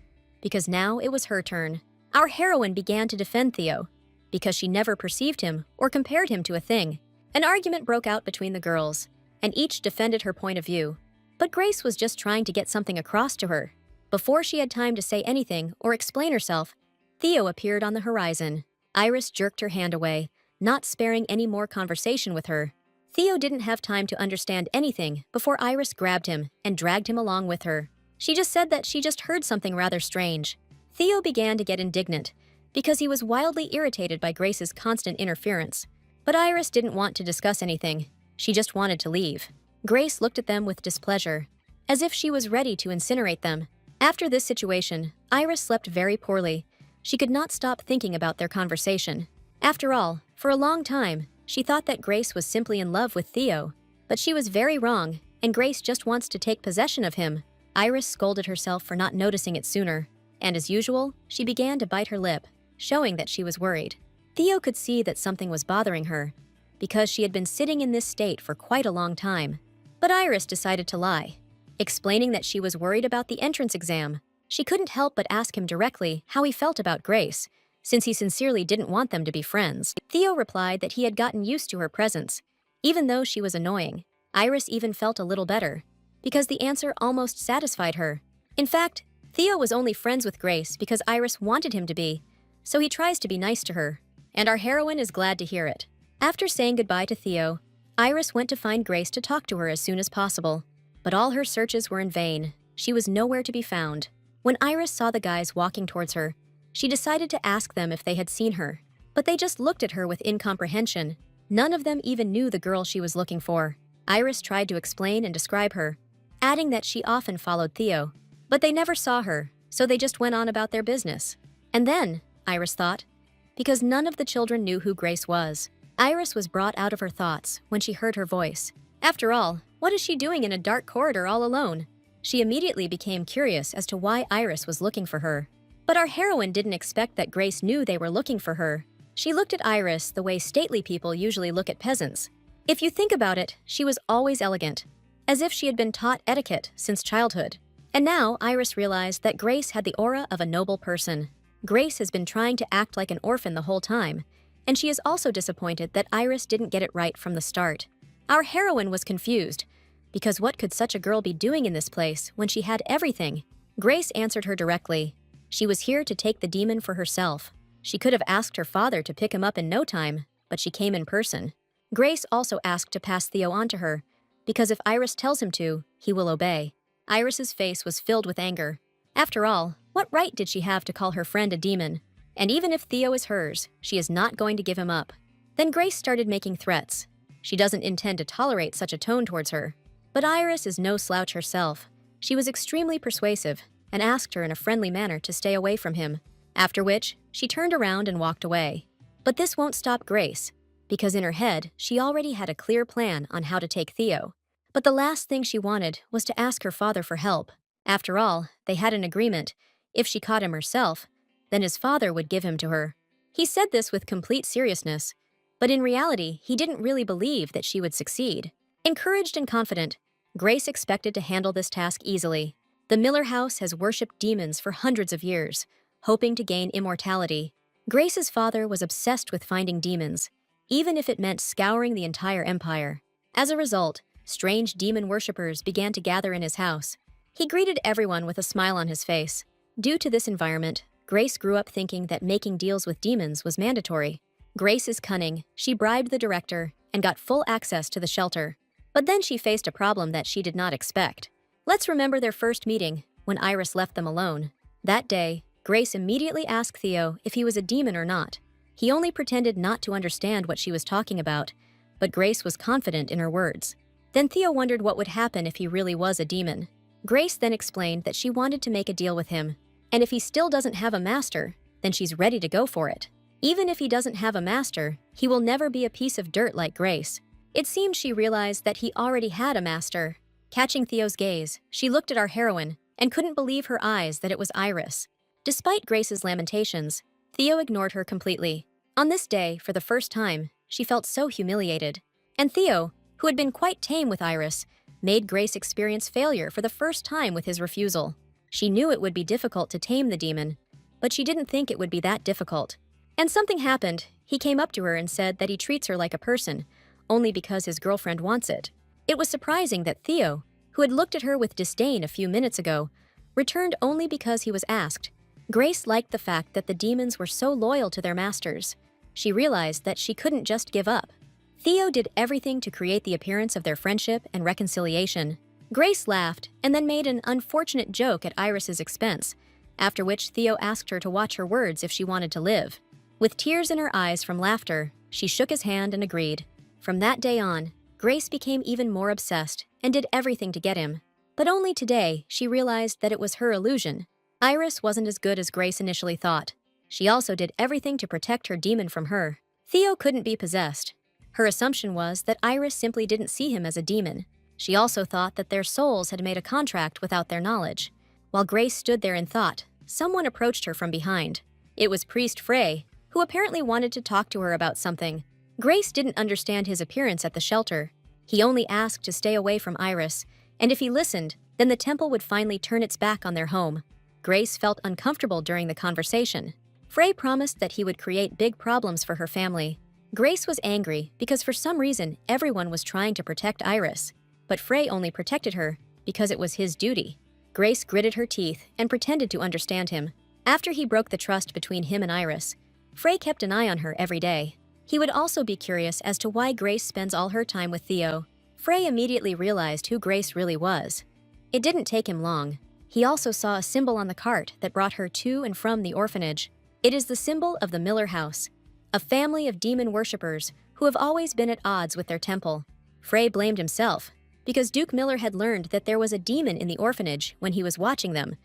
because now it was her turn. Our heroine began to defend Theo, because she never perceived him or compared him to a thing. An argument broke out between the girls, and each defended her point of view. But Grace was just trying to get something across to her. Before she had time to say anything or explain herself, Theo appeared on the horizon. Iris jerked her hand away, not sparing any more conversation with her. Theo didn't have time to understand anything before Iris grabbed him and dragged him along with her. She just said that she just heard something rather strange. Theo began to get indignant because he was wildly irritated by Grace's constant interference. But Iris didn't want to discuss anything. She just wanted to leave. Grace looked at them with displeasure, as if she was ready to incinerate them. After this situation, Iris slept very poorly. She could not stop thinking about their conversation. After all, for a long time, she thought that Grace was simply in love with Theo. But she was very wrong, and Grace just wants to take possession of him. Iris scolded herself for not noticing it sooner, and as usual, she began to bite her lip, showing that she was worried. Theo could see that something was bothering her, because she had been sitting in this state for quite a long time. But Iris decided to lie, explaining that she was worried about the entrance exam. She couldn't help but ask him directly how he felt about Grace, since he sincerely didn't want them to be friends. Theo replied that he had gotten used to her presence, even though she was annoying. Iris even felt a little better, because the answer almost satisfied her. In fact, Theo was only friends with Grace because Iris wanted him to be, so he tries to be nice to her, and our heroine is glad to hear it. After saying goodbye to Theo, Iris went to find Grace to talk to her as soon as possible. But all her searches were in vain. She was nowhere to be found. When Iris saw the guys walking towards her, she decided to ask them if they had seen her. But they just looked at her with incomprehension. None of them even knew the girl she was looking for. Iris tried to explain and describe her, adding that she often followed Theo. But they never saw her, so they just went on about their business. And then, Iris thought, because none of the children knew who Grace was. Iris was brought out of her thoughts when she heard her voice. After all, what is she doing in a dark corridor all alone? She immediately became curious as to why Iris was looking for her. But our heroine didn't expect that Grace knew they were looking for her. She looked at Iris the way stately people usually look at peasants. If you think about it, she was always elegant, as if she had been taught etiquette since childhood. And now Iris realized that Grace had the aura of a noble person. Grace has been trying to act like an orphan the whole time, and she is also disappointed that Iris didn't get it right from the start. Our heroine was confused, because what could such a girl be doing in this place when she had everything? Grace answered her directly. She was here to take the demon for herself. She could have asked her father to pick him up in no time, but she came in person. Grace also asked to pass Theo on to her, because if Iris tells him to, he will obey. Iris's face was filled with anger. After all, what right did she have to call her friend a demon? And even if Theo is hers, she is not going to give him up. Then Grace started making threats. She doesn't intend to tolerate such a tone towards her. But Iris is no slouch herself. She was extremely persuasive and asked her in a friendly manner to stay away from him, after which she turned around and walked away. But this won't stop Grace, because in her head, she already had a clear plan on how to take Theo. But the last thing she wanted was to ask her father for help. After all, they had an agreement. If she caught him herself, then his father would give him to her. He said this with complete seriousness, but in reality, he didn't really believe that she would succeed. Encouraged and confident, Grace expected to handle this task easily. The Miller house has worshipped demons for hundreds of years, hoping to gain immortality. Grace's father was obsessed with finding demons, even if it meant scouring the entire empire. As a result, strange demon worshippers began to gather in his house. He greeted everyone with a smile on his face. Due to this environment, Grace grew up thinking that making deals with demons was mandatory. Grace is cunning. She bribed the director and got full access to the shelter. But then she faced a problem that she did not expect. Let's remember their first meeting, when Iris left them alone. That day, Grace immediately asked Theo if he was a demon or not. He only pretended not to understand what she was talking about, but Grace was confident in her words. Then Theo wondered what would happen if he really was a demon. Grace then explained that she wanted to make a deal with him, and if he still doesn't have a master, then she's ready to go for it. Even if he doesn't have a master, he will never be a piece of dirt like Grace. It seemed she realized that he already had a master. Catching Theo's gaze, she looked at our heroine and couldn't believe her eyes that it was Iris. Despite Grace's lamentations, Theo ignored her completely. On this day, for the first time, she felt so humiliated. And Theo, who had been quite tame with Iris, made Grace experience failure for the first time with his refusal. She knew it would be difficult to tame the demon, but she didn't think it would be that difficult. And something happened. He came up to her and said that he treats her like a person, only because his girlfriend wants it. It was surprising that Theo, who had looked at her with disdain a few minutes ago, returned only because he was asked. Grace liked the fact that the demons were so loyal to their masters. She realized that she couldn't just give up. Theo did everything to create the appearance of their friendship and reconciliation. Grace laughed and then made an unfortunate joke at Iris's expense, after which Theo asked her to watch her words if she wanted to live. With tears in her eyes from laughter, she shook his hand and agreed. From that day on, Grace became even more obsessed and did everything to get him. But only today, she realized that it was her illusion. Iris wasn't as good as Grace initially thought. She also did everything to protect her demon from her. Theo couldn't be possessed. Her assumption was that Iris simply didn't see him as a demon. She also thought that their souls had made a contract without their knowledge. While Grace stood there in thought, someone approached her from behind. It was Priest Frey, who apparently wanted to talk to her about something. Grace didn't understand his appearance at the shelter. He only asked to stay away from Iris, and if he listened, then the temple would finally turn its back on their home. Grace felt uncomfortable during the conversation. Frey promised that he would create big problems for her family. Grace was angry because for some reason everyone was trying to protect Iris, but Frey only protected her because it was his duty. Grace gritted her teeth and pretended to understand him. After he broke the trust between him and Iris, Frey kept an eye on her every day. He would also be curious as to why Grace spends all her time with Theo. Frey immediately realized who Grace really was. It didn't take him long. He also saw a symbol on the cart that brought her to and from the orphanage. It is the symbol of the Miller house, a family of demon worshippers who have always been at odds with their temple. Frey blamed himself because Duke Miller had learned that there was a demon in the orphanage when he was watching them,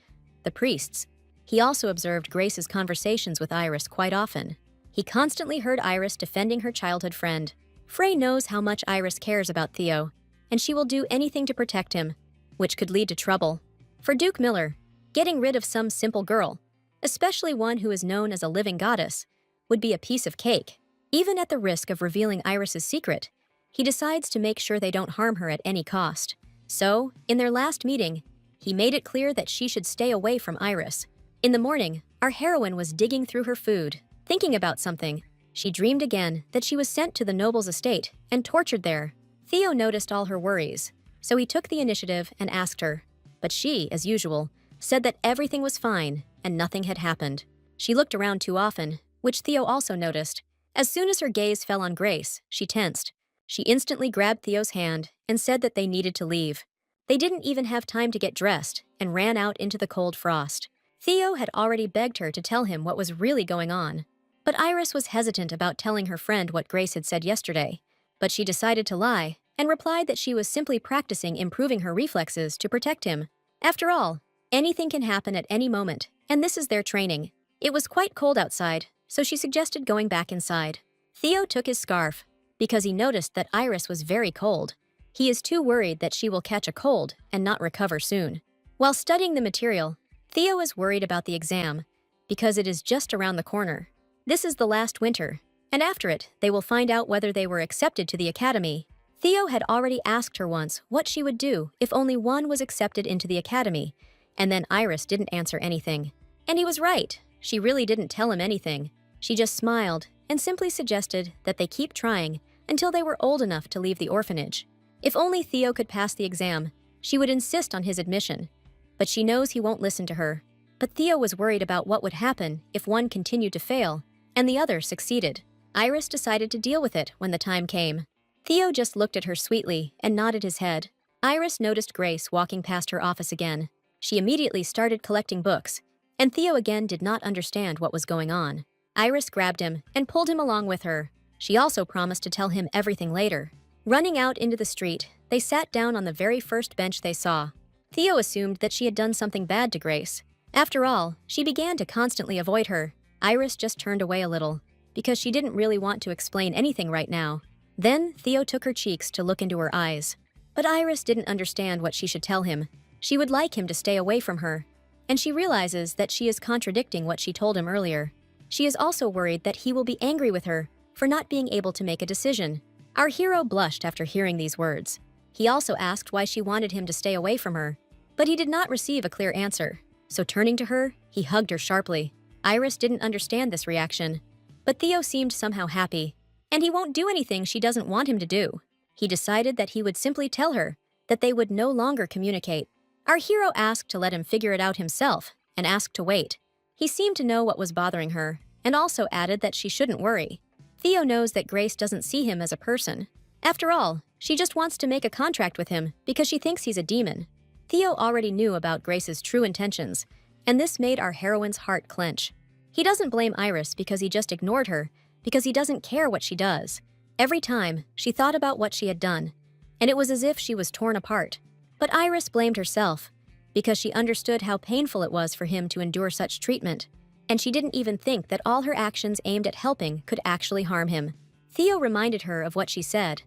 the priests. He also observed Grace's conversations with Iris quite often. He constantly heard Iris defending her childhood friend. Frey knows how much Iris cares about Theo, and she will do anything to protect him, which could lead to trouble. For Duke Miller, getting rid of some simple girl especially one who is known as a living goddess, would be a piece of cake. Even at the risk of revealing Iris's secret, he decides to make sure they don't harm her at any cost. So, in their last meeting, he made it clear that she should stay away from Iris. In the morning, our heroine was digging through her food, thinking about something. She dreamed again that she was sent to the noble's estate and tortured there. Theo noticed all her worries, so he took the initiative and asked her. But she, as usual, said that everything was fine and nothing had happened. She looked around too often, which Theo also noticed. As soon as her gaze fell on Grace, she tensed. She instantly grabbed Theo's hand and said that they needed to leave. They didn't even have time to get dressed and ran out into the cold frost. Theo had already begged her to tell him what was really going on. But Iris was hesitant about telling her friend what Grace had said yesterday. But she decided to lie and replied that she was simply practicing improving her reflexes to protect him. After all, anything can happen at any moment, and this is their training. It was quite cold outside, so she suggested going back inside. Theo took his scarf because he noticed that Iris was very cold. He is too worried that she will catch a cold and not recover soon. While studying the material, Theo is worried about the exam because it is just around the corner. This is the last winter, and after it, they will find out whether they were accepted to the academy. Theo had already asked her once what she would do if only one was accepted into the academy, and then Iris didn't answer anything. And he was right. She really didn't tell him anything. She just smiled and simply suggested that they keep trying until they were old enough to leave the orphanage. If only Theo could pass the exam, she would insist on his admission. But she knows he won't listen to her. But Theo was worried about what would happen if one continued to fail and the other succeeded. Iris decided to deal with it when the time came. Theo just looked at her sweetly and nodded his head. Iris noticed Grace walking past her office again. She immediately started collecting books, and Theo again did not understand what was going on. Iris grabbed him and pulled him along with her. She also promised to tell him everything later. Running out into the street, they sat down on the very first bench they saw. Theo assumed that she had done something bad to Grace. After all, she began to constantly avoid her. Iris just turned away a little, because she didn't really want to explain anything right now. Then Theo took her cheeks to look into her eyes. But Iris didn't understand what she should tell him. She would like him to stay away from her. And she realizes that she is contradicting what she told him earlier. She is also worried that he will be angry with her for not being able to make a decision. Our hero blushed after hearing these words. He also asked why she wanted him to stay away from her. But he did not receive a clear answer. So turning to her, he hugged her sharply. Iris didn't understand this reaction. But Theo seemed somehow happy. And he won't do anything she doesn't want him to do. He decided that he would simply tell her that they would no longer communicate. Our hero asked to let him figure it out himself and asked to wait. He seemed to know what was bothering her and also added that she shouldn't worry. Theo knows that Grace doesn't see him as a person. After all, she just wants to make a contract with him because she thinks he's a demon. Theo already knew about Grace's true intentions, and this made our heroine's heart clench. He doesn't blame Iris because he just ignored her, because he doesn't care what she does. Every time, she thought about what she had done, and it was as if she was torn apart. But Iris blamed herself, because she understood how painful it was for him to endure such treatment, and she didn't even think that all her actions aimed at helping could actually harm him. Theo reminded her of what she said,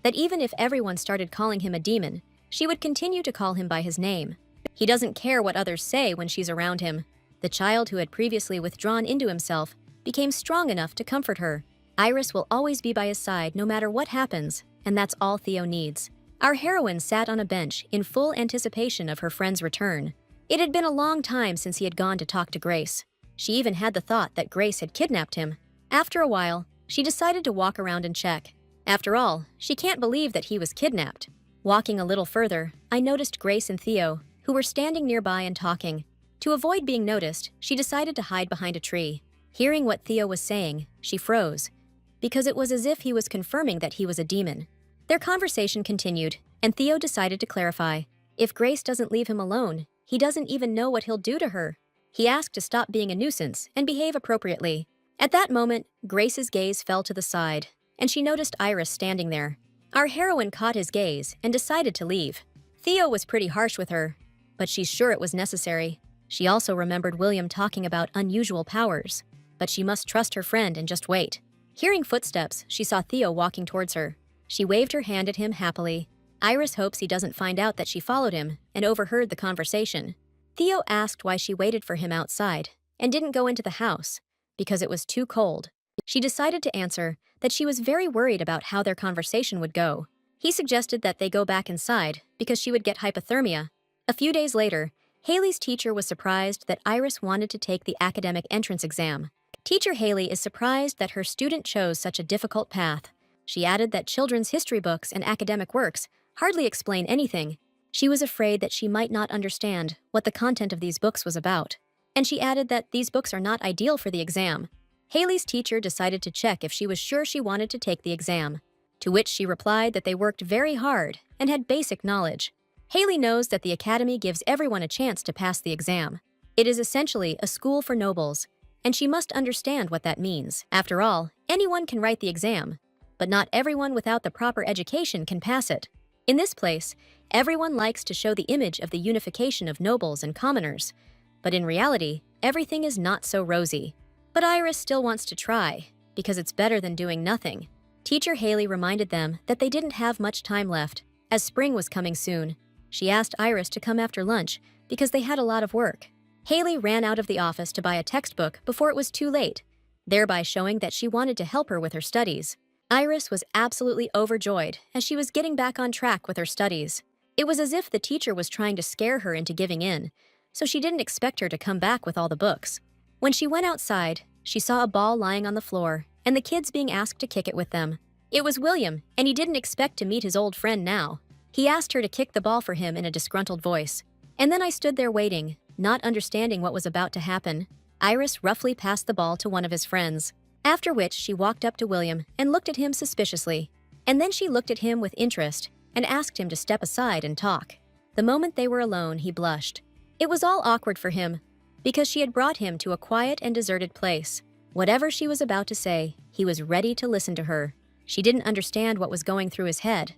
that even if everyone started calling him a demon, she would continue to call him by his name. He doesn't care what others say when she's around him. The child who had previously withdrawn into himself became strong enough to comfort her. Iris will always be by his side no matter what happens, and that's all Theo needs. Our heroine sat on a bench in full anticipation of her friend's return. It had been a long time since he had gone to talk to Grace. She even had the thought that Grace had kidnapped him. After a while, she decided to walk around and check. After all, she can't believe that he was kidnapped. Walking a little further, I noticed Grace and Theo, who were standing nearby and talking. To avoid being noticed, she decided to hide behind a tree. Hearing what Theo was saying, she froze, because it was as if he was confirming that he was a demon. Their conversation continued, and Theo decided to clarify. If Grace doesn't leave him alone, he doesn't even know what he'll do to her. He asked to stop being a nuisance and behave appropriately. At that moment, Grace's gaze fell to the side, and she noticed Iris standing there. Our heroine caught his gaze and decided to leave. Theo was pretty harsh with her, but she's sure it was necessary. She also remembered William talking about unusual powers, but she must trust her friend and just wait. Hearing footsteps, she saw Theo walking towards her. She waved her hand at him happily. Iris hopes he doesn't find out that she followed him and overheard the conversation. Theo asked why she waited for him outside, and didn't go into the house because it was too cold. She decided to answer that she was very worried about how their conversation would go. He suggested that they go back inside because she would get hypothermia. A few days later, Haley's teacher was surprised that Iris wanted to take the academic entrance exam. Teacher Haley is surprised that her student chose such a difficult path. She added that children's history books and academic works hardly explain anything. She was afraid that she might not understand what the content of these books was about. And she added that these books are not ideal for the exam. Haley's teacher decided to check if she was sure she wanted to take the exam, to which she replied that they worked very hard and had basic knowledge. Haley knows that the academy gives everyone a chance to pass the exam. It is essentially a school for nobles, and she must understand what that means. After all, anyone can write the exam, but not everyone without the proper education can pass it. In this place, everyone likes to show the image of the unification of nobles and commoners, but in reality, everything is not so rosy. But Iris still wants to try, because it's better than doing nothing. Teacher Haley reminded them that they didn't have much time left, as spring was coming soon. She asked Iris to come after lunch because they had a lot of work. Haley ran out of the office to buy a textbook before it was too late, thereby showing that she wanted to help her with her studies. Iris was absolutely overjoyed as she was getting back on track with her studies. It was as if the teacher was trying to scare her into giving in, so she didn't expect her to come back with all the books. When she went outside, she saw a ball lying on the floor and the kids being asked to kick it with them. It was William, and he didn't expect to meet his old friend now. He asked her to kick the ball for him in a disgruntled voice. And then I stood there waiting, not understanding what was about to happen. Iris roughly passed the ball to one of his friends, after which she walked up to William and looked at him suspiciously. And then she looked at him with interest and asked him to step aside and talk. The moment they were alone, he blushed. It was all awkward for him, because she had brought him to a quiet and deserted place. Whatever she was about to say, he was ready to listen to her. She didn't understand what was going through his head,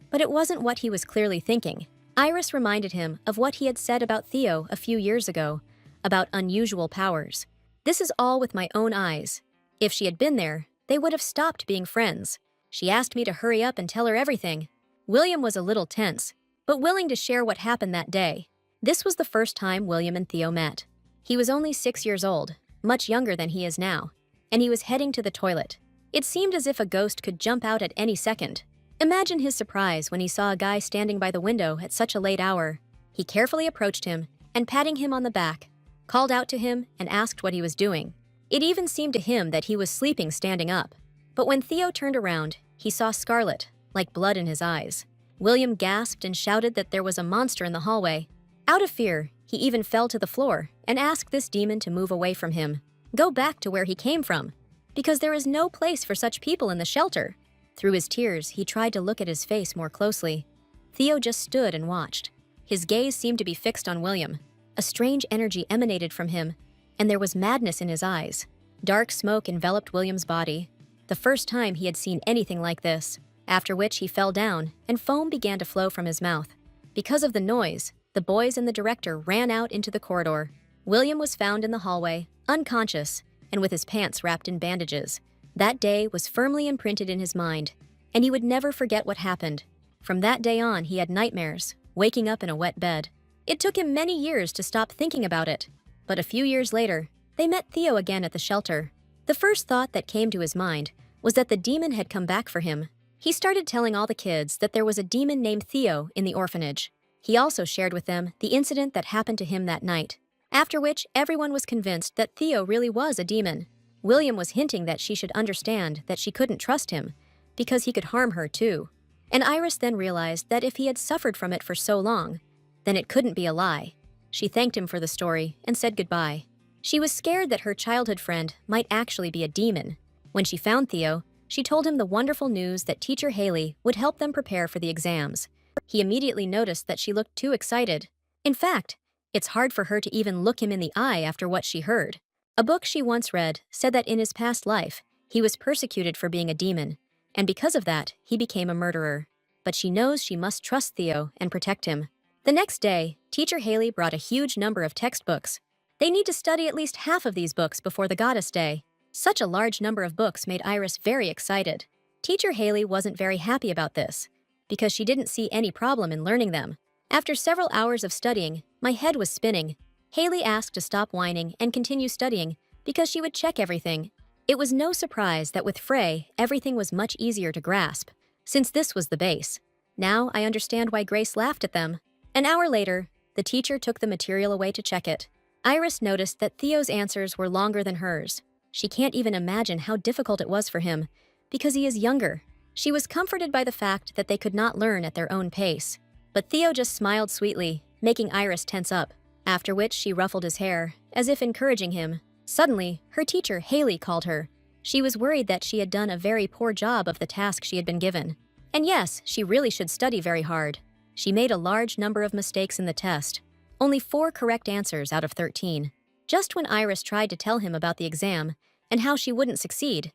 but it wasn't what he was clearly thinking. Iris reminded him of what he had said about Theo a few years ago, about unusual powers. This is all with my own eyes. If she had been there, they would have stopped being friends. She asked me to hurry up and tell her everything. William was a little tense, but willing to share what happened that day. This was the first time William and Theo met. He was only 6 years old, much younger than he is now, and he was heading to the toilet. It seemed as if a ghost could jump out at any second. Imagine his surprise when he saw a guy standing by the window at such a late hour. He carefully approached him and, patting him on the back, called out to him and asked what he was doing. It even seemed to him that he was sleeping standing up. But when Theo turned around, he saw scarlet, like blood in his eyes. William gasped and shouted that there was a monster in the hallway. Out of fear, he even fell to the floor and asked this demon to move away from him, go back to where he came from, because there is no place for such people in the shelter. Through his tears, he tried to look at his face more closely. Theo just stood and watched. His gaze seemed to be fixed on William. A strange energy emanated from him, and there was madness in his eyes. Dark smoke enveloped William's body, the first time he had seen anything like this, after which he fell down and foam began to flow from his mouth. Because of the noise, the boys and the director ran out into the corridor. William was found in the hallway, unconscious, and with his pants wrapped in bandages. That day was firmly imprinted in his mind, and he would never forget what happened. From that day on, he had nightmares, waking up in a wet bed. It took him many years to stop thinking about it, but a few years later, they met Theo again at the shelter. The first thought that came to his mind was that the demon had come back for him. He started telling all the kids that there was a demon named Theo in the orphanage. He also shared with them the incident that happened to him that night, after which everyone was convinced that Theo really was a demon. William was hinting that she should understand that she couldn't trust him, because he could harm her too. And Iris then realized that if he had suffered from it for so long, then it couldn't be a lie. She thanked him for the story and said goodbye. She was scared that her childhood friend might actually be a demon. When she found Theo, she told him the wonderful news that Teacher Haley would help them prepare for the exams. He immediately noticed that she looked too excited. In fact, it's hard for her to even look him in the eye after what she heard. A book she once read said that in his past life, he was persecuted for being a demon, and because of that, he became a murderer. But she knows she must trust Theo and protect him. The next day, Teacher Haley brought a huge number of textbooks. They need to study at least half of these books before the Goddess Day. Such a large number of books made Iris very excited. Teacher Haley wasn't very happy about this, because she didn't see any problem in learning them. After several hours of studying, my head was spinning. Haley asked to stop whining and continue studying because she would check everything. It was no surprise that with Frey, everything was much easier to grasp, since this was the base. Now I understand why Grace laughed at them. An hour later, the teacher took the material away to check it. Iris noticed that Theo's answers were longer than hers. She can't even imagine how difficult it was for him, because he is younger. She was comforted by the fact that they could not learn at their own pace. But Theo just smiled sweetly, making Iris tense up, after which she ruffled his hair, as if encouraging him. Suddenly, her teacher, Haley, called her. She was worried that she had done a very poor job of the task she had been given. And yes, she really should study very hard. She made a large number of mistakes in the test, only 4 correct answers out of 13. Just when Iris tried to tell him about the exam and how she wouldn't succeed,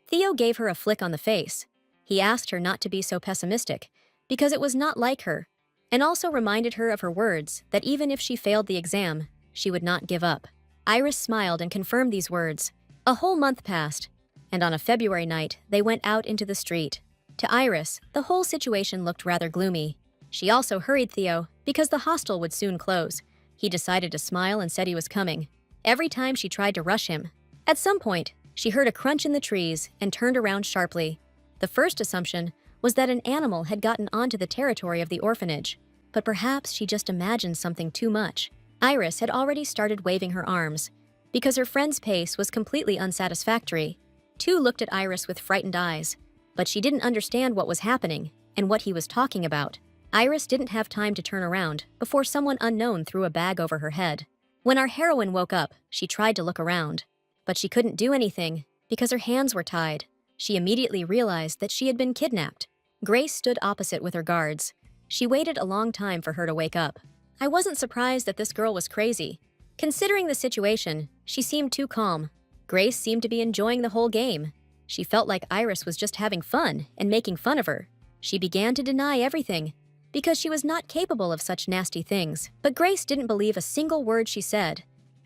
Theo gave her a flick on the face. He asked her not to be so pessimistic, because it was not like her, and also reminded her of her words that even if she failed the exam, she would not give up. Iris smiled and confirmed these words. A whole month passed, and on a February night, they went out into the street. To Iris, the whole situation looked rather gloomy. She also hurried Theo, because the hostel would soon close. He decided to smile and said he was coming. Every time she tried to rush him. At some point, she heard a crunch in the trees and turned around sharply. The first assumption was that an animal had gotten onto the territory of the orphanage, but perhaps she just imagined something too much. Iris had already started waving her arms, because her friend's pace was completely unsatisfactory. Two looked at Iris with frightened eyes, but she didn't understand what was happening and what he was talking about. Iris didn't have time to turn around before someone unknown threw a bag over her head. When our heroine woke up, she tried to look around, but she couldn't do anything because her hands were tied. She immediately realized that she had been kidnapped. Grace stood opposite with her guards. She waited a long time for her to wake up. I wasn't surprised that this girl was crazy. Considering the situation, she seemed too calm. Grace seemed to be enjoying the whole game. She felt like Iris was just having fun and making fun of her. She began to deny everything, because she was not capable of such nasty things. But Grace didn't believe a single word she said,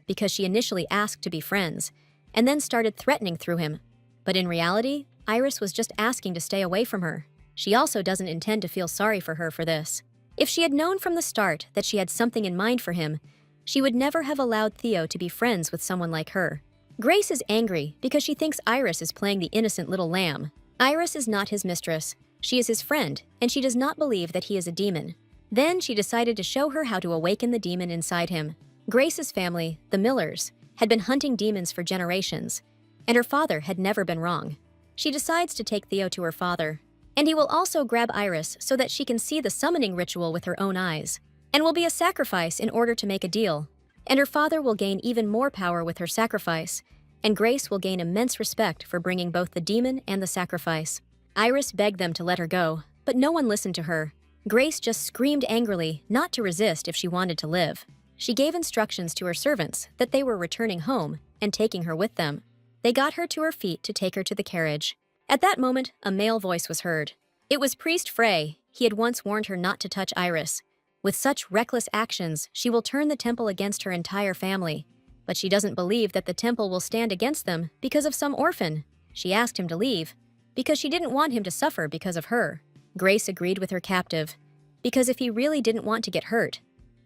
because she initially asked to be friends, and then started threatening through him. But in reality, Iris was just asking to stay away from her. She also doesn't intend to feel sorry for her for this. If she had known from the start that she had something in mind for him, she would never have allowed Theo to be friends with someone like her. Grace is angry because she thinks Iris is playing the innocent little lamb. Iris is not his mistress. She is his friend, and she does not believe that he is a demon. Then she decided to show her how to awaken the demon inside him. Grace's family, the Millers, had been hunting demons for generations, and her father had never been wrong. She decides to take Theo to her father, and he will also grab Iris so that she can see the summoning ritual with her own eyes, and will be a sacrifice in order to make a deal. And her father will gain even more power with her sacrifice, and Grace will gain immense respect for bringing both the demon and the sacrifice. Iris begged them to let her go, but no one listened to her. Grace just screamed angrily not to resist if she wanted to live. She gave instructions to her servants that they were returning home and taking her with them. They got her to her feet to take her to the carriage. At that moment, a male voice was heard. It was Priest Frey. He had once warned her not to touch Iris. With such reckless actions, she will turn the temple against her entire family. But she doesn't believe that the temple will stand against them because of some orphan. She asked him to leave, because she didn't want him to suffer because of her. Grace agreed with her captive, because if he really didn't want to get hurt,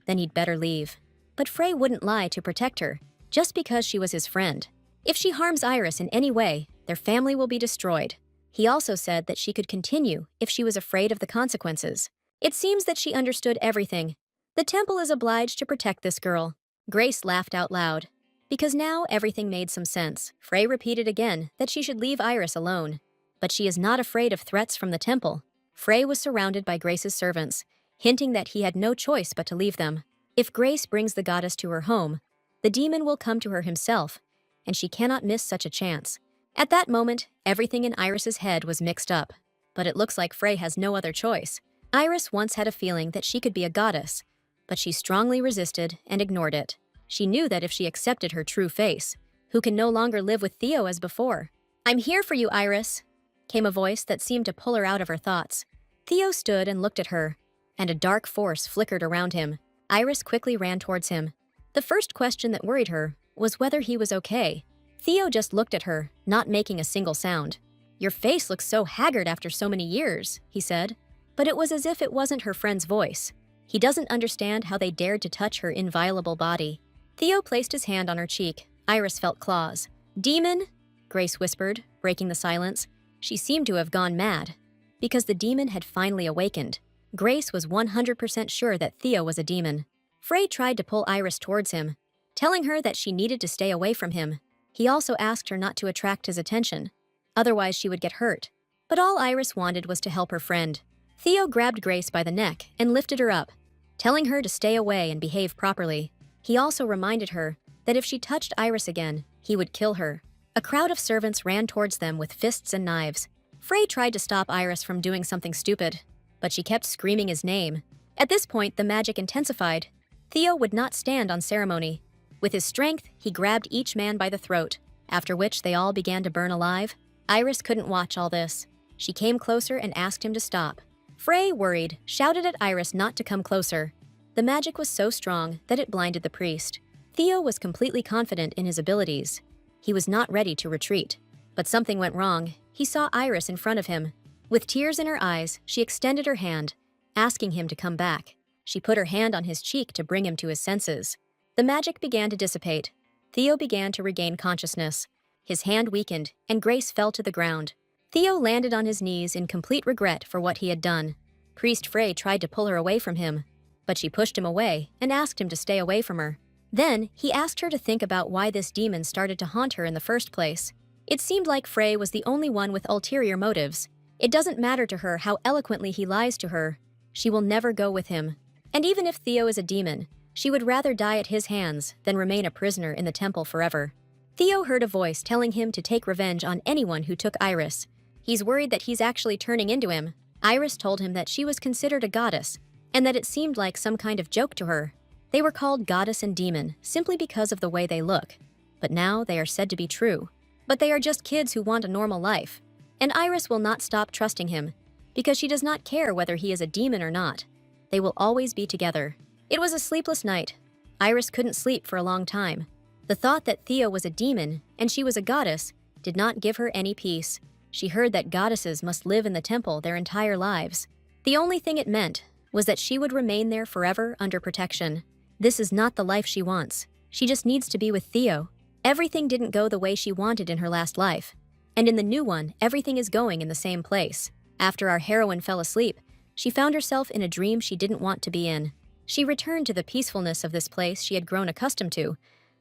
then he'd better leave. But Frey wouldn't lie to protect her, just because she was his friend. If she harms Iris in any way, their family will be destroyed. He also said that she could continue if she was afraid of the consequences. It seems that she understood everything. The temple is obliged to protect this girl. Grace laughed out loud, because now everything made some sense. Frey repeated again that she should leave Iris alone. But she is not afraid of threats from the temple. Frey was surrounded by Grace's servants, hinting that he had no choice but to leave them. If Grace brings the goddess to her home, the demon will come to her himself, and she cannot miss such a chance. At that moment, everything in Iris's head was mixed up, but it looks like Frey has no other choice. Iris once had a feeling that she could be a goddess, but she strongly resisted and ignored it. She knew that if she accepted her true face, who can no longer live with Theo as before. "I'm here for you, Iris," came a voice that seemed to pull her out of her thoughts. Theo stood and looked at her, and a dark force flickered around him. Iris quickly ran towards him. The first question that worried her was whether he was okay. Theo just looked at her, not making a single sound. "Your face looks so haggard after so many years," he said. But it was as if it wasn't her friend's voice. He doesn't understand how they dared to touch her inviolable body. Theo placed his hand on her cheek. Iris felt claws. Demon? Grace whispered, breaking the silence. She seemed to have gone mad. Because the demon had finally awakened. Grace was 100% sure that Theo was a demon. Frey tried to pull Iris towards him, telling her that she needed to stay away from him. He also asked her not to attract his attention. Otherwise, she would get hurt. But all Iris wanted was to help her friend. Theo grabbed Grace by the neck and lifted her up, telling her to stay away and behave properly. He also reminded her that if she touched Iris again, he would kill her. A crowd of servants ran towards them with fists and knives. Frey tried to stop Iris from doing something stupid, but she kept screaming his name. At this point, the magic intensified. Theo would not stand on ceremony. With his strength, he grabbed each man by the throat, after which they all began to burn alive. Iris couldn't watch all this. She came closer and asked him to stop. Frey, worried, shouted at Iris not to come closer. The magic was so strong that it blinded the priest. Theo was completely confident in his abilities. He was not ready to retreat. But something went wrong. He saw Iris in front of him. With tears in her eyes, she extended her hand, asking him to come back. She put her hand on his cheek to bring him to his senses. The magic began to dissipate. Theo began to regain consciousness. His hand weakened, and Grace fell to the ground. Theo landed on his knees in complete regret for what he had done. Priest Frey tried to pull her away from him, but she pushed him away and asked him to stay away from her. Then, he asked her to think about why this demon started to haunt her in the first place. It seemed like Frey was the only one with ulterior motives. It doesn't matter to her how eloquently he lies to her. She will never go with him. And even if Theo is a demon, she would rather die at his hands than remain a prisoner in the temple forever. Theo heard a voice telling him to take revenge on anyone who took Iris. He's worried that he's actually turning into him. Iris told him that she was considered a goddess, and that it seemed like some kind of joke to her. They were called goddess and demon simply because of the way they look. But now they are said to be true. But they are just kids who want a normal life. And Iris will not stop trusting him, because she does not care whether he is a demon or not. They will always be together. It was a sleepless night. Iris couldn't sleep for a long time. The thought that Theo was a demon and she was a goddess did not give her any peace. She heard that goddesses must live in the temple their entire lives. The only thing it meant was that she would remain there forever under protection. This is not the life she wants. She just needs to be with Theo. Everything didn't go the way she wanted in her last life. And in the new one, everything is going in the same place. After our heroine fell asleep, she found herself in a dream she didn't want to be in. She returned to the peacefulness of this place she had grown accustomed to,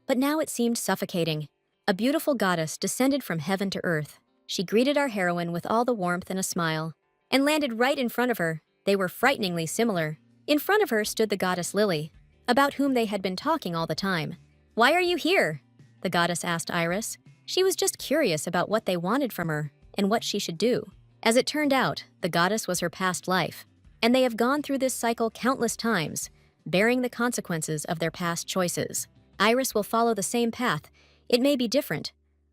but now it seemed suffocating. A beautiful goddess descended from heaven to earth. She greeted our heroine with all the warmth and a smile, and landed right in front of her. They were frighteningly similar. In front of her stood the goddess Lily, about whom they had been talking all the time. "Why are you here?" the goddess asked Iris. She was just curious about what they wanted from her and what she should do. As it turned out, the goddess was her past life, and they have gone through this cycle countless times, bearing the consequences of their past choices. Iris will follow the same path. It may be different,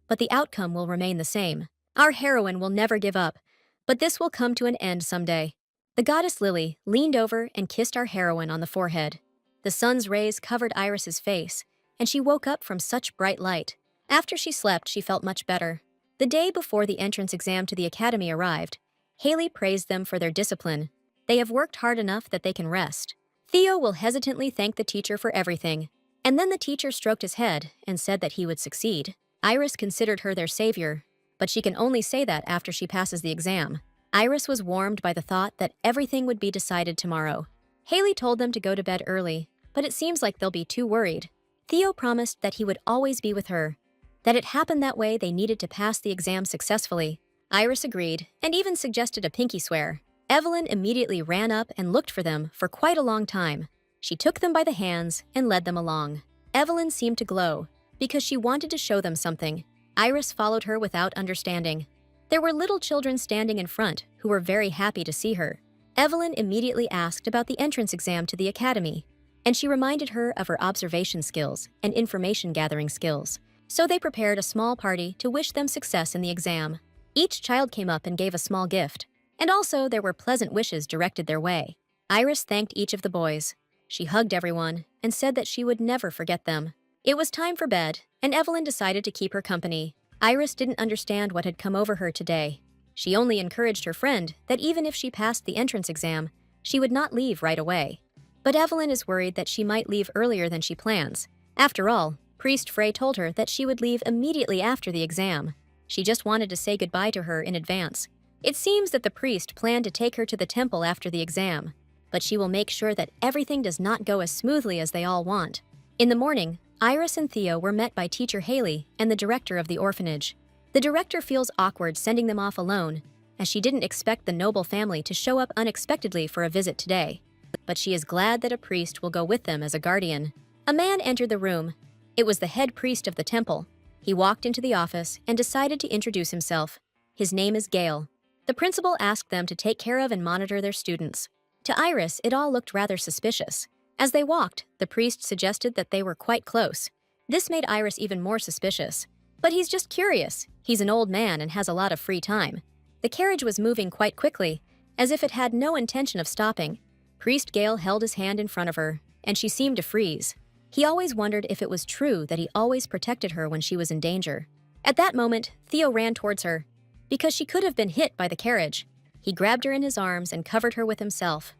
but the outcome will remain the same. Our heroine will never give up, but this will come to an end someday. The goddess Lily leaned over and kissed our heroine on the forehead. The sun's rays covered Iris's face, and she woke up from such bright light. After she slept, she felt much better. The day before the entrance exam to the academy arrived, Haley praised them for their discipline. They have worked hard enough that they can rest. Theo will hesitantly thank the teacher for everything, and then the teacher stroked his head and said that he would succeed. Iris considered her their savior, but she can only say that after she passes the exam. Iris was warmed by the thought that everything would be decided tomorrow. Haley told them to go to bed early, but it seems like they'll be too worried. Theo promised that he would always be with her, that it happened that way they needed to pass the exam successfully. Iris agreed, and even suggested a pinky swear. Evelyn immediately ran up and looked for them for quite a long time. She took them by the hands and led them along. Evelyn seemed to glow, because she wanted to show them something. Iris followed her without understanding. There were little children standing in front who were very happy to see her. Evelyn immediately asked about the entrance exam to the academy, and she reminded her of her observation skills and information gathering skills. So they prepared a small party to wish them success in the exam. Each child came up and gave a small gift, and also there were pleasant wishes directed their way. Iris thanked each of the boys. She hugged everyone and said that she would never forget them. It was time for bed, and Evelyn decided to keep her company. Iris didn't understand what had come over her today. She only encouraged her friend that even if she passed the entrance exam, she would not leave right away. But Evelyn is worried that she might leave earlier than she plans, After all, Priest Frey told her that she would leave immediately after the exam. She just wanted to say goodbye to her in advance. It seems that the priest planned to take her to the temple after the exam, but she will make sure that everything does not go as smoothly as they all want. In the morning, Iris and Theo were met by teacher Haley and the director of the orphanage. The director feels awkward sending them off alone, as she didn't expect the noble family to show up unexpectedly for a visit today. But she is glad that a priest will go with them as a guardian. A man entered the room. It was the head priest of the temple. He walked into the office and decided to introduce himself. His name is Gale. The principal asked them to take care of and monitor their students. To Iris, it all looked rather suspicious. As they walked, the priest suggested that they were quite close. This made Iris even more suspicious. But he's just curious. He's an old man and has a lot of free time. The carriage was moving quite quickly, as if it had no intention of stopping. Priest Gale held his hand in front of her, and she seemed to freeze. He always wondered if it was true that he always protected her when she was in danger. At that moment, Theo ran towards her, because she could have been hit by the carriage. He grabbed her in his arms and covered her with himself.